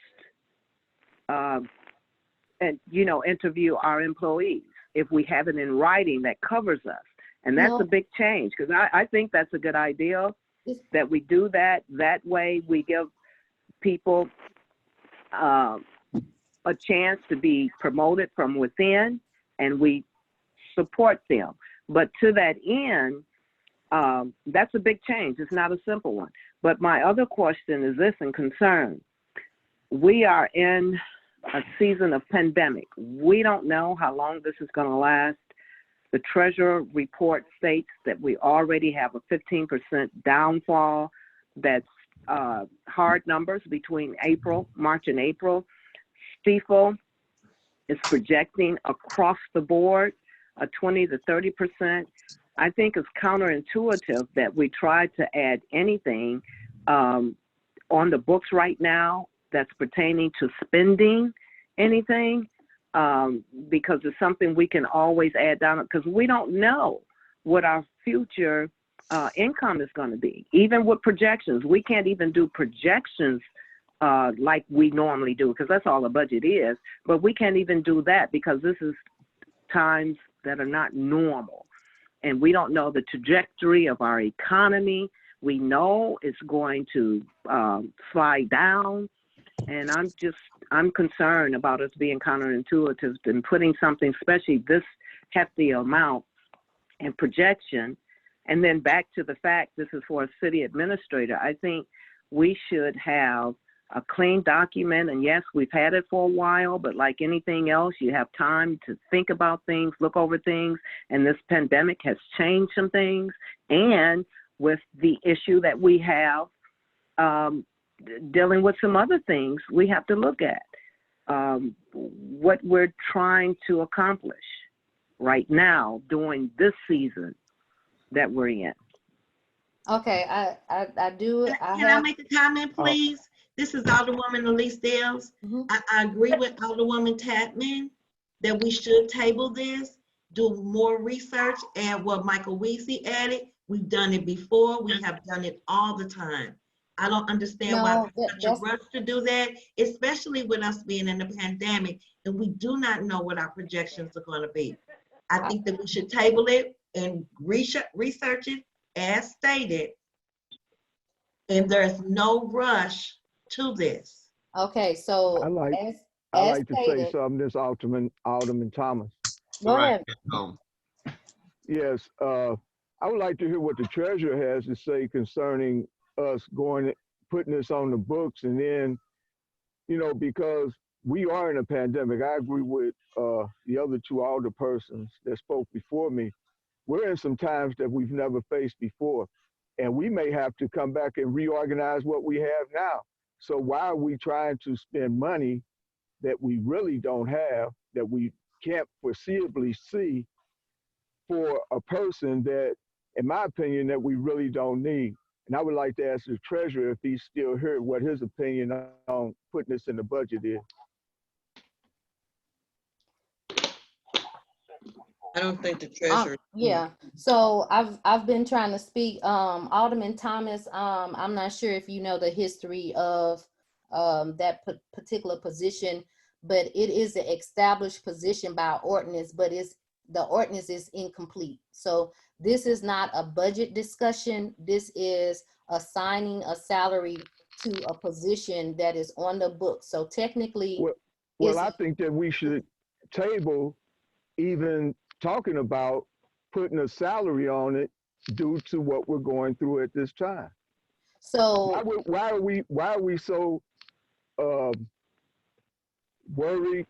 and interview our employees if we have it in writing that covers us. And that's a big change, because I think that's a good idea that we do that. That way we give people a chance to be promoted from within, and we support them. But to that end, that's a big change. It's not a simple one. But my other question is this, and concern. We are in a season of pandemic. We don't know how long this is going to last. The Treasurer report states that we already have a 15% downfall. That's hard numbers between March and April. Stiefel is projecting across the board a 20 to 30%. I think it's counterintuitive that we try to add anything on the books right now that's pertaining to spending anything, because it's something we can always add down, because we don't know what our future income is going to be. Even with projections, we can't even do projections like we normally do, because that's all a budget is. But we can't even do that because this is times that are not normal. And we don't know the trajectory of our economy. We know it's going to slide down. And I'm concerned about us being counterintuitive and putting something, especially this hefty amount in projection. And then back to the fact, this is for a city administrator. I think we should have a clean document. And yes, we've had it for a while, but like anything else, you have time to think about things, look over things. And this pandemic has changed some things. And with the issue that we have, dealing with some other things we have to look at, what we're trying to accomplish right now during this season that we're in. Okay, I do. Can I make a comment, please? This is Alderwoman Elise Dales. I agree with Alderwoman Tapman that we should table this, do more research, and what Michael Weezy added. We've done it before. We have done it all the time. I don't understand why there's such a rush to do that, especially with us being in a pandemic and we do not know what our projections are going to be. I think that we should table it and research it as stated, and there's no rush to this. Okay, so I like to say something, this Alderman Thomas. Go ahead. Yes, I would like to hear what the treasurer has to say concerning us putting this on the books, and then, because we are in a pandemic. I agree with the other two alderpersons that spoke before me. We're in some times that we've never faced before, and we may have to come back and reorganize what we have now. So why are we trying to spend money that we really don't have that we can't foreseeably see for a person that, in my opinion, that we really don't need. And I would like to ask the treasurer if he's still here, what his opinion on putting this in the budget is. I don't think the treasurer. Yeah, so I've been trying to speak, Alderman Thomas, I'm not sure if you know the history of that particular position, but it is an established position by ordinance, but the ordinance is incomplete. So this is not a budget discussion. This is assigning a salary to a position that is on the book. So technically, Well, I think that we should table even talking about putting a salary on it due to what we're going through at this time. So why are we so worried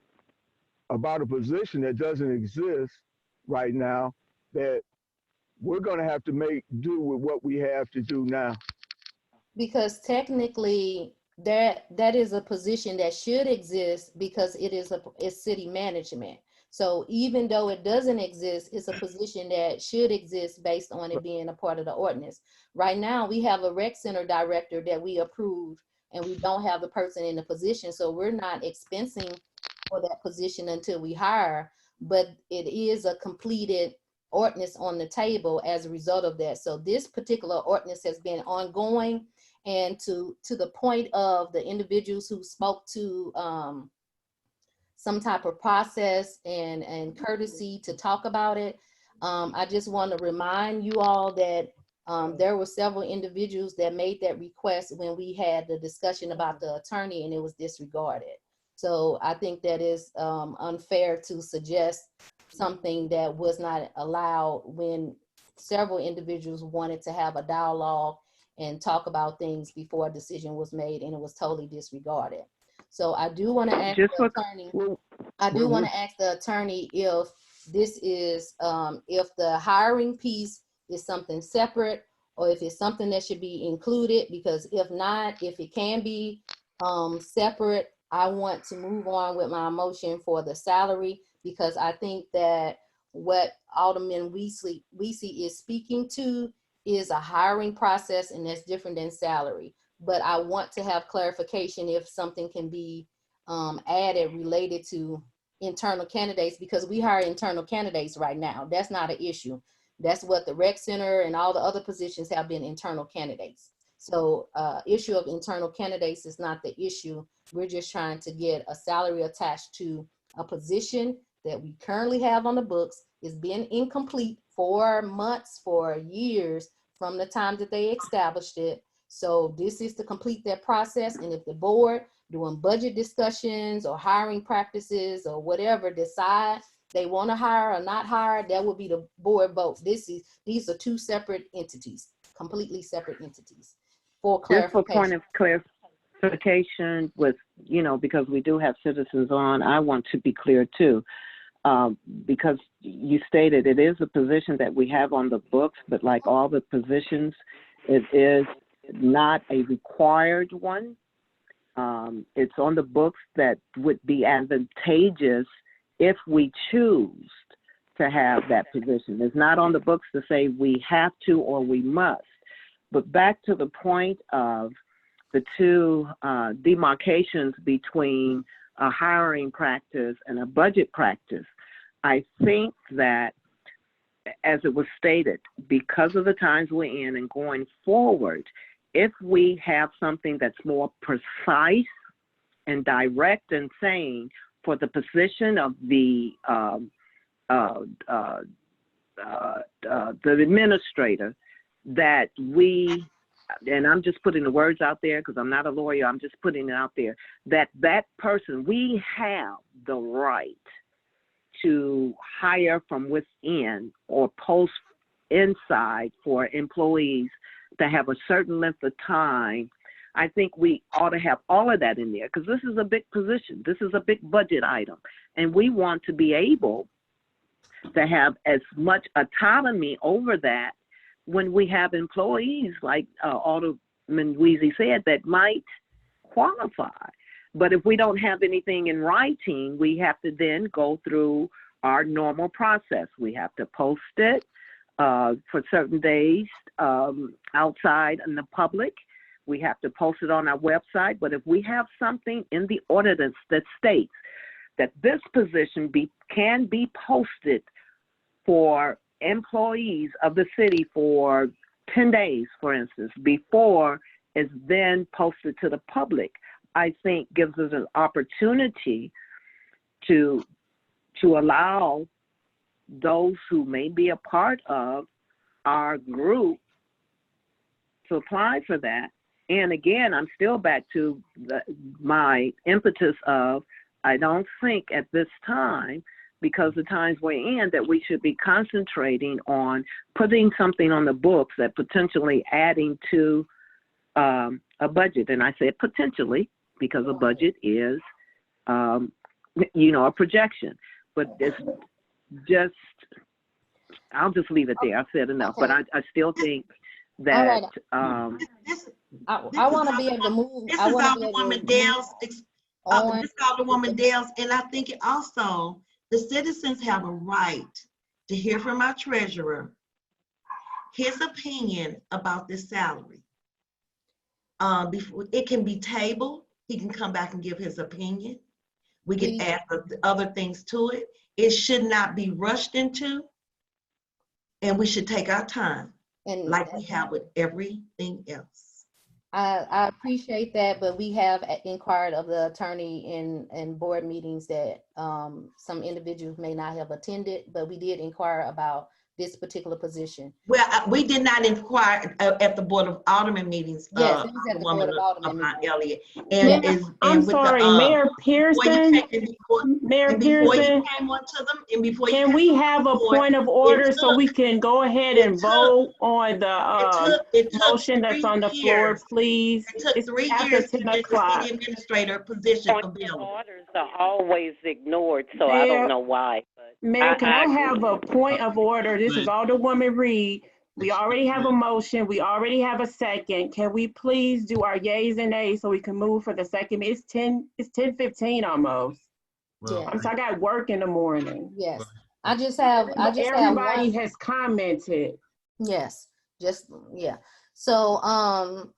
about a position that doesn't exist right now, that we're going to have to make do with what we have to do now? because technically that is a position that should exist because it's city management. So even though it doesn't exist, it's a position that should exist based on it being a part of the ordinance. Right now, we have a rec center director that we approved, and we don't have the person in the position. So we're not expensing for that position until we hire, but it is a completed ordinance on the table as a result of that. So this particular ordinance has been ongoing, and to the point of the individuals who spoke to some type of process and courtesy to talk about it. I just want to remind you all that there were several individuals that made that request when we had the discussion about the attorney, and it was disregarded. So I think that is unfair to suggest something that was not allowed when several individuals wanted to have a dialogue and talk about things before a decision was made, and it was totally disregarded. So I do want to ask the attorney. I do want to ask the attorney if this is if the hiring piece is something separate, or if it's something that should be included. Because if not, if it can be separate, I want to move on with my motion for the salary, because I think that what Alderman Weasley is speaking to is a hiring process, and that's different than salary. But I want to have clarification if something can be added related to internal candidates, because we hire internal candidates right now. That's not an issue. That's what the rec center and all the other positions have been, internal candidates. So issue of internal candidates is not the issue. We're just trying to get a salary attached to a position that we currently have on the books. It's been incomplete for months, for years, from the time that they established it. So this is to complete that process. And if the board, doing budget discussions or hiring practices or whatever, decide they want to hire or not hire, that will be the board vote. These are two separate entities, completely separate entities. For Just for clarification. point of clarification, with, because we do have citizens on, I want to be clear too. Because you stated it is a position that we have on the books, but like all the positions, it is not a required one. It's on the books that would be advantageous if we choose to have that position. It's not on the books to say we have to or we must. But back to the point of the two demarcations between a hiring practice and a budget practice, I think that, as it was stated, because of the times we're in and going forward, if we have something that's more precise and direct and saying for the position of the administrator, that we, and I'm just putting the words out there because I'm not a lawyer, I'm just putting it out there, that person, we have the right to hire from within or post inside for employees to have a certain length of time. I think we ought to have all of that in there, because this is a big position. This is a big budget item. And we want to be able to have as much autonomy over that when we have employees, like Alderman Weezy said, that might qualify. But if we don't have anything in writing, we have to then go through our normal process. We have to post it for certain days outside in the public. We have to post it on our website. But if we have something in the ordinance that states that this position can be posted for employees of the city for 10 days, for instance, before it's then posted to the public, I think gives us an opportunity to allow those who may be a part of our group to apply for that. And again, I'm still back to my impetus of, I don't think at this time, because the times we're in, that we should be concentrating on putting something on the books that potentially adding to a budget. And I said potentially, because a budget is, a projection. But it's just, I'll just leave it there. I've said enough. Okay. But I still think All that right. I want to be able to move. This I is want to be able Alderwoman to Dales. on. This is Alderwoman Dales, and I think it also the citizens have a right to hear from our treasurer his opinion about this salary. Before it can be tabled, he can come back and give his opinion. We can Please. add other things to it. It should not be rushed into, and we should take our time, And like we have with everything else. I appreciate that, but we have inquired of the attorney in board meetings that some individuals may not have attended, but we did inquire about this particular position. Well, we did not inquire at the Board of Alderman meetings. Yes, it was at the Board of Alderman meeting. Elliott. I'm sorry, Mayor Pearson. Mayor Pearson, came onto them, and before you can we have a point of order so we can go ahead and vote on the motion that's on the floor, please? It took It's 3 after years to 10 get the o'clock. city administrator position Point of available. orders are always ignored, so I don't know why. But Mayor, can I have agree. a point of order? This is Alderwoman Reed. We already have a motion. We already have a second. Can we please do our yays and nays so we can move for the second? It's 10:15 almost. Yeah. I'm sorry, I got work in the morning. Yes. I just have Everybody one. has commented. Yes. Yeah. So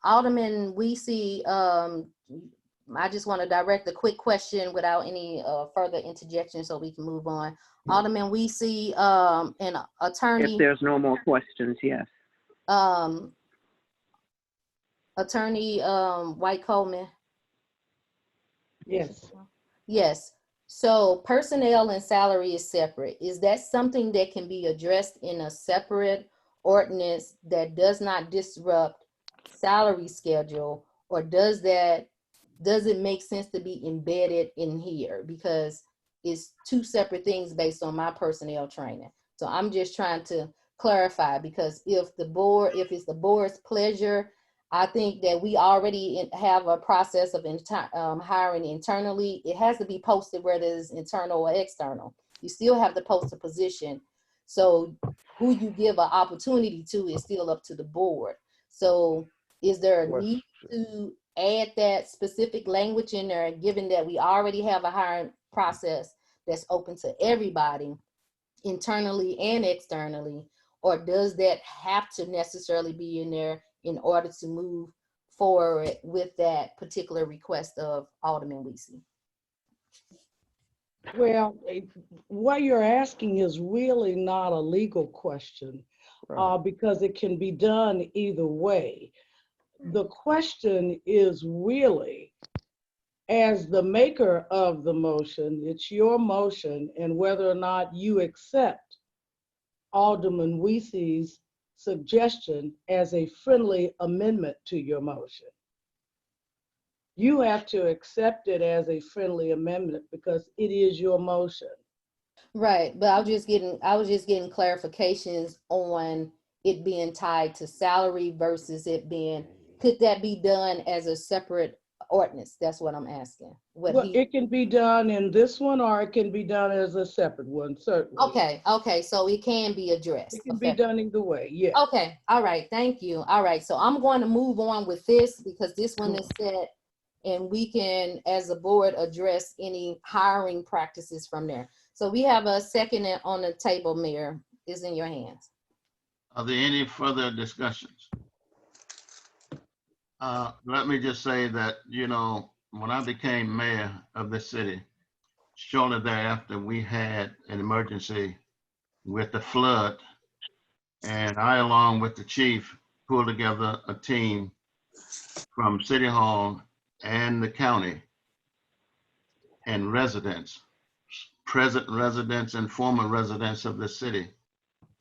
Alderman Weesey, I just want to direct a quick question without any further interjection so we can move on. Alderman Weesey, an attorney. if there's no more questions, yes. Attorney White Coleman. Yes. Yes. So personnel and salary is separate. Is that something that can be addressed in a separate ordinance that does not disrupt salary schedule, or does it make sense to be embedded in here? Because it's two separate things based on my personnel training. So I'm just trying to clarify, because if it's the board's pleasure, I think that we already have a process of hiring internally. It has to be posted, whether it's internal or external. You still have to post a position. So who you give an opportunity to is still up to the board. So is there a need to add that specific language in there, given that we already have a hiring process that's open to everybody, internally and externally? Or does that have to necessarily be in there in order to move forward with that particular request of Alderman Weesey? Well, what you're asking is really not a legal question, because it can be done either way. The question is really, as the maker of the motion, it's your motion, and whether or not you accept Alderman Weesey's suggestion as a friendly amendment to your motion. You have to accept it as a friendly amendment because it is your motion. Right, but I was just getting clarifications on it being tied to salary versus it being, could that be done as a separate ordinance? That's what I'm asking. It can be done in this one, or it can be done as a separate one, certainly. Okay, so it can be addressed. It can be done either way, yeah. Okay, all right, thank you. All right, so I'm going to move on with this because this one is set and we can, as a board, address any hiring practices from there. So we have a second on the table, Mayor. Is in your hands. Are there any further discussions? Let me just say that, you know, when I became mayor of this city, shortly thereafter, we had an emergency with the flood. And I, along with the chief, pulled together a team from City Hall and the county and residents, present residents and former residents of the city,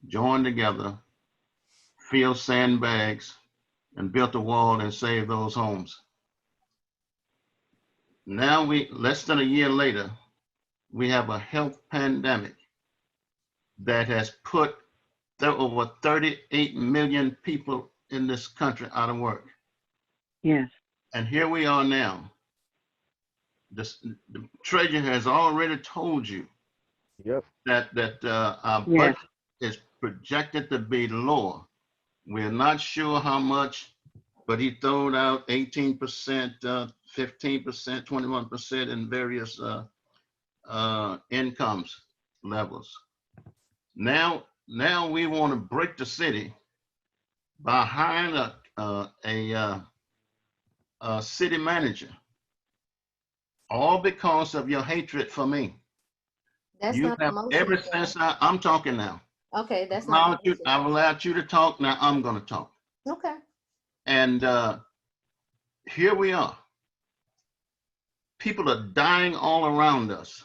joined together, filled sandbags, and built a wall and saved those homes. Now less than a year later, we have a health pandemic that has put over 38 million people in this country out of work. Yes. And here we are now. The treasurer has already told you that our budget is projected to be lower. We're not sure how much, but he throwed out 18%, 15%, 21% in various incomes levels. Now we want to break the city by hiring a city manager, all because of your hatred for me. That's You not have ever since I'm talking now. Okay, that's not. I've allowed you to talk. Now I'm going to talk. Okay. And here we are. People are dying all around us.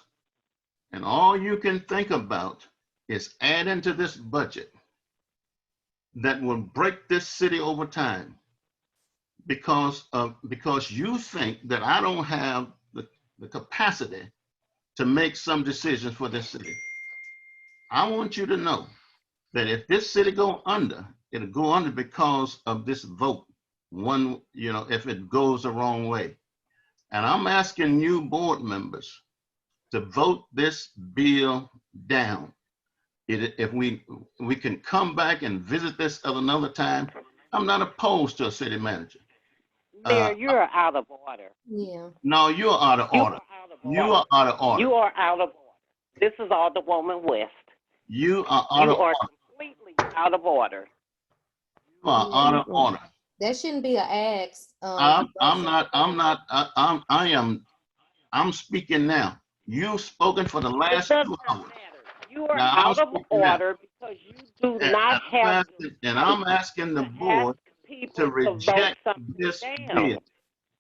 And all you can think about is adding to this budget that will break this city over time because you think that I don't have the capacity to make some decisions for this city. I want you to know that if this city go under, it'll go under because of this vote. One, you know, if it goes the wrong way. And I'm asking you board members to vote this bill down. If we can come back and visit this at another time, I'm not opposed to a city manager. Mayor, you're out of order. Yeah. No, you're out of order. You are out of order. You are out of order. This is Alderwoman West. You are out of order. Completely out of order. You are out of order. That shouldn't be an ask. I'm speaking now. You've spoken for the last 2 hours. You are out of order because you do not have. And I'm asking the board to reject this bill.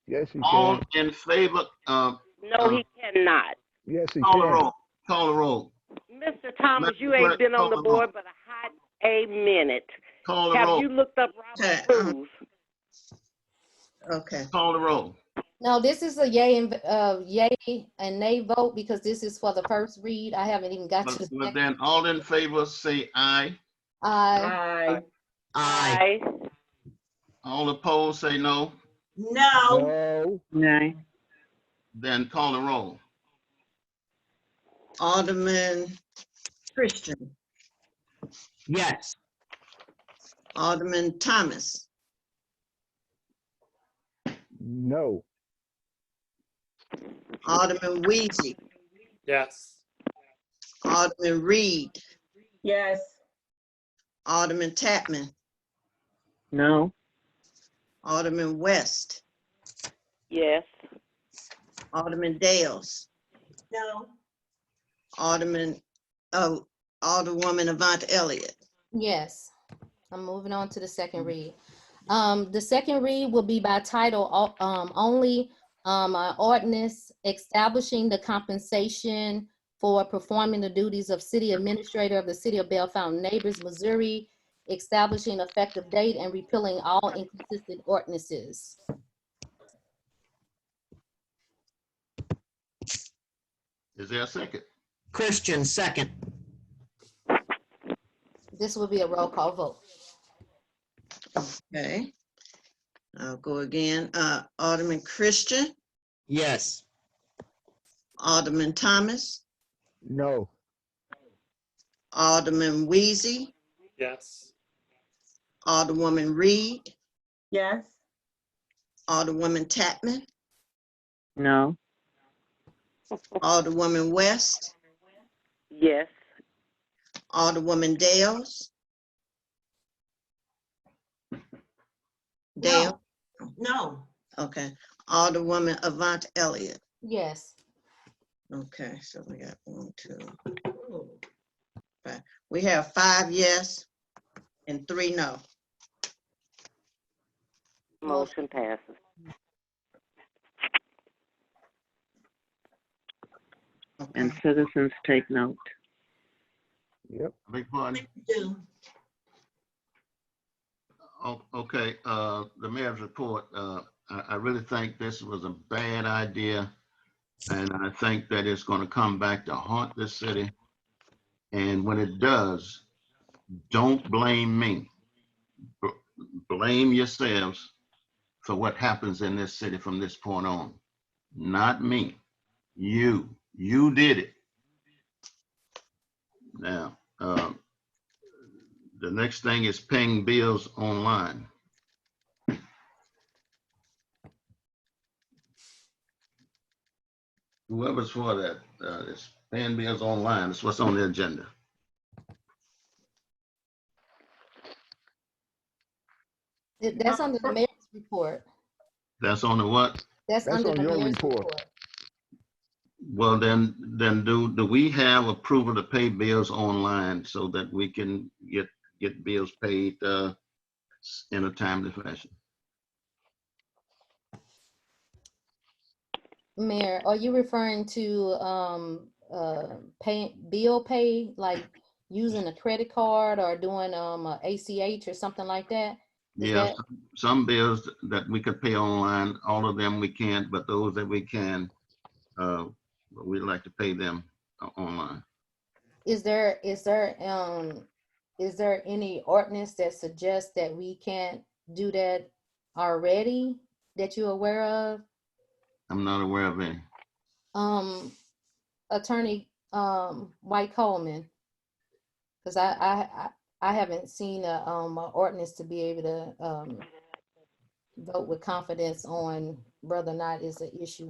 Yes, he All can. in favor of. No, he cannot. Yes, he Call can. the roll. Call the roll. Mr. Thomas, you ain't been on the board but a hot a minute. Call the Have roll. you looked up Robert rules? Okay. Call the roll. No, this is a yay and nay vote because this is for the first read. I haven't even got to the Well, second. then all in favor say aye. Aye. Aye. All opposed say no. No. No. Then call the roll. Alderman Christian, Yes. Alderman Thomas, No. Alderman Weezy, Yes. Alderman Reed, Yes. Alderman Tapman, No. Alderman West, Yes. Alderman Dales, No. Alderwoman Avant Elliott. Yes. I'm moving on to the second read. The second read will be by title only. Ordinance establishing the compensation for performing the duties of city administrator of the city of Belle Fountain Neighbors, Missouri, establishing effective date and repealing all inconsistent ordinances. Is there a second? Christian, second. This will be a roll call vote. Okay. I'll go again. Alderman Christian, Yes. Alderman Thomas, No. Alderman Weezy, Yes. Alderwoman Reed, Yes. Alderwoman Tapman, No. Alderwoman West, Yes. Alderwoman Dales. Dale? No. Okay. Alderwoman Avant Elliott. Yes. Okay, so we got 1, 2, 5. We have 5 yes and 3 no. Motion passes. And citizens take note. Yep. Big pardon? Okay, the mayor's report, I really think this was a bad idea. And I think that it's gonna come back to haunt this city. And when it does, don't blame me. Blame yourselves for what happens in this city from this point on. Not me, you did it. Now, the next thing is paying bills online. Whoever's for that, is paying bills online. That's what's on the agenda. That's under the mayor's report. That's on the what? That's under on the your mayor's report. Well, then do we have approval to pay bills online so that we can get bills paid in a timely fashion? Mayor, are you referring to bill pay, like using a credit card or doing a ACH or something like that? Yeah, some bills that we could pay online, all of them we can't, but those that we can, we'd like to pay them online. Is there any ordinance that suggests that we can't do that already that you're aware of? I'm not aware of any. Attorney White Coleman, because I haven't seen a ordinance to be able to vote with confidence on whether or not it's an issue.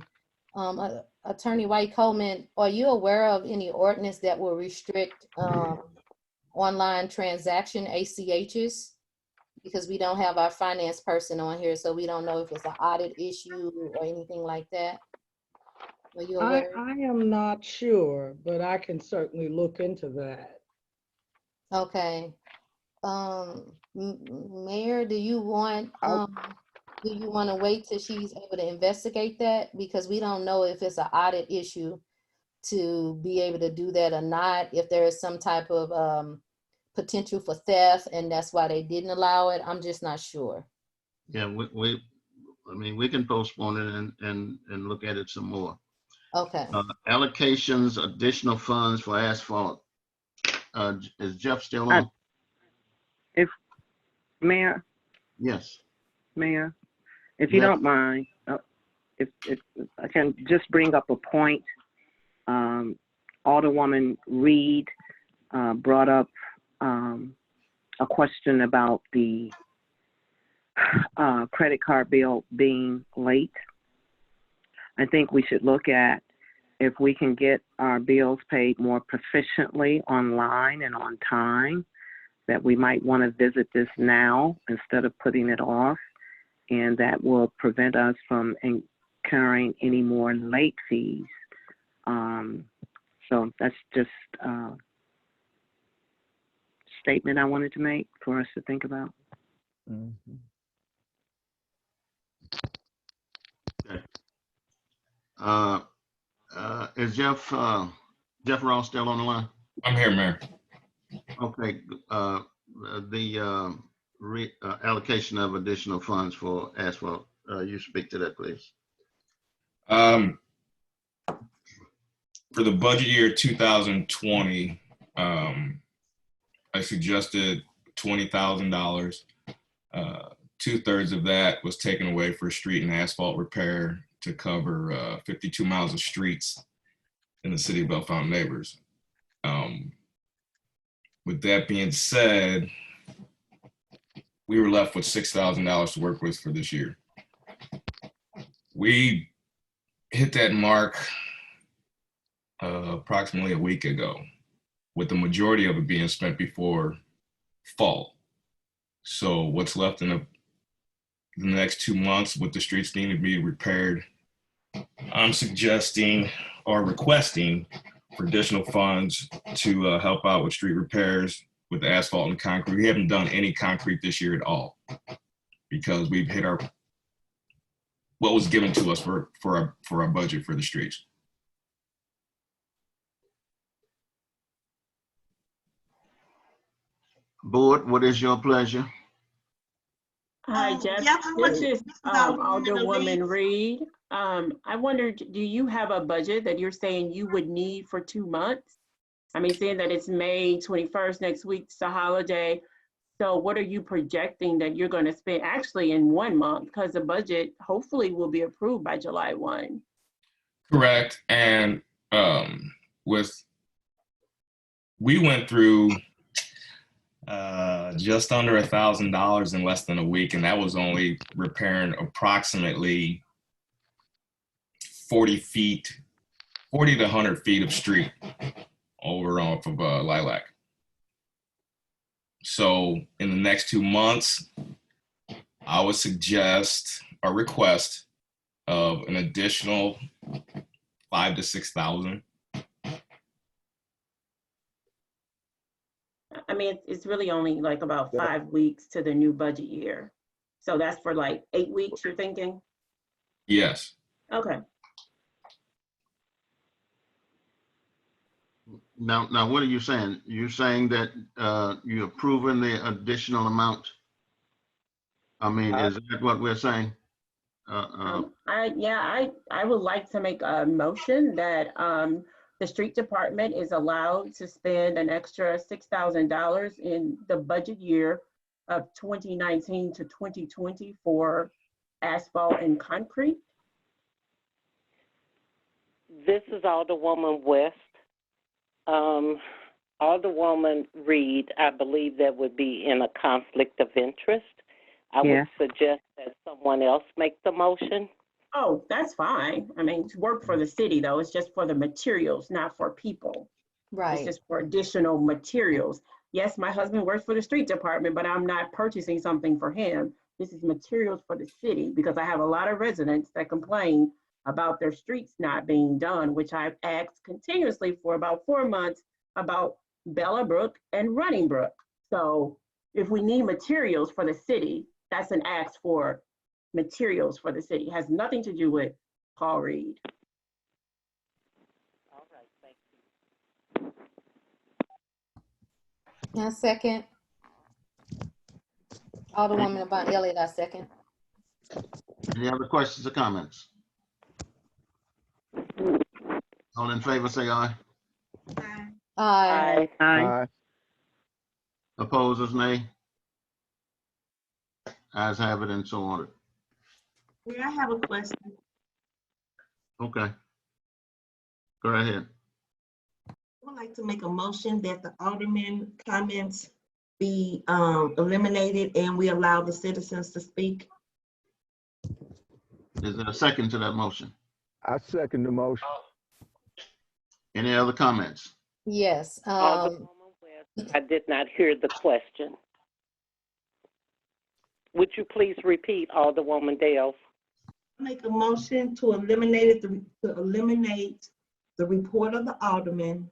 Attorney White Coleman, are you aware of any ordinance that will restrict online transaction ACHs? Because we don't have our finance person on here, so we don't know if it's an audit issue or anything like that. Are you aware? I am not sure, but I can certainly look into that. Okay. Mayor, do you want to wait till she's able to investigate that? Because we don't know if it's an audit issue to be able to do that or not, if there is some type of potential for theft and that's why they didn't allow it. I'm just not sure. Yeah, I mean, we can postpone it and look at it some more. Okay. Allocations, additional funds for asphalt. Is Jeff still on? If Mayor, Yes. Mayor, if you don't mind, if I can just bring up a point. Alderwoman Reed brought up a question about the credit card bill being late. I think we should look at if we can get our bills paid more proficiently online and on time, that we might want to visit this now instead of putting it off, and that will prevent us from incurring any more late fees. So that's just a statement I wanted to make for us to think about. Okay. Is Jeff Ross still on the line? I'm here, Mayor. Okay. The allocation of additional funds for asphalt. You speak to that, please. For the budget year 2020, I suggested $20,000. 2/3 of that was taken away for street and asphalt repair to cover 52 miles of streets in the city of Bellefonte Neighbors. With that being said, we were left with $6,000 to work with for this year. We hit that mark approximately a week ago, with the majority of it being spent before fall. So what's left in the next 2 months with the streets needing to be repaired, I'm suggesting or requesting for additional funds to help out with street repairs with the asphalt and concrete. We haven't done any concrete this year at all because we've hit what was given to us for our budget for the streets. Board, what is your pleasure? Hi, Jeff. Jeff, This is Alderwoman Alderwoman Reed. I wondered, do you have a budget that you're saying you would need for 2 months? I mean, seeing that it's May 21st, next week's a holiday. So what are you projecting that you're going to spend actually in 1 month? Because the budget hopefully will be approved by July 1. Correct. And we went through just under $1,000 in less than a week, and that was only repairing approximately 40 to 100 feet of street over off of Lilac. So in the next 2 months, I would suggest a request of an additional 5,000 to 6,000. I mean, it's really only like about 5 weeks to the new budget year. So that's for like 8 weeks, you're thinking? Yes. Okay. Now, what are you saying? You're saying that you're approving the additional amount? I mean, is that what we're saying? I would like to make a motion that the street department is allowed to spend an extra $6,000 in the budget year of 2019 to 2020 for asphalt and concrete. This is Alderwoman West. Alderwoman Reed, I believe that would be in a conflict of interest. I would suggest that someone else make the motion. Oh, that's fine. I mean, to work for the city though, it's just for the materials, not for people. Right. It's just for additional materials. Yes, my husband works for the street department, but I'm not purchasing something for him. This is materials for the city because I have a lot of residents that complain about their streets not being done, which I've asked continuously for about 4 months about Bella Brook and Running Brook. So if we need materials for the city, that's an ask for materials for the city. It has nothing to do with Paul Reed. All right, thank you. I second. Alderwoman Von Elliott, I second. Any other questions or comments? All in favor, say aye. Aye. Aye. Opposers, nay. Ayes have it and so ordered. May I have a question? Okay. Go ahead. I would like to make a motion that the alderman comments be eliminated and we allow the citizens to speak. Is there a second to that motion? I second the motion. Any other comments? Yes. Alderwoman West, I did not hear the question. Would you please repeat, Alderwoman Dales? Make a motion to eliminate the report of the alderman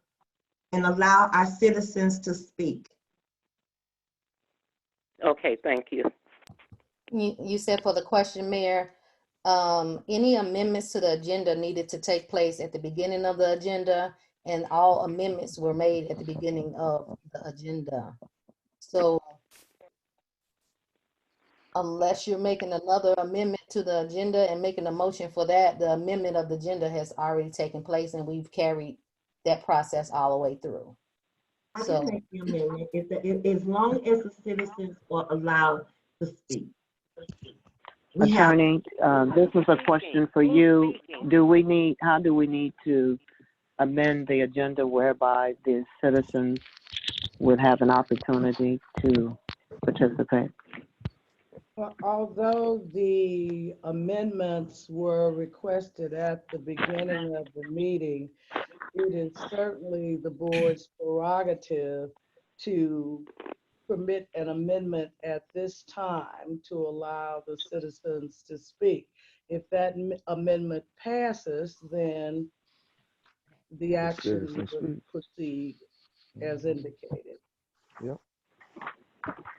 and allow our citizens to speak. Okay, thank you. You said for the question, Mayor, any amendments to the agenda needed to take place at the beginning of the agenda, and all amendments were made at the beginning of the agenda. So unless you're making another amendment to the agenda and making a motion for that, the amendment of the agenda has already taken place and we've carried that process all the way through. I So can make the amendment as long as the citizens are allowed to speak. Attorney, this is a question for you. How do we need to amend the agenda whereby the citizens would have an opportunity to participate? Well, although the amendments were requested at the beginning of the meeting, it is certainly the board's prerogative to permit an amendment at this time to allow the citizens to speak. If that amendment passes, then the action Citizens would speak. proceed as indicated. Yep.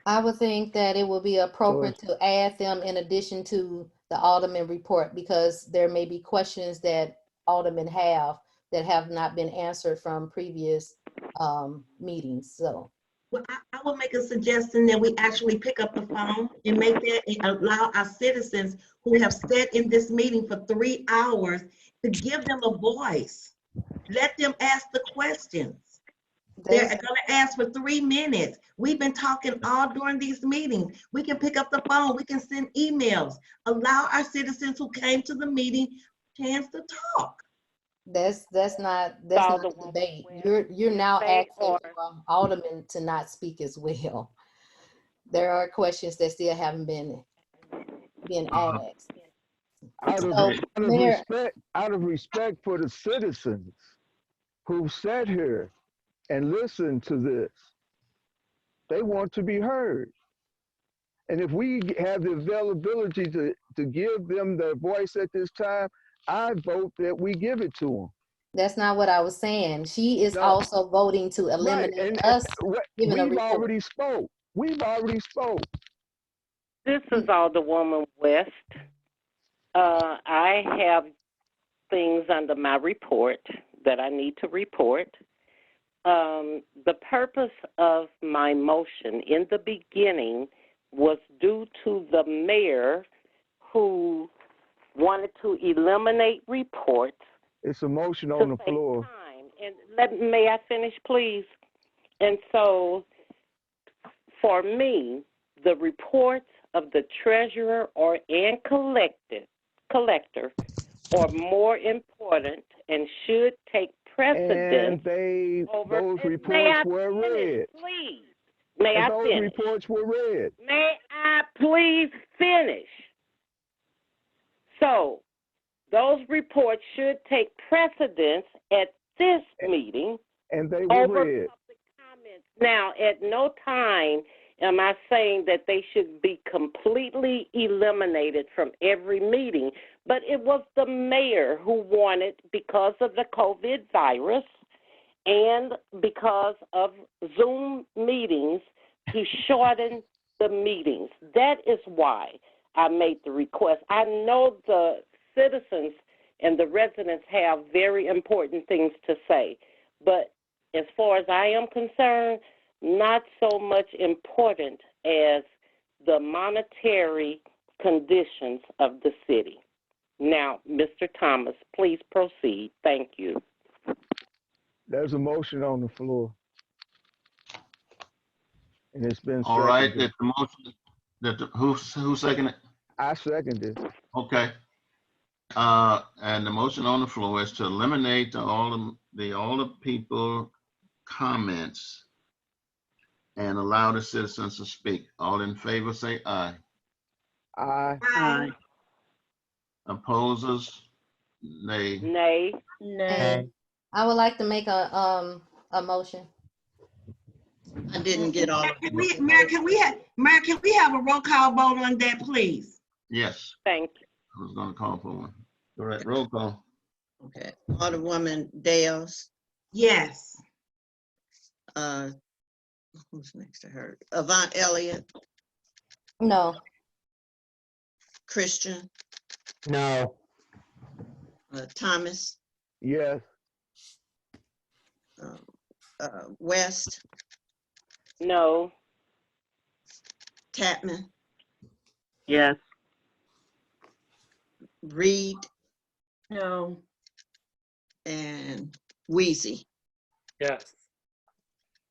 I would think that it would be So appropriate it's, to add them in addition to the Alderman report, because there may be questions that Aldermen have that have not been answered from previous meetings, so. Well, I will make a suggestion that we actually pick up the phone and make that, and allow our citizens who have sat in this meeting for 3 hours to give them a voice. Let them ask the questions. They're There's, gonna ask for 3 minutes. We've been talking all during these meetings. We can pick up the phone, we can send emails. Allow our citizens who came to the meeting chance to talk. that's not the debate. You're now asking for Aldermen to not speak as well. There are questions that still haven't been asked. So, Mayor, out of respect for the citizens who sat here and listened to this, they want to be heard. And if we have the availability to give them their voice at this time, I vote that we give it to them. that's not what I was saying. She is No. also voting to Right, eliminate and us giving a we've report. already spoke. We've already spoke. This is Alderwoman West. I have things under my report that I need to report. The purpose of my motion in the beginning was due to the mayor who wanted to eliminate reports. It's a motion on the floor. And may I finish, please? And so, for me, the reports of the treasurer and collector are more important and should take precedence. And those reports were read. Please, may I those finish? reports were read. May I please finish? So, those reports should take precedence at this meeting. And they were read. Now, at no time am I saying that they should be completely eliminated from every meeting, but it was the mayor who wanted, because of the COVID virus and because of Zoom meetings, to shorten the meetings. That is why I made the request. I know the citizens and the residents have very important things to say, but as far as I am concerned, not so much important as the monetary conditions of the city. Now, Mr. Thomas, please proceed. Thank you. There's a motion on the floor. And it's been All right, seconded. that the motion, who seconded it? I seconded. Okay. And the motion on the floor is to eliminate all the people comments and allow the citizens to speak. All in favor, say aye. Aye. Aye. Opposers, nay. Nay. Nay. I would like to make a motion. I didn't get all of it. Mayor, can we have a roll call vote on that, please? Yes. Thank you. I was going to call for one. All right, roll call. Okay. Alderwoman Dales. Yes. Who's next to her? Avant Elliott. No. Christian. No. Thomas. Yes. West. No. Tapman. Yes. Reed. No. And Wheezy. Yes.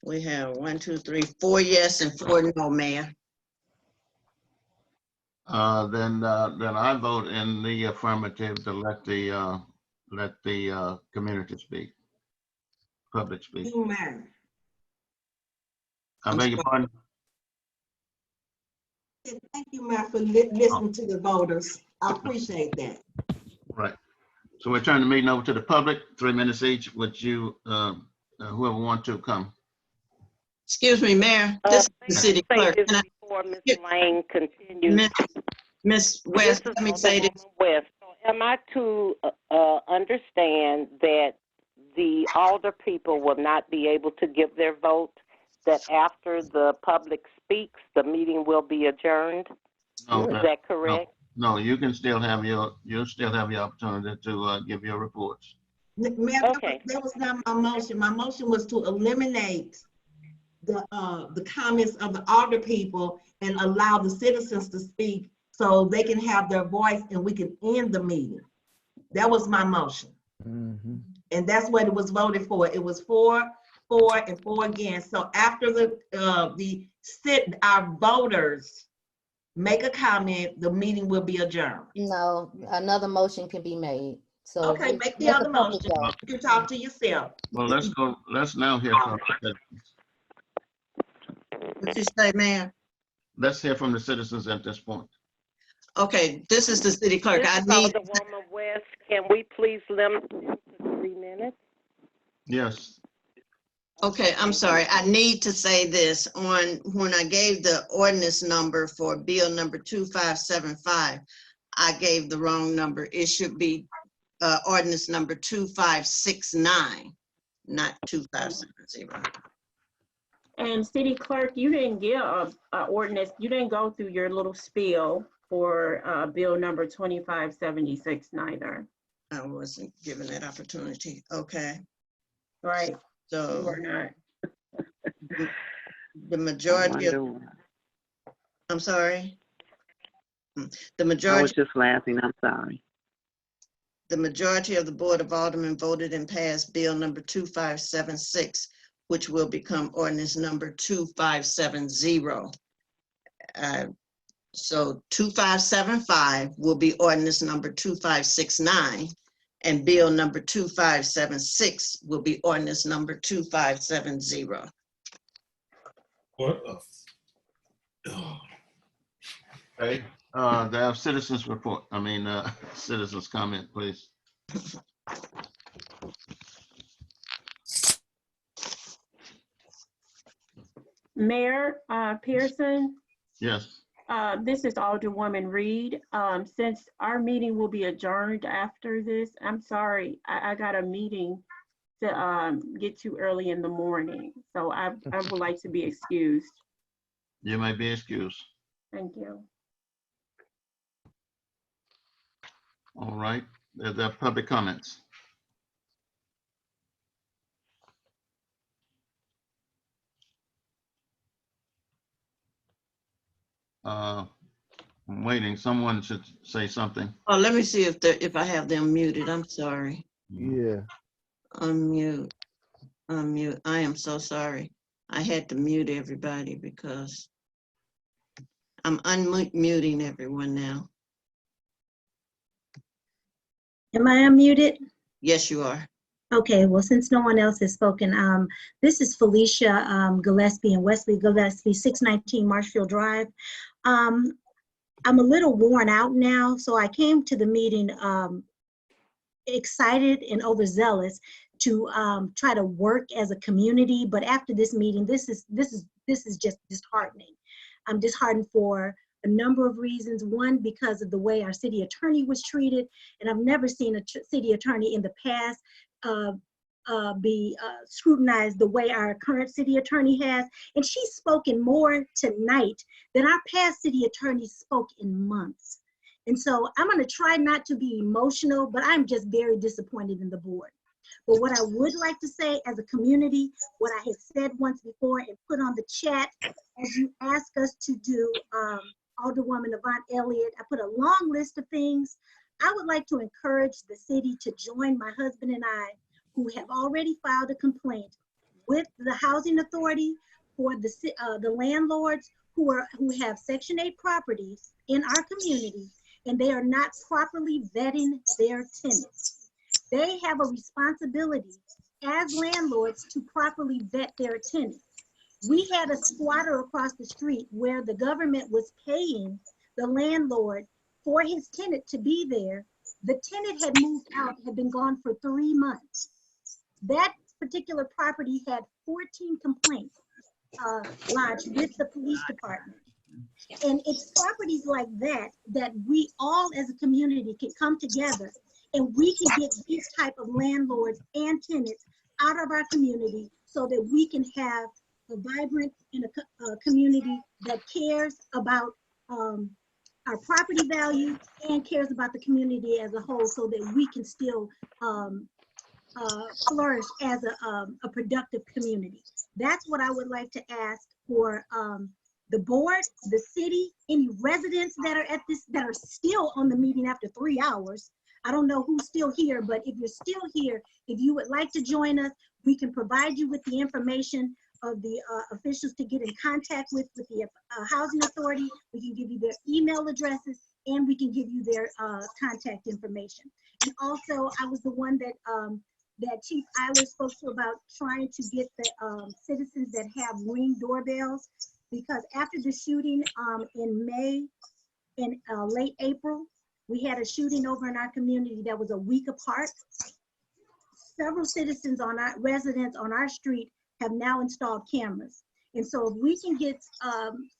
We have 1, 2, 3, 4 yes and 4 no, Mayor. Then I vote in the affirmative to let the community speak, public speak. I beg your pardon? And thank you, Matt, for listening to the voters. I appreciate that. Right. So we're turning the meeting over to the public, 3 minutes each. Would you, whoever want to come? Excuse me, Mayor, this is the city Say clerk. this Can I- before Ms. Lane continues. Miss West, let me say this. West. So am I to understand that the alder people will not be able to give their vote, that after the public speaks, the meeting will be adjourned? No, Is that correct? No, you can still have you'll still have your opportunity to give your reports. Mayor, that was not my motion. My motion was to eliminate the comments of the alder people and allow the citizens to speak so they can have their voice and we can end the meeting. That was my motion. And that's what it was voted for. It was 4 and 4 against. So after our voters make a comment, the meeting will be adjourned. No, another motion can be made. So Okay, make the let other public motion. go. You can talk to yourself. Well, let's now hear from What you say, Mayor? let's hear from the citizens at this point. Okay, this is the city clerk. This I is need, Alderwoman West. Can we please limit them to 3 minutes? Yes. okay, I'm sorry. I need to say this. When I gave the ordinance number for bill number 2575, I gave the wrong number. It should be ordinance number 2569, not 2570. And city clerk, you didn't give a ordinance, you didn't go through your little spiel for bill number 2576 neither. I wasn't given that opportunity. Okay. Right. So You were not. the majority of, I'm sorry. The I was majority, just laughing. I'm sorry. the majority of the Board of Aldermen voted and passed bill number 2576, which will become ordinance number 2570. So 2575 will be ordinance number 2569, and bill number 2576 will be ordinance number 2570. What? Oh. Okay. They have citizens report. Citizens comment, please. Mayor Pearson, Yes. this is Alderwoman Reed. Since our meeting will be adjourned after this, I'm sorry, I got a meeting to get to early in the morning. So I would like to be excused. You may be excused. Thank you. All right. There are public comments. I'm waiting. Someone should say something. Oh, let me see if I have them muted. I'm sorry. Yeah. Unmute. Unmute. I am so sorry. I had to mute everybody because I'm unmuting everyone now. Am I unmuted? Yes, you are. Okay, well, since no one else has spoken, this is Felicia Gillespie and Wesley Gillespie, 619 Marshfield Drive. I'm a little worn out now, so I came to the meeting excited and overzealous to try to work as a community. But after this meeting, this is just disheartening. I'm disheartened for a number of reasons. One, because of the way our city attorney was treated, and I've never seen a city attorney in the past be scrutinized the way our current city attorney has. And she's spoken more tonight than our past city attorneys spoke in months. And so I'm going to try not to be emotional, but I'm just very disappointed in the board. But what I would like to say as a community, what I had said once before and put on the chat, as you ask us to do, Alderwoman Avant Elliott, I put a long list of things. I would like to encourage the city to join my husband and I, who have already filed a complaint with the Housing Authority for the landlords who have Section 8 properties in our community, and they are not properly vetting their tenants. They have a responsibility as landlords to properly vet their tenants. We had a squatter across the street where the government was paying the landlord for his tenant to be there. The tenant had moved out, had been gone for 3 months. That particular property had 14 complaints lodged with the police department. And it's properties like that that we all as a community can come together and we can get these type of landlords and tenants out of our community so that we can have a vibrant and a community that cares about our property value and cares about the community as a whole so that we can still flourish as a productive community. That's what I would like to ask for the board, the city, any residents that are at this, that are still on the meeting after 3 hours. I don't know who's still here, but if you're still here, if you would like to join us, we can provide you with the information of the officials to get in contact with the housing authority. We can give you their email addresses and we can give you their contact information. And also, I was the one that that Chief Eiler spoke to about trying to get the citizens that have Ring doorbells, because after the shooting in May and late April, we had a shooting over in our community that was a week apart. Several citizens on our residents on our street have now installed cameras. And so if we can get,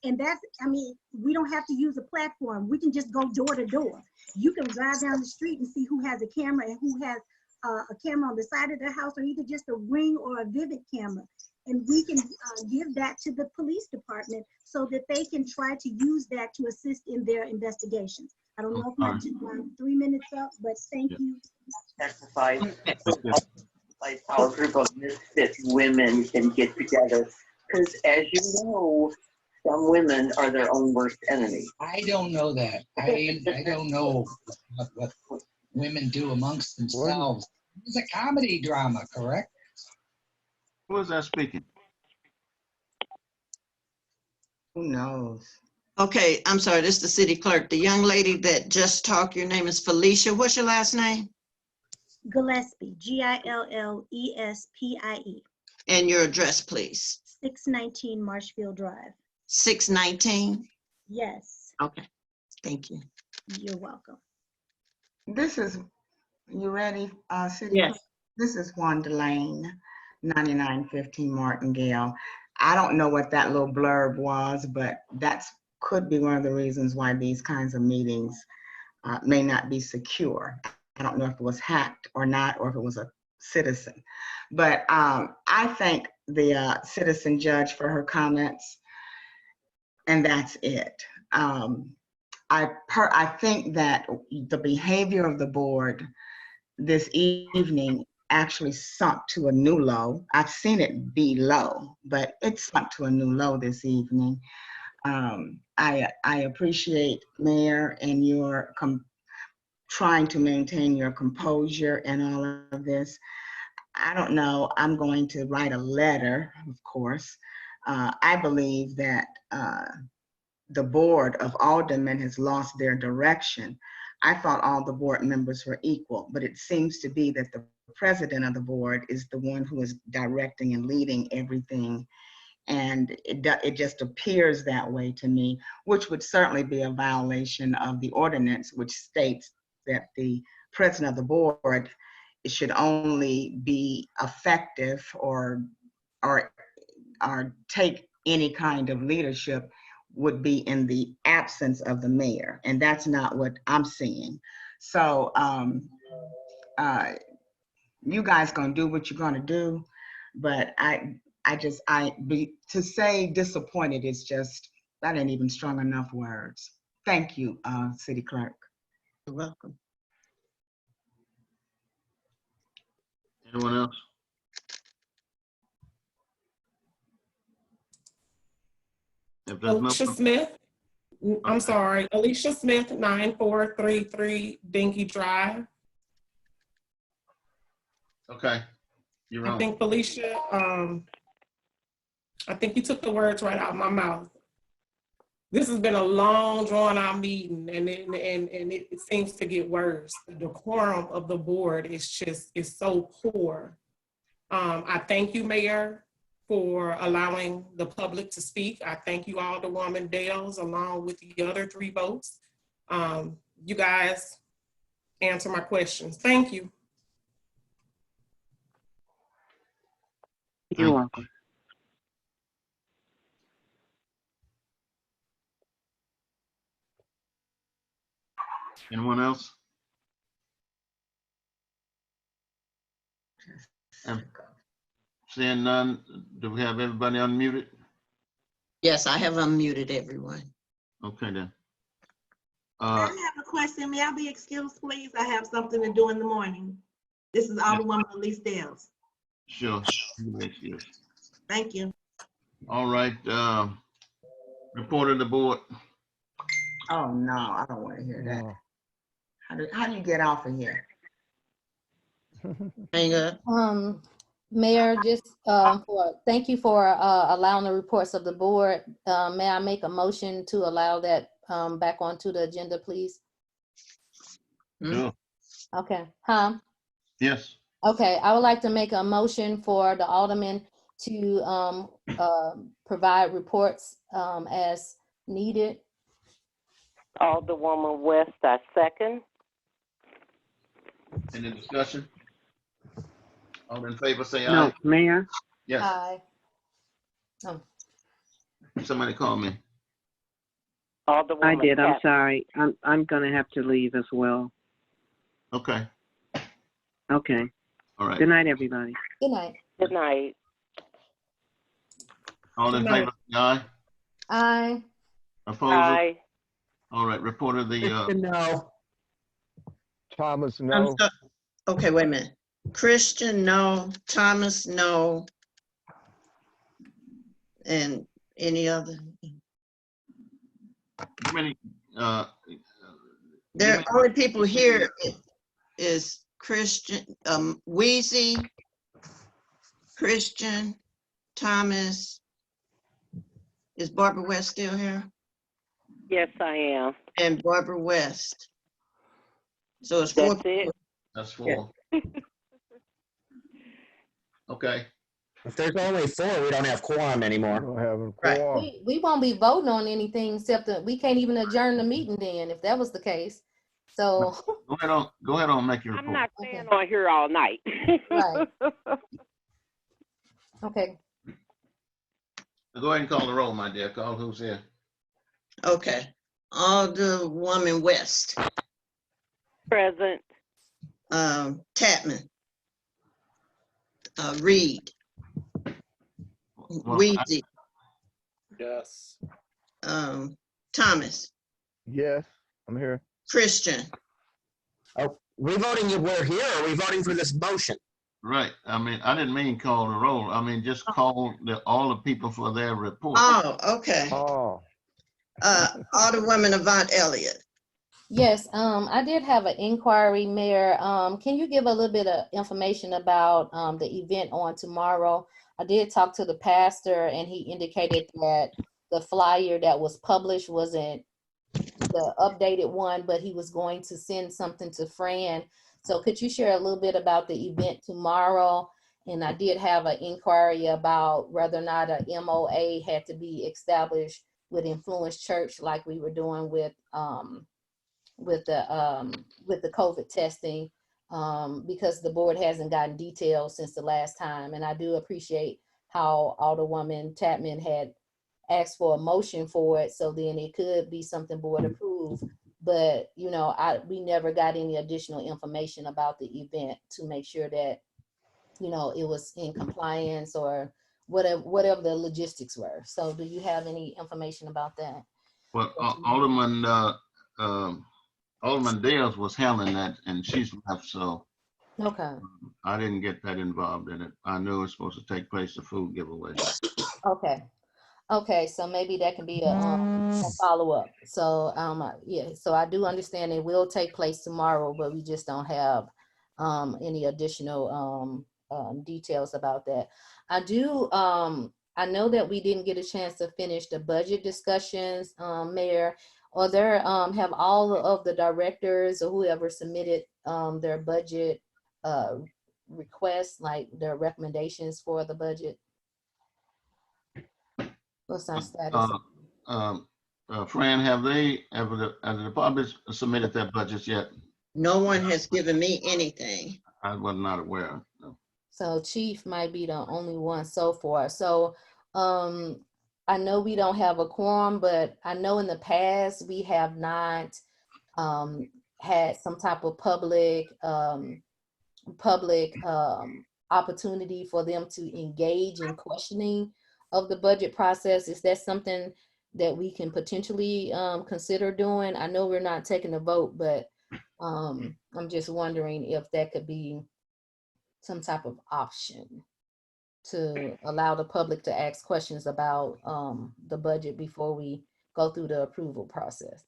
and that's, I mean, we don't have to use a platform. We can just go door to door. You can drive down the street and see who has a camera and who has a camera on the side of their house, or either just a Ring or a Vivid camera. And we can give that to the police department so that they can try to use that to assist in their investigations. I don't know if my 3 minutes up, but thank you. Testified. Like our group of misfit women can get together, because as you know, some women are their own worst enemy. I don't know that. I don't know what women do amongst themselves. It's a comedy drama, correct? Who is that speaking? Who knows? Okay, I'm sorry, this is the city clerk. The young lady that just talked, your name is Felicia. What's your last name? Gillespie, Gillespie. And your address, please. 619 Marshfield Drive. 619? Yes. Okay, thank you. You're welcome. This is, you ready, City? Yes. Clerk? This is Wanda Lane, 9915 Martingale. I don't know what that little blurb was, but that's could be one of the reasons why these kinds of meetings may not be secure. I don't know if it was hacked or not, or if it was a citizen. But I thank the citizen judge for her comments, and that's it. I think that the behavior of the board this evening actually sunk to a new low. I've seen it be low, but it sunk to a new low this evening. I appreciate Mayor and your trying to maintain your composure and all of this. I don't know, I'm going to write a letter, of course. I believe that the board of aldermen has lost their direction. I thought all the board members were equal, but it seems to be that the president of the board is the one who is directing and leading everything. And it just appears that way to me, which would certainly be a violation of the ordinance, which states that the president of the board should only be effective or take any kind of leadership would be in the absence of the mayor, and that's not what I'm seeing. So you guys gonna do what you're gonna do, but to say disappointed is just, that ain't even strong enough words. Thank you, City Clerk. You're welcome. Anyone else? If there's no- Alicia Smith, I'm sorry, Alicia Smith, 9433 Dinky Drive. Okay, you're on. I think Felicia, I think you took the words right out of my mouth. This has been a long, drawn-out meeting, and it seems to get worse. The decorum of the board is so poor. I thank you, Mayor, for allowing the public to speak. I thank you, Alderwoman Dales, along with the other 3 votes. You guys answer my questions. Thank you. You're welcome. Anyone else? And seeing none, do we have everybody unmuted? Yes, I have unmuted everyone. Okay then. I have a question. May I be excused, please? I have something to do in the morning. This is Alderwoman Elise Dales. Sure. Excuse. Thank you. All right. Report of the board. Oh, no, I don't want to hear that. How do you get off of here? Hang up. Mayor, just thank you for allowing the reports of the board. May I make a motion to allow that back onto the agenda, please? Sure. Okay. Yes. Okay, I would like to make a motion for the alderman to provide reports as needed. Alderwoman West, I second. Any discussion? All in favor, say aye. No, Mayor? Yes. Aye. Oh. Somebody call me. Alderwoman I did. I'm Pat- sorry. I'm gonna have to leave as well. Okay. Okay. All right. Good night, everybody. Good night. Good night. All in favor, say aye. Aye. Opposed? Aye. All right. Report of the. No. Thomas, no. Okay, wait a minute. Christian, no. Thomas, no. And any other? How many? There are only people here is Christian, Wheezy, Christian, Thomas. Is Barbara West still here? Yes, I am. And Barbara West. So it's 4 That's it. That's 4. Okay. If there's only 4, we don't have quorum anymore. Don't have a Right. quorum. We won't be voting on anything except that we can't even adjourn the meeting then, if that was the case. So. Go ahead on, make your report. I'm not staying on here all night. Right. Okay. Go ahead and call the roll, my dear. Call who's here. Okay. Alderwoman West. Present. Tapman. Reed. Well, Weezy. Yes. Thomas. Yes, I'm here. Christian. Oh, we voting you we're here, or are we voting for this motion? Right. I mean, I didn't mean call the roll. I mean, just call all the people for their report. Oh, okay. Oh. Alderwoman Avant Elliott. Yes, I did have an inquiry, Mayor. Can you give a little bit of information about the event on tomorrow? I did talk to the pastor and he indicated that the flyer that was published wasn't the updated one, but he was going to send something to Fran. So could you share a little bit about the event tomorrow? And I did have an inquiry about whether or not a MOA had to be established with Influence Church like we were doing with the COVID testing, because the board hasn't gotten details since the last time. And I do appreciate how Alderwoman Tapman had asked for a motion for it, so then it could be something board approved. But you know, we never got any additional information about the event to make sure that, you know, it was in compliance or whatever the logistics were. So do you have any information about that? Well, Alderman Dales was handling that, and she's left, so Okay. I didn't get that involved in it. I knew it was supposed to take place, the food giveaway. Okay. Okay, so maybe that can be a follow-up. So yeah, so I do understand it will take place tomorrow, but we just don't have any additional details about that. I know that we didn't get a chance to finish the budget discussions, Mayor. Or there have all of the directors or whoever submitted their budget requests, like their recommendations for the budget? What's our status? Fran, have the departments submitted their budgets yet? No one has given me anything. I was not aware of. No. So Chief might be the only one so far. So I know we don't have a quorum, but I know in the past we have not had some type of public opportunity for them to engage in questioning of the budget process. Is that something that we can potentially consider doing? I know we're not taking a vote, but I'm just wondering if that could be some type of option to allow the public to ask questions about the budget before we go through the approval process.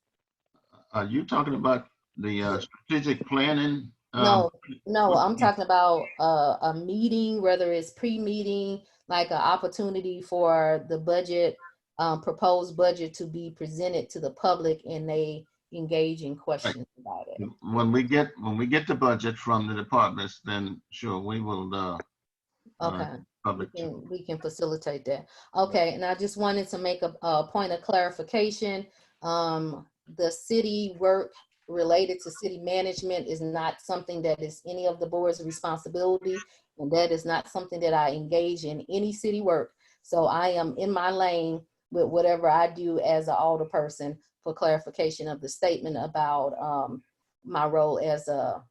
Are you talking about the strategic planning? No, I'm talking about a meeting, whether it's pre-meeting, like an opportunity for the budget, proposed budget to be presented to the public and they engage in questions about it. When we get the budget from the departments, then sure, we will Okay, public. we can facilitate that. Okay, and I just wanted to make a point of clarification. The city work related to city management is not something that is any of the board's responsibility, and that is not something that I engage in any city work. So I am in my lane with whatever I do as an alderperson for clarification of the statement about my role as a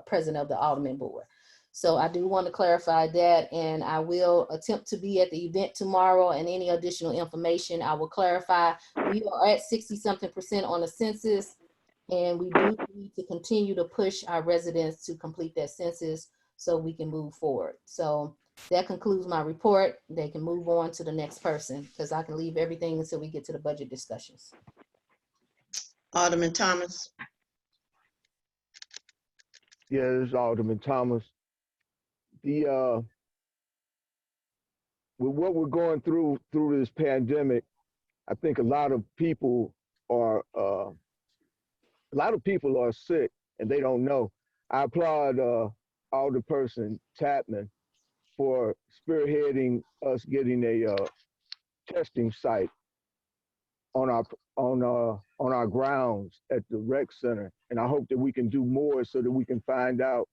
president of the Alderman Board. So I do want to clarify that, and I will attempt to be at the event tomorrow, and any additional information I will clarify. We are at 60-something% on the census, and we do need to continue to push our residents to complete that census so we can move forward. So that concludes my report. They can move on to the next person because I can leave everything until we get to the budget discussions. Alderman Thomas. Yeah, this is Alderman Thomas. With what we're going through this pandemic, I think a lot of people are sick and they don't know. I applaud Alderperson Tapman for spearheading us getting a testing site on our grounds at the rec center, and I hope that we can do more so that we can find out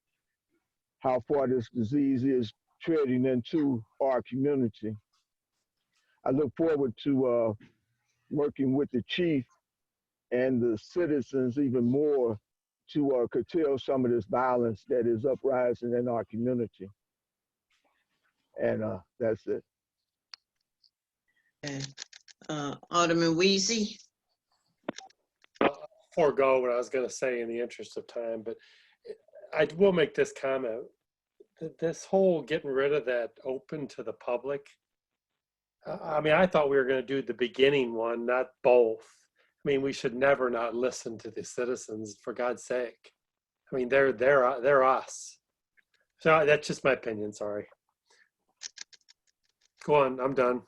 how far this disease is treading into our community. I look forward to working with the chief and the citizens even more to curtail some of this violence that is uprising in our community. And that's it. Okay. Alderman Weezy. I'll forego what I was going to say in the interest of time, but I will make this comment. This whole getting rid of that open to the public, I mean, I thought we were going to do the beginning one, not both. I mean, we should never not listen to the citizens, for God's sake. I mean, they're us. So that's just my opinion, sorry. Go on, I'm done.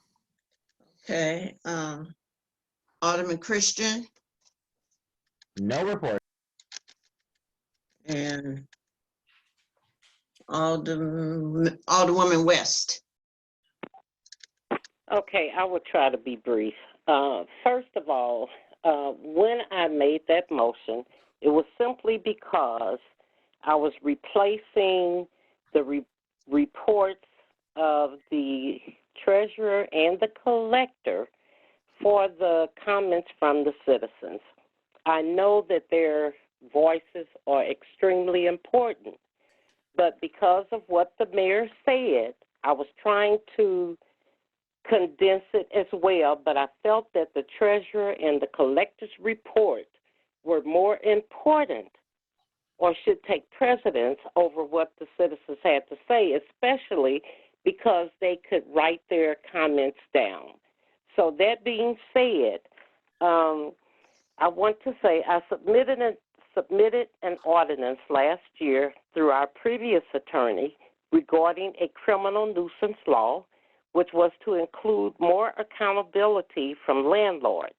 Okay. Alderman Christian. No report. And Alderwoman West. Okay, I will try to be brief. First of all, when I made that motion, it was simply because I was replacing the reports of the treasurer and the collector for the comments from the citizens. I know that their voices are extremely important, but because of what the mayor said, I was trying to condense it as well, but I felt that the treasurer and the collector's report were more important or should take precedence over what the citizens had to say, especially because they could write their comments down. So that being said, I want to say I submitted an ordinance last year through our previous attorney regarding a criminal nuisance law, which was to include more accountability from landlords.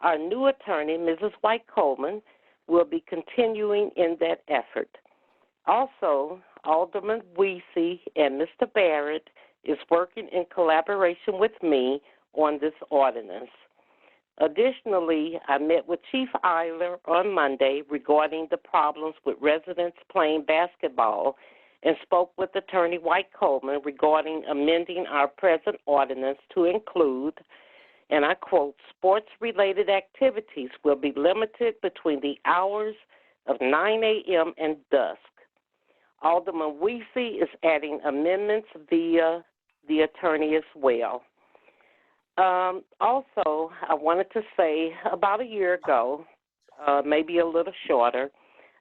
Our new attorney, Mrs. White Coleman, will be continuing in that effort. Also, Alderman Weesey and Mr. Barrett is working in collaboration with me on this ordinance. Additionally, I met with Chief Eiler on Monday regarding the problems with residents playing basketball and spoke with Attorney White Coleman regarding amending our present ordinance to include, and I quote, sports-related activities will be limited between the hours of 9 a.m. and dusk. Alderman Weesey is adding amendments via the attorney as well. Also, I wanted to say about a year ago, maybe a little shorter,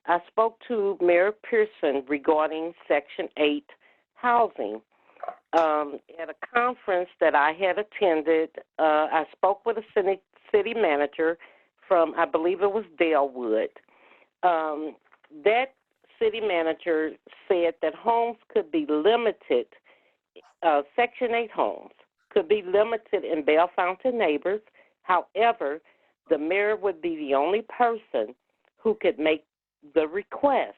I spoke to Mayor Pearson regarding Section 8 housing. At a conference that I had attended, I spoke with a city manager from, I believe it was Dalewood. That city manager said that homes could be limited, Section 8 homes could be limited in Bell Fountain neighbors. However, the mayor would be the only person who could make the request.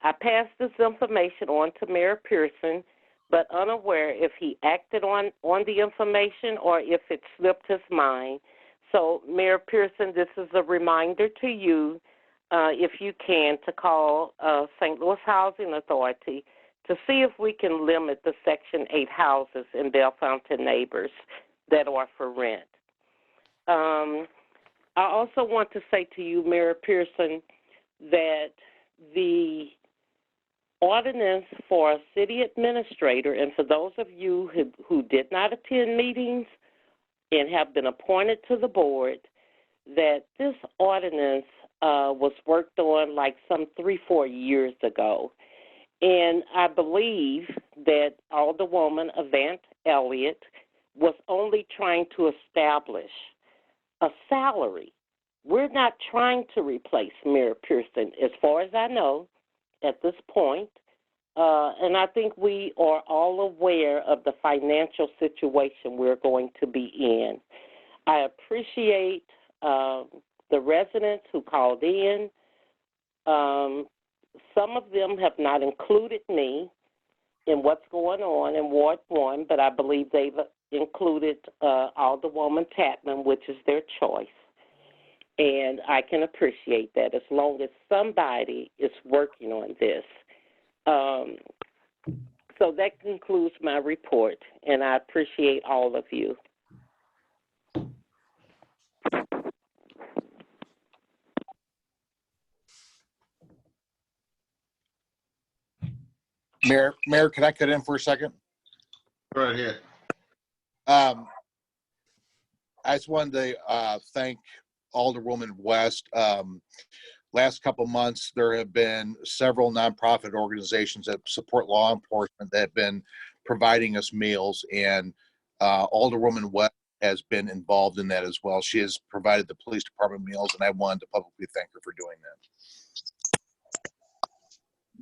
I passed this information on to Mayor Pearson, but unaware if he acted on the information or if it slipped his mind. So, Mayor Pearson, this is a reminder to you, if you can, to call St. Louis Housing Authority to see if we can limit the Section 8 houses in Bell Fountain neighbors that are for rent. I also want to say to you, Mayor Pearson, that the ordinance for a city administrator, and for those of you who did not attend meetings and have been appointed to the board, that this ordinance was worked on like some 3-4 years ago. And I believe that Alderwoman Avant Elliott was only trying to establish a salary. We're not trying to replace Mayor Pearson, as far as I know, at this point. And I think we are all aware of the financial situation we're going to be in. I appreciate the residents who called in. Some of them have not included me in what's going on in Ward 1, but I believe they've included Alderwoman Tapman, which is their choice. And I can appreciate that as long as somebody is working on this. So that concludes my report, and I appreciate all of you. Mayor, can I cut in for a second? Go ahead. I just wanted to thank Alderwoman West. Last couple months, there have been several nonprofit organizations that support law enforcement that have been providing us meals, and Alderwoman West has been involved in that as well. She has provided the police department meals, and I wanted to publicly thank her for doing that.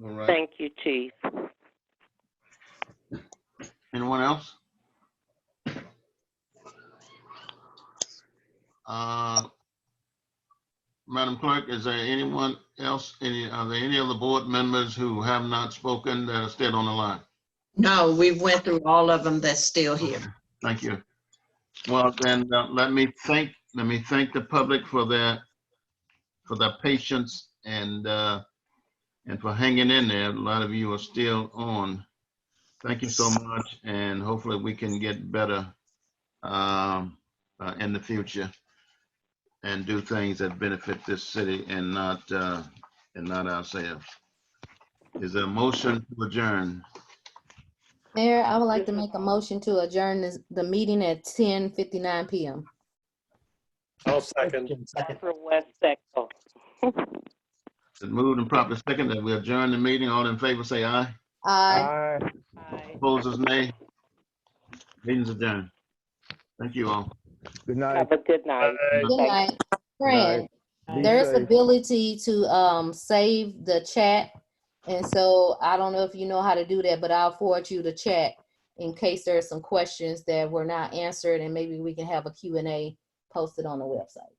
All right. Thank you, Chief. Anyone else? Madam Clerk, is there anyone else? Are there any other board members who have not spoken that are still on the line? No, we went through all of them that's still here. Thank you. Well, then let me thank the public for their patience and for hanging in there. A lot of you are still on. Thank you so much, and hopefully we can get better in the future and do things that benefit this city and not ourselves. Is there a motion to adjourn? Mayor, I would like to make a motion to adjourn the meeting at 10:59 p.m. I'll second. For West Sector. It's moved and properly second that we adjourn the meeting. All in favor say aye. Aye. Opposers nay. Meeting's adjourned. Thank you all. Good night. Have a good night. Good night. Fran, Be there's safe. ability to save the chat. And so I don't know if you know how to do that, but I'll forward you the chat in case there are some questions that were not answered, and maybe we can have a Q&A posted on the website.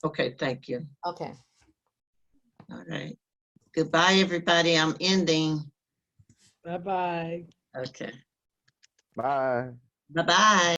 Okay, thank you. Okay. All right. Goodbye, everybody. I'm ending. Bye-bye. Okay. Bye. Bye-bye.